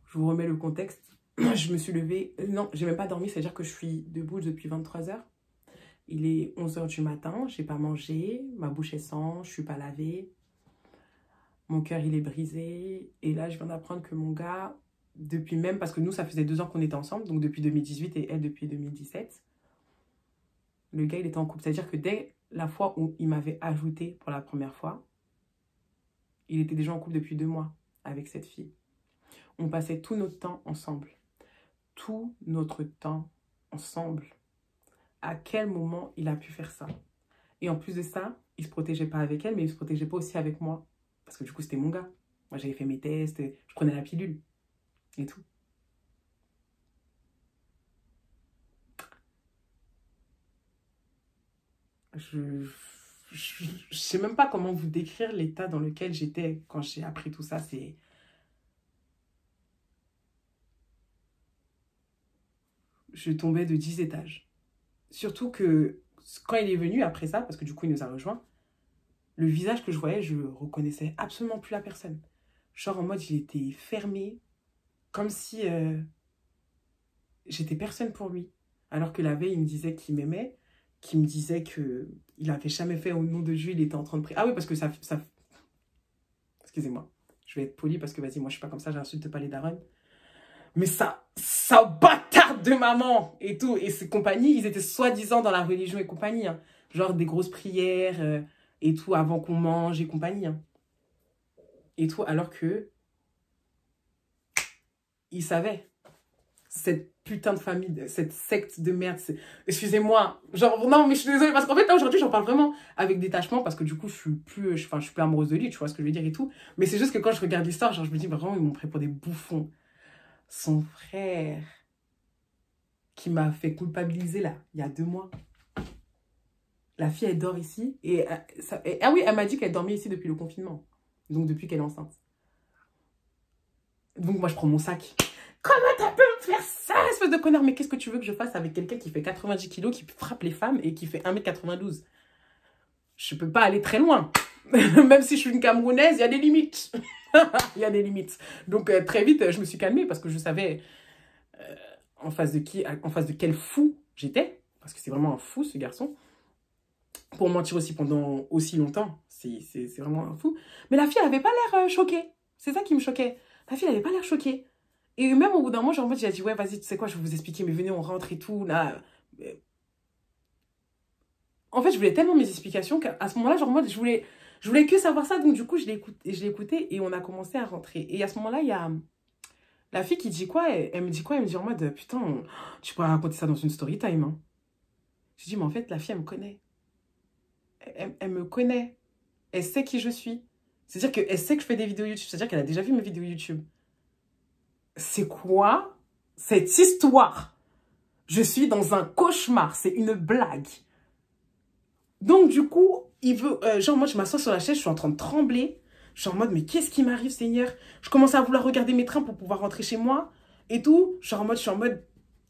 Je vous remets le contexte. Je me suis levée. Non, j'ai même pas dormi. C'est-à-dire que je suis debout depuis 23 h. Il est 11 h du matin. J'ai pas mangé. Ma bouche est sang. Je suis pas lavée. Mon cœur, il est brisé. Et là, je viens d'apprendre que mon gars, depuis même... Parce que nous, ça faisait 2 ans qu'on était ensemble. Donc, depuis 2018 et elle, depuis 2017. Le gars, il était en couple. C'est-à-dire que dès la fois où il m'avait ajouté pour la première fois, il était déjà en couple depuis 2 mois avec cette fille. On passait tout notre temps ensemble. Tout notre temps ensemble. À quel moment il a pu faire ça? Et en plus de ça, il ne se protégeait pas avec elle, mais il ne se protégeait pas aussi avec moi. Parce que du coup, c'était mon gars. Moi, j'avais fait mes tests, je prenais la pilule et tout. Je sais même pas comment vous décrire l'état dans lequel j'étais quand j'ai appris tout ça. Je tombais de 10 étages. Surtout que quand il est venu après ça, parce que du coup, il nous a rejoints, le visage que je voyais, je reconnaissais absolument plus la personne. Genre en mode, il était fermé, comme si j'étais personne pour lui. Alors que la veille, il me disait qu'il m'aimait, qu'il me disait qu'il n'avait jamais fait au nom de Dieu, il était en train de prier. Ah oui, parce que ça... Excusez-moi. Je vais être polie parce que, vas-y, moi, je suis pas comme ça, j'insulte pas les darons. Mais ça bâtard de maman et tout. Et ses compagnies, ils étaient soi-disant dans la religion et compagnie. Hein. Genre des grosses prières et tout avant qu'on mange et compagnie. Hein. Et tout, alors que ils savaient. Cette putain de famille, cette secte de merde. Excusez-moi. Genre, non, mais je suis désolée. Parce qu'en fait, là, aujourd'hui, j'en parle vraiment avec détachement. Parce que du coup, je suis plus amoureuse de lui. Tu vois ce que je veux dire et tout. Mais c'est juste que quand je regarde l'histoire, genre, je me dis, vraiment, ils m'ont pris pour des bouffons. Son frère, qui m'a fait culpabiliser, là, il y a 2 mois. La fille, elle dort ici. Ah oui, elle m'a dit qu'elle dormait ici depuis le confinement. Donc, depuis qu'elle est enceinte. Donc, moi, je prends mon sac. Comment t'as pu me faire ça, espèce de connard? Mais qu'est-ce que tu veux que je fasse avec quelqu'un qui fait 90 kilos, qui frappe les femmes et qui fait 1m92? Je peux pas aller très loin. Même si je suis une Camerounaise, il y a des limites. Il y a des limites. Donc, très vite, je me suis calmée parce que je savais en face de quel fou j'étais. Parce que c'est vraiment un fou, ce garçon. Pour mentir aussi pendant aussi longtemps. C'est vraiment un fou. Mais la fille, elle avait pas l'air choquée. C'est ça qui me choquait. La fille, elle avait pas l'air choquée. Et même au bout d'un moment, genre, j'ai dit, ouais, vas-y, tu sais quoi, je vais vous expliquer, mais venez, on rentre et tout, là. En fait, je voulais tellement mes explications qu'à ce moment-là, genre, moi, je voulais que savoir ça, donc du coup, je l'ai écouté et on a commencé à rentrer. Et à ce moment-là, il y a la fille qui dit quoi, elle me dit quoi, elle me dit en mode, putain, tu pourrais raconter ça dans une story time, hein. J'ai dit, mais en fait, la fille, elle me connaît. Elle me connaît. Elle sait qui je suis. C'est-à-dire qu'elle sait que je fais des vidéos YouTube, c'est-à-dire qu'elle a déjà vu mes vidéos YouTube. C'est quoi cette histoire? Je suis dans un cauchemar, c'est une blague. Donc du coup, il veut, genre moi je m'assois sur la chaise, je suis en train de trembler. Je suis en mode, mais qu'est-ce qui m'arrive, Seigneur? Je commence à vouloir regarder mes trains pour pouvoir rentrer chez moi et tout. Genre je suis en mode,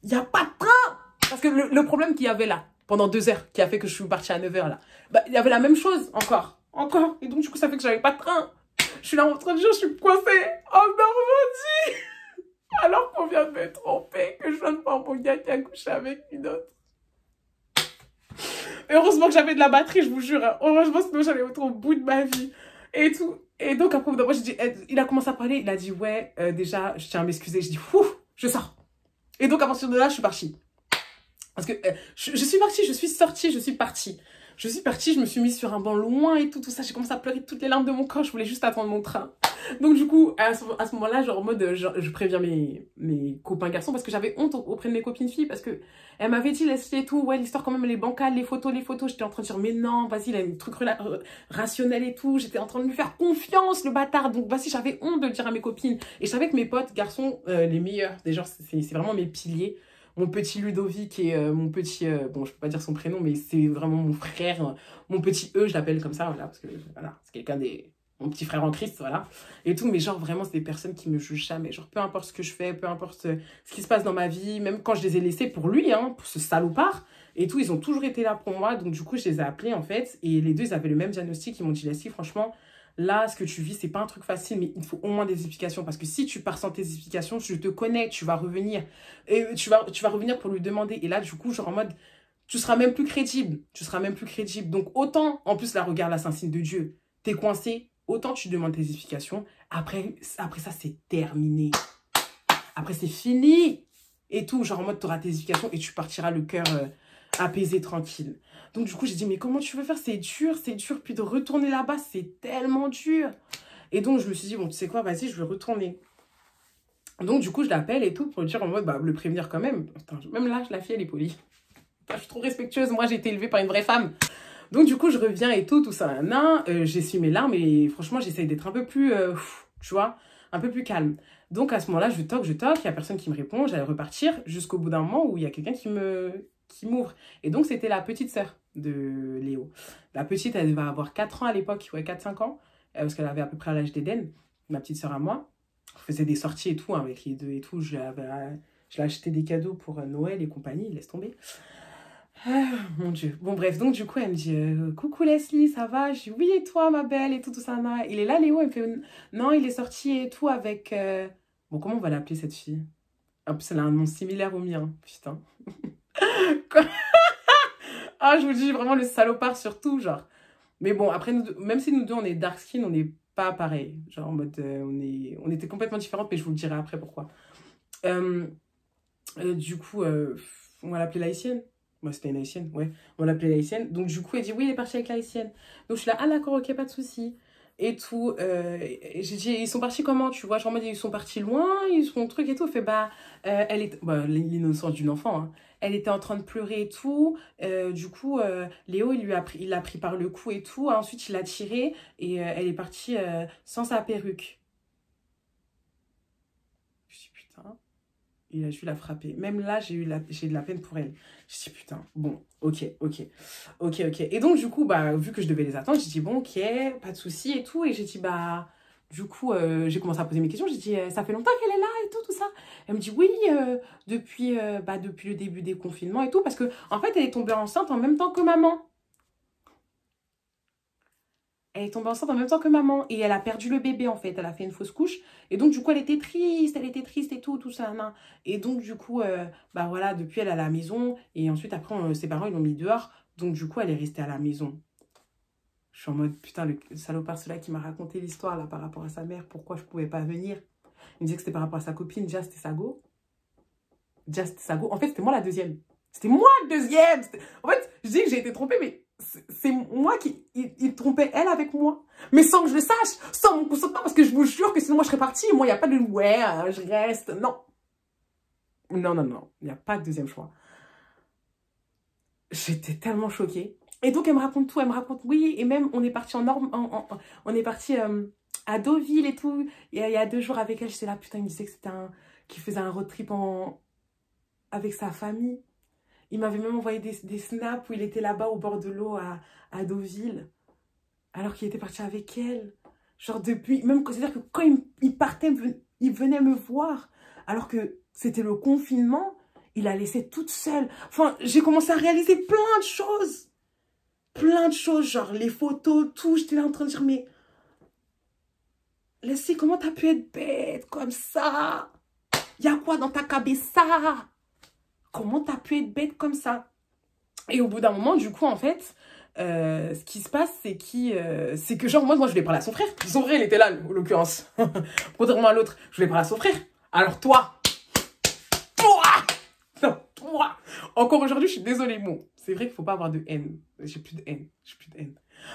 il n'y a pas de train. Parce que le problème qu'il y avait là, pendant 2 heures, qui a fait que je suis partie à 9 heures là, bah, il y avait la même chose encore. Et donc du coup, ça fait que j'avais pas de train. Je suis là en train de dire, je suis coincée en Normandie. Alors qu'on vient de me tromper, que je viens de voir mon gars qui a couché avec une autre. Et heureusement que j'avais de la batterie, je vous jure. Hein. Heureusement, sinon j'allais être au bout de ma vie. Et tout. Et donc, après, moi, j'ai dit, il a commencé à parler. Il a dit, ouais, déjà, je tiens à m'excuser. Je dis, ouf, je sors. Et donc, à partir de là, je suis partie. Parce que je suis partie, je suis sortie, je suis partie. Je suis partie, je me suis mise sur un banc loin et tout ça. J'ai commencé à pleurer toutes les larmes de mon corps. Je voulais juste attendre mon train. Donc du coup, à ce moment-là, genre en mode, je préviens mes copains garçons parce que j'avais honte auprès de mes copines filles parce que elle m'avait dit, laisse-les et tout, ouais, l'histoire quand même, elle est bancale, les photos. J'étais en train de dire, mais non, vas-y, il a un truc rationnel et tout. J'étais en train de lui faire confiance, le bâtard. Donc vas-y, j'avais honte de le dire à mes copines. Et je savais que mes potes garçons, les meilleurs, déjà, c'est vraiment mes piliers. Mon petit Ludovic et mon petit... bon, je peux pas dire son prénom, mais c'est vraiment mon frère. Mon petit E, je l'appelle comme ça, voilà, parce que voilà, c'est quelqu'un des... Mon petit frère en Christ, voilà. Et tout, mais genre, vraiment, c'est des personnes qui me jugent jamais. Genre, peu importe ce que je fais, peu importe ce qui se passe dans ma vie, même quand je les ai laissés pour lui, hein, pour ce salopard, et tout, ils ont toujours été là pour moi. Donc, du coup, je les ai appelés, en fait. Et les deux, ils avaient le même diagnostic. Ils m'ont dit, Leslie, franchement... Là, ce que tu vis, c'est pas un truc facile, mais il faut au moins des explications. Parce que si tu pars sans tes explications, je te connais, tu vas revenir. Et tu vas revenir pour lui demander. Et là, du coup, genre en mode, tu seras même plus crédible. Tu seras même plus crédible. Donc, autant, en plus, là, regarde, là, c'est un signe de Dieu. T'es coincé, autant tu demandes tes explications. Après ça, c'est terminé. Après, c'est fini. Et tout, genre en mode, tu auras tes explications et tu partiras le cœur apaisé, tranquille. Donc, du coup, j'ai dit, mais comment tu veux faire? C'est dur. Puis de retourner là-bas, c'est tellement dur. Et donc, je me suis dit, bon, tu sais quoi, vas-y, je vais retourner. Donc, du coup, je l'appelle et tout pour lui dire en mode, bah, le prévenir quand même. Putain, même là, la fille, elle est polie. Enfin, je suis trop respectueuse. Moi, j'ai été élevée par une vraie femme. Donc, du coup, je reviens et tout ça. J'essuie mes larmes et franchement, j'essaye d'être un peu plus, tu vois, un peu plus calme. Donc, à ce moment-là, je toque. Il n'y a personne qui me répond. J'allais repartir jusqu'au bout d'un moment où il y a quelqu'un qui m'ouvre. Et donc, c'était la petite sœur de Léo. La petite, elle va avoir 4 ans à l'époque, ouais, 4-5 ans, parce qu'elle avait à peu près l'âge d'Eden, ma petite sœur à moi. On faisait des sorties et tout, hein, avec les deux et tout. Je l'ai acheté des cadeaux pour Noël et compagnie, laisse tomber. Ah, mon Dieu. Bon, bref, donc du coup, elle me dit coucou Leslie, ça va? Je dis oui, et toi, ma belle, et tout ça. Il est là, Léo? Elle me fait non, il est sorti et tout avec. Bon, comment on va l'appeler cette fille? En plus, elle a un nom similaire au mien, putain. Ah, je vous dis vraiment le salopard surtout, genre. Mais bon, après, même si nous deux, on est dark skin, on est pas pareil. Genre en mode, on était complètement différentes, mais je vous le dirai après pourquoi. Du coup, on va l'appeler l'haïtienne. Moi, c'était une haïtienne, ouais. On va l'appeler l'haïtienne. Donc, du coup, elle dit, oui, il est parti avec l'haïtienne. Donc, je suis là, ah d'accord, ok, pas de souci. Et tout. Et j'ai dit, ils sont partis comment, tu vois? Genre, en mode, ils sont partis loin, ils sont truc et tout. Elle fait, bah, elle est... Bah, l'innocence d'une enfant, hein. Elle était en train de pleurer et tout. Du coup, Léo, il l'a pris par le cou et tout. Ensuite, il l'a tiré et elle est partie sans sa perruque. Je dis, putain. Il a dû la frapper. Même là, j'ai de la peine pour elle. Je dis, putain, bon, ok. Et donc, du coup, bah, vu que je devais les attendre, j'ai dit, bon, ok, pas de souci et tout. Et j'ai dit, bah, du coup, j'ai commencé à poser mes questions. J'ai dit, ça fait longtemps qu'elle est là et tout ça. Elle me dit, oui, depuis le début des confinements et tout. Parce que, en fait, elle est tombée enceinte en même temps que maman. Elle est tombée enceinte en même temps que maman. Et elle a perdu le bébé, en fait. Elle a fait une fausse couche. Et donc, du coup, elle était triste et tout ça. Nan. Et donc, du coup, bah voilà, depuis, elle est à la maison. Et ensuite, après, ses parents, ils l'ont mis dehors. Donc, du coup, elle est restée à la maison. Je suis en mode, putain, le salopard, celui-là qui m'a raconté l'histoire, là, par rapport à sa mère, pourquoi je pouvais pas venir. Il me disait que c'était par rapport à sa copine, Just et Sago. Just et Sago. En fait, c'était moi la deuxième. C'était moi le deuxième. En fait, je dis que j'ai été trompée, mais c'est moi qui... Il trompait elle avec moi. Mais sans que je le sache, sans mon consentement, parce que je vous jure que sinon moi je serais partie. Moi, il n'y a pas de ouais, je reste. Non. Non. Il n'y a pas de deuxième choix. J'étais tellement choquée. Et donc, elle me raconte tout. Elle me raconte, oui, et même, on est parti on est parti à Deauville et tout. Il y a 2 jours avec elle, j'étais là, putain, il me disait que c'était qu'il faisait un road trip avec sa famille. Il m'avait même envoyé des snaps où il était là-bas au bord de l'eau à Deauville. Alors qu'il était parti avec elle. Genre depuis, même, c'est-à-dire que quand il partait, il venait me voir. Alors que c'était le confinement, il la laissait toute seule. Enfin, j'ai commencé à réaliser plein de choses. Plein de choses, genre les photos, tout. J'étais là en train de dire, mais... Leslie, comment t'as pu être bête comme ça? Y a quoi dans ta cabessa? Comment t'as pu être bête comme ça? Et au bout d'un moment, du coup, en fait, ce qui se passe, c'est que genre, moi, je voulais parler à son frère. Son frère, il était là, en l'occurrence. Contrairement à l'autre, je voulais parler à son frère. Alors toi, non, toi, encore aujourd'hui, je suis désolée. Bon, c'est vrai qu'il faut pas avoir de haine. J'ai plus de haine.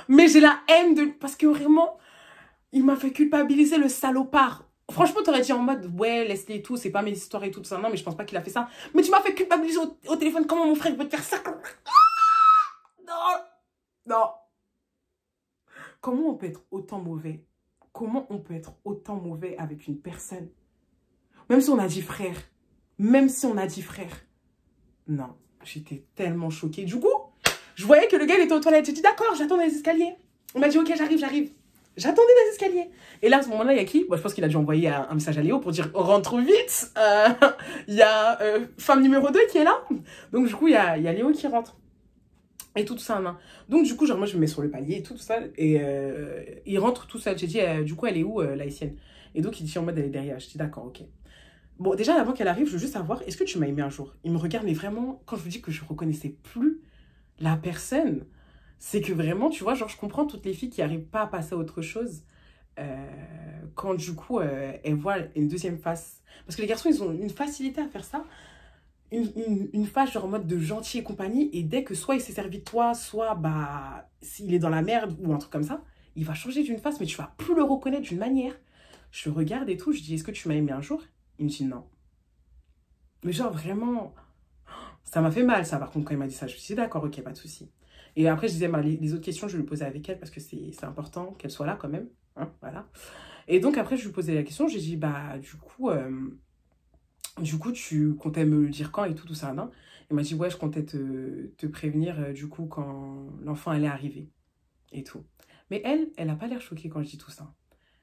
Mais j'ai la haine de... Parce que vraiment, il m'a fait culpabiliser le salopard. Franchement, t'aurais dit en mode, ouais, laisse-les et tout, c'est pas mes histoires et tout ça. Non, mais je pense pas qu'il a fait ça. Mais tu m'as fait culpabiliser au téléphone. Comment mon frère peut te faire ça? Non. Comment on peut être autant mauvais? Comment on peut être autant mauvais avec une personne? Même si on a dit frère. Non, j'étais tellement choquée. Du coup, je voyais que le gars, il était aux toilettes. J'ai dit, d'accord, j'attends dans les escaliers. On m'a dit, ok, j'arrive. J'attendais dans les escaliers. Et là, à ce moment-là, il y a qui? Bon, je pense qu'il a dû envoyer un message à Léo pour dire, rentre vite. Il y a femme numéro 2 qui est là. Donc, du coup, il y a Léo qui rentre. Et tout ça, hein. Donc, du coup, genre, moi, je me mets sur le palier et tout ça. Et il rentre tout seul. J'ai dit, du coup, elle est où, la haïtienne? Et donc, il dit en mode, elle est derrière. Je dis, d'accord, ok. Bon, déjà, avant qu'elle arrive, je veux juste savoir, est-ce que tu m'as aimé un jour? Il me regarde, mais vraiment, quand je vous dis que je reconnaissais plus la personne, c'est que vraiment, tu vois, genre, je comprends toutes les filles qui n'arrivent pas à passer à autre chose quand, du coup, elles voient une deuxième face. Parce que les garçons, ils ont une facilité à faire ça. Une face genre en mode de gentil et compagnie, et dès que soit il s'est servi de toi, soit bah s'il est dans la merde ou un truc comme ça, il va changer d'une face, mais tu vas plus le reconnaître d'une manière. Je le regarde et tout, je dis, est-ce que tu m'as aimé un jour? Il me dit non. Mais genre vraiment, ça m'a fait mal ça par contre quand il m'a dit ça. Je me suis dit d'accord, ok, pas de souci. Et après je disais, bah, les autres questions je vais lui posais avec elle parce que c'est important qu'elle soit là quand même, hein, voilà. Et donc après je lui posais la question, j'ai dit bah du coup, tu comptais me le dire quand et tout ça, non? Il m'a dit, ouais, je comptais te prévenir, du coup, quand l'enfant allait arriver et tout. Mais elle n'a pas l'air choquée quand je dis tout ça.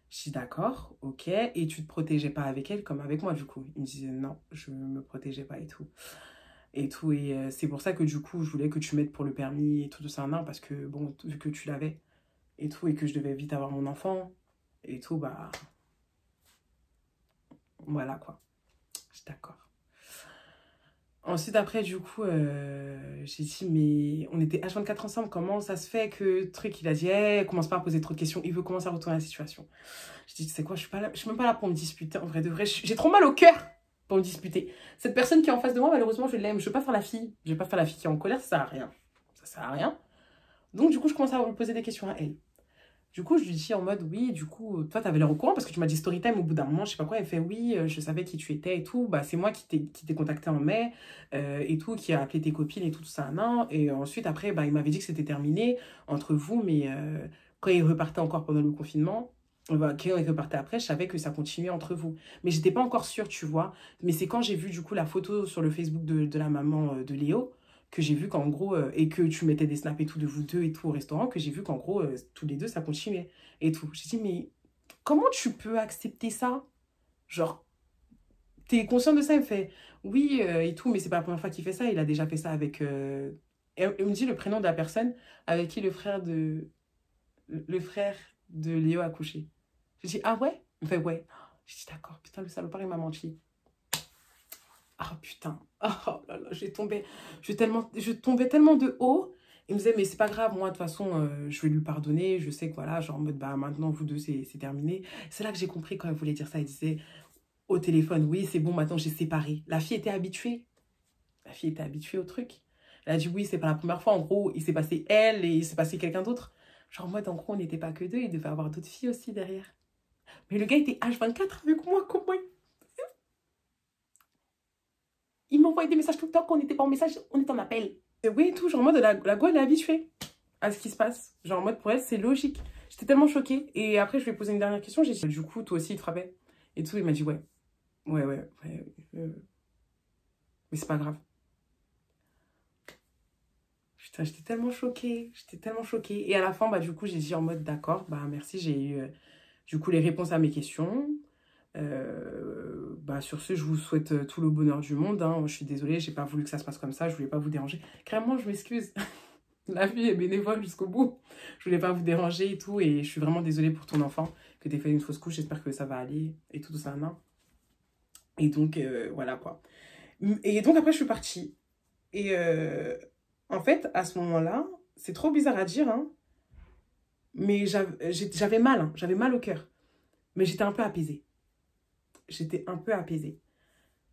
Je dis, d'accord, ok, et tu te protégeais pas avec elle comme avec moi, du coup? Il me disait, non, je me protégeais pas et tout. Et c'est pour ça que, du coup, je voulais que tu m'aides pour le permis et tout ça, non? Parce que, bon, vu que tu l'avais et tout, et que je devais vite avoir mon enfant et tout, bah, voilà, quoi. Je suis d'accord. Ensuite, après, du coup, j'ai dit, mais on était H24 ensemble, comment ça se fait que truc, il a dit, hey, commence pas à poser trop de questions, il veut commencer à retourner la situation. Je dis, tu sais quoi, je suis pas là, je suis même pas là pour me disputer, en vrai de vrai, j'ai trop mal au cœur pour me disputer. Cette personne qui est en face de moi, malheureusement, je l'aime, je vais pas faire la fille, je vais pas faire la fille qui est en colère, ça sert à rien. Ça sert à rien. Donc, du coup, je commence à lui poser des questions à elle. Du coup, je lui dis en mode, oui, du coup, toi, t'avais l'air au courant parce que tu m'as dit story time au bout d'un moment, je sais pas quoi. Elle fait, oui, je savais qui tu étais et tout. Bah, c'est moi qui t'ai contacté en mai et tout, qui a appelé tes copines et tout ça. Non. Et ensuite, après, bah, il m'avait dit que c'était terminé entre vous, mais quand il repartait encore pendant le confinement, bah, quand il repartait après, je savais que ça continuait entre vous. Mais j'étais pas encore sûre, tu vois. Mais c'est quand j'ai vu, du coup, la photo sur le Facebook de la maman de Léo que j'ai vu qu'en gros, et que tu mettais des snaps et tout de vous deux et tout au restaurant, que j'ai vu qu'en gros, tous les deux, ça continuait et tout. J'ai dit, mais comment tu peux accepter ça? Genre, t'es conscient de ça? Il me fait, oui, et tout, mais c'est pas la première fois qu'il fait ça, il a déjà fait ça avec... Elle me dit le prénom de la personne avec qui le frère de Léo a couché. J'ai dit, ah ouais? Il me fait, ouais. J'ai dit, d'accord, putain, le salopard, il m'a menti. Ah putain, oh là là, je tombais tellement de haut. Il me disait, mais c'est pas grave, moi de toute façon, je vais lui pardonner. Je sais que voilà, genre en mode, bah maintenant vous deux, c'est terminé. C'est là que j'ai compris quand il voulait dire ça. Il disait au téléphone, oui, c'est bon, maintenant j'ai séparé. La fille était habituée. La fille était habituée au truc. Elle a dit, oui, c'est pas la première fois. En gros, il s'est passé elle et il s'est passé quelqu'un d'autre. Genre en mode, en gros, on n'était pas que deux, il devait avoir d'autres filles aussi derrière. Mais le gars était H24 avec moi, comment il m'envoyait des messages tout le temps, qu'on n'était pas en message, on était en appel. Et oui, tout, genre en mode, la go, elle est habituée à ce qui se passe. Genre en mode, pour elle, c'est logique. J'étais tellement choquée. Et après, je lui ai posé une dernière question. J'ai dit, du coup, toi aussi, il te frappait. Et tout, il m'a dit, ouais. Ouais. Mais c'est pas grave. Putain, j'étais tellement choquée. J'étais tellement choquée. Et à la fin, bah, du coup, j'ai dit en mode, d'accord, bah, merci. J'ai eu, du coup, les réponses à mes questions. Bah, sur ce, je vous souhaite tout le bonheur du monde. Hein. Je suis désolée, j'ai pas voulu que ça se passe comme ça. Je voulais pas vous déranger. Carrément, je m'excuse. La vie est bénévole jusqu'au bout. Je voulais pas vous déranger et tout. Et je suis vraiment désolée pour ton enfant que t'aies fait une fausse couche. J'espère que ça va aller et tout ça. Non. Et donc, voilà quoi. Et donc, après, je suis partie. Et en fait, à ce moment-là, c'est trop bizarre à dire, hein, mais j'avais mal. Hein, j'avais mal au cœur. Mais j'étais un peu apaisée. J'étais un peu apaisée.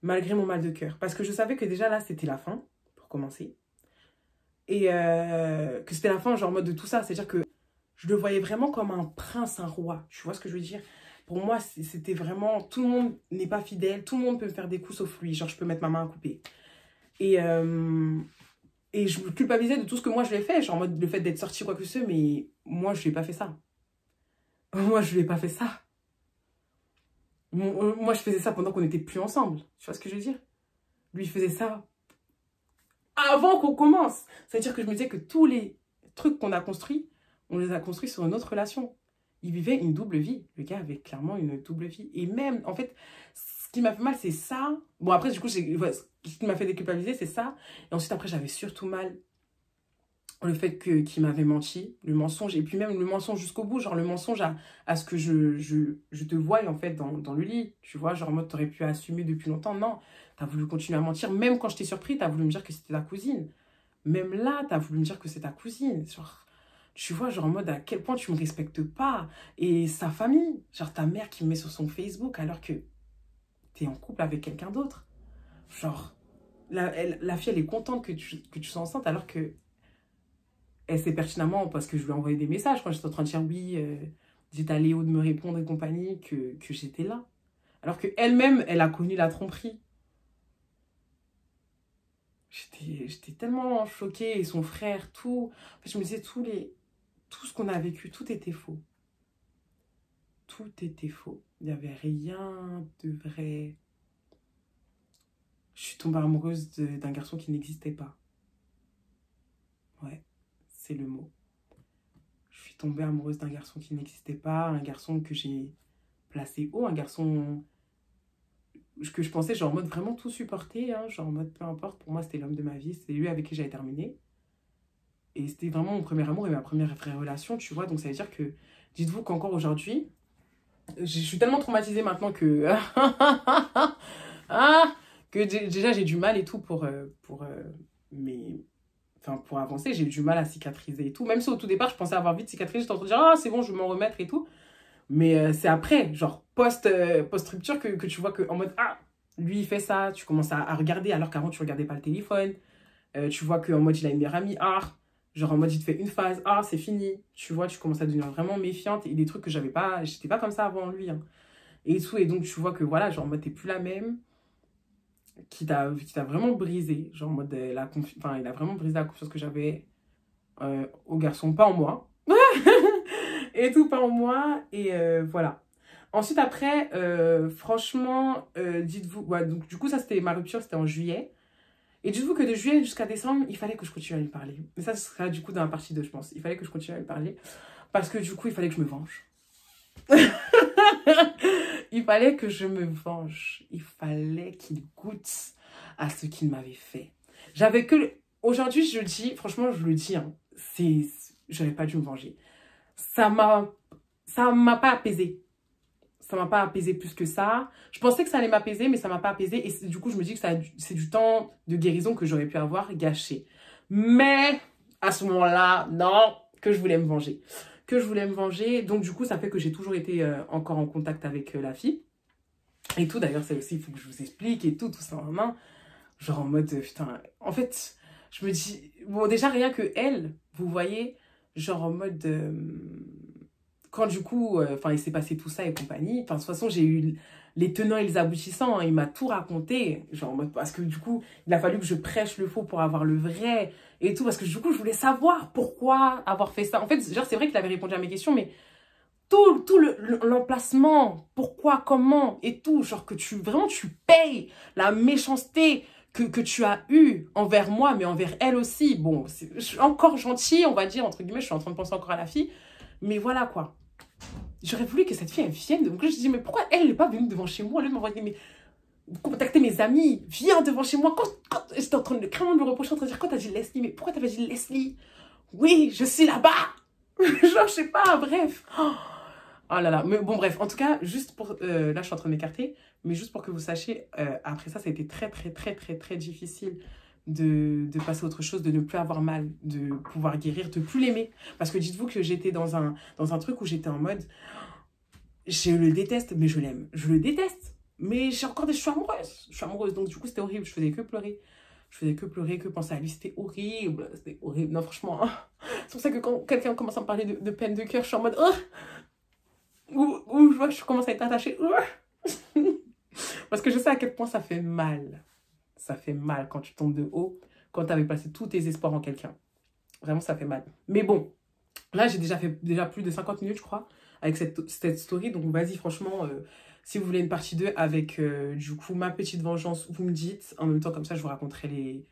Malgré mon mal de cœur. Parce que je savais que déjà là, c'était la fin, pour commencer. Et que c'était la fin, genre en mode de tout ça. C'est-à-dire que je le voyais vraiment comme un prince, un roi. Tu vois ce que je veux dire? Pour moi, c'était vraiment... Tout le monde n'est pas fidèle. Tout le monde peut me faire des coups sauf lui. Genre, je peux mettre ma main à couper. Et je me culpabilisais de tout ce que moi, je lui ai fait. Genre en mode le fait d'être sorti quoi que ce soit. Mais moi, je lui ai pas fait ça. Moi, je lui ai pas fait ça. Moi, je faisais ça pendant qu'on n'était plus ensemble. Tu vois ce que je veux dire? Lui, il faisait ça avant qu'on commence. C'est-à-dire que je me disais que tous les trucs qu'on a construits, on les a construits sur une autre relation. Il vivait une double vie. Le gars avait clairement une double vie. Et même, en fait, ce qui m'a fait mal, c'est ça. Bon, après, du coup, ce qui m'a fait déculpabiliser, c'est ça. Et ensuite, après, j'avais surtout mal le fait qu'il m'avait menti, le mensonge. Et puis même le mensonge jusqu'au bout, genre le mensonge à ce que je te voie, en fait, dans le lit. Tu vois, genre en mode, t'aurais pu assumer depuis longtemps. Non, t'as voulu continuer à mentir. Même quand je t'ai surpris, t'as voulu me dire que c'était ta cousine. Même là, t'as voulu me dire que c'est ta cousine. Genre, tu vois, genre en mode à quel point tu me respectes pas. Et sa famille, genre ta mère qui me met sur son Facebook alors que t'es en couple avec quelqu'un d'autre. Genre, la fille, elle est contente que tu sois enceinte alors que elle sait pertinemment, parce que je lui ai envoyé des messages quand j'étais en train de dire oui, dites à Léo de me répondre et compagnie, que j'étais là. Alors qu'elle-même, elle a connu la tromperie. J'étais tellement choquée, et son frère, tout. En fait, je me disais, tout ce qu'on a vécu, tout était faux. Tout était faux. Il n'y avait rien de vrai. Je suis tombée amoureuse d'un garçon qui n'existait pas. Ouais, c'est le mot. Je suis tombée amoureuse d'un garçon qui n'existait pas, un garçon que j'ai placé haut, un garçon que je pensais genre en mode vraiment tout supporter, hein, genre en mode peu importe, pour moi c'était l'homme de ma vie, c'était lui avec qui j'avais terminé. Et c'était vraiment mon premier amour et ma première vraie relation, tu vois. Donc ça veut dire que, dites-vous qu'encore aujourd'hui, je suis tellement traumatisée maintenant que... ah, que déjà j'ai du mal et tout pour avancer, j'ai eu du mal à cicatriser et tout. Même si au tout départ, je pensais avoir vite cicatrisé, j'étais en train de dire, ah, c'est bon, je vais m'en remettre et tout. Mais c'est après, genre post-rupture, que tu vois que en mode, ah, lui, il fait ça, tu commences à regarder, alors qu'avant, tu regardais pas le téléphone. Tu vois qu'en mode, il a une meilleure amie, ah, genre en mode, il te fait une phase, ah, c'est fini. Tu vois, tu commences à devenir vraiment méfiante et des trucs que j'avais pas, j'étais pas comme ça avant lui, hein. Et tout, et donc tu vois que voilà, genre en mode, t'es plus la même, qui t'a vraiment brisé. Genre en mode, enfin, il a vraiment brisé la confiance que j'avais au garçon, pas en moi. Et tout, pas en moi. Et voilà. Ensuite, après, franchement, dites-vous... Ouais, donc, du coup, ça, c'était ma rupture, c'était en juillet. Et dites-vous que de juillet jusqu'à décembre, il fallait que je continue à lui parler. Mais ça, ce sera du coup dans la partie 2, je pense. Il fallait que je continue à lui parler. Parce que du coup, il fallait que je me venge. Il fallait que je me venge. Il fallait qu'il goûte à ce qu'il m'avait fait. J'avais que... Aujourd'hui, je le dis, franchement, je le dis, hein, j'aurais pas dû me venger. Ça m'a pas apaisé. Ça m'a pas apaisé plus que ça. Je pensais que ça allait m'apaiser, mais ça m'a pas apaisé. Et du coup, je me dis que c'est du temps de guérison que j'aurais pu avoir gâché. Mais à ce moment-là, non, que je voulais me venger. Que je voulais me venger. Donc, du coup, ça fait que j'ai toujours été encore en contact avec la fille. Et tout, d'ailleurs, c'est aussi, il faut que je vous explique et tout ça en main. Genre en mode, putain, en fait, je me dis, bon, déjà, rien que elle, vous voyez, genre en mode... quand du coup, enfin, il s'est passé tout ça et compagnie, enfin, de toute façon, j'ai eu les tenants et les aboutissants, hein, il m'a tout raconté, genre en mode, parce que du coup, il a fallu que je prêche le faux pour avoir le vrai et tout, parce que du coup, je voulais savoir pourquoi avoir fait ça. En fait, genre, c'est vrai qu'il avait répondu à mes questions, mais tout l'emplacement, pourquoi, comment et tout, genre que vraiment, tu payes la méchanceté que tu as eue envers moi, mais envers elle aussi. Bon, je suis encore gentille, on va dire, entre guillemets, je suis en train de penser encore à la fille, mais voilà quoi. J'aurais voulu que cette fille, elle vienne. Donc là, je dis, mais pourquoi elle n'est pas venue devant chez moi? Elle m'envoyer contacter mes amis. Viens devant chez moi. Quand j'étais en train de clairement me reprocher, en train de dire, quand t'as dit Leslie, mais pourquoi t'avais dit Leslie? Oui, je suis là-bas. Genre, je sais pas, bref. Oh là là. Mais bon, bref. En tout cas, juste pour... là, je suis en train de m'écarter. Mais juste pour que vous sachiez, après ça a été très, très, très, très, très difficile de passer à autre chose, de ne plus avoir mal, de pouvoir guérir, de plus l'aimer. Parce que dites-vous que j'étais dans un truc où j'étais en mode, je le déteste, mais je l'aime. Je le déteste, mais je suis amoureuse. Je suis amoureuse, donc du coup, c'était horrible. Je faisais que pleurer. Je faisais que pleurer, que penser à lui. C'était horrible. C'était horrible. Non, franchement, c'est pour ça que quand quelqu'un commence à me parler de peine de cœur, je suis en mode, ou je vois que je commence à être attachée. Parce que je sais à quel point ça fait mal. Ça fait mal quand tu tombes de haut, quand tu avais placé tous tes espoirs en quelqu'un. Vraiment, ça fait mal. Mais bon, là, j'ai déjà fait plus de 50 minutes, je crois, avec cette story. Donc, vas-y, franchement, si vous voulez une partie 2 avec, du coup, ma petite vengeance, vous me dites. En même temps, comme ça, je vous raconterai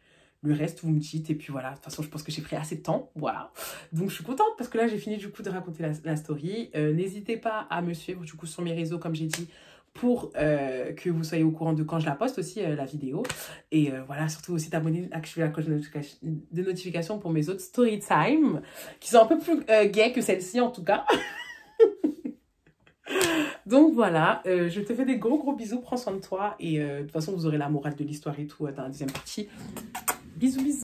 le reste, vous me dites. Et puis, voilà. De toute façon, je pense que j'ai pris assez de temps. Voilà. Donc, je suis contente parce que là, j'ai fini, du coup, de raconter la story. N'hésitez pas à me suivre, du coup, sur mes réseaux, comme j'ai dit, pour que vous soyez au courant de quand je la poste aussi, la vidéo. Et voilà, surtout aussi t'abonner, activer la cloche de notification pour mes autres story time, qui sont un peu plus gays que celle-ci en tout cas. Donc voilà, je te fais des gros bisous, prends soin de toi. Et de toute façon, vous aurez la morale de l'histoire et tout dans la deuxième partie. Bisous, bisous.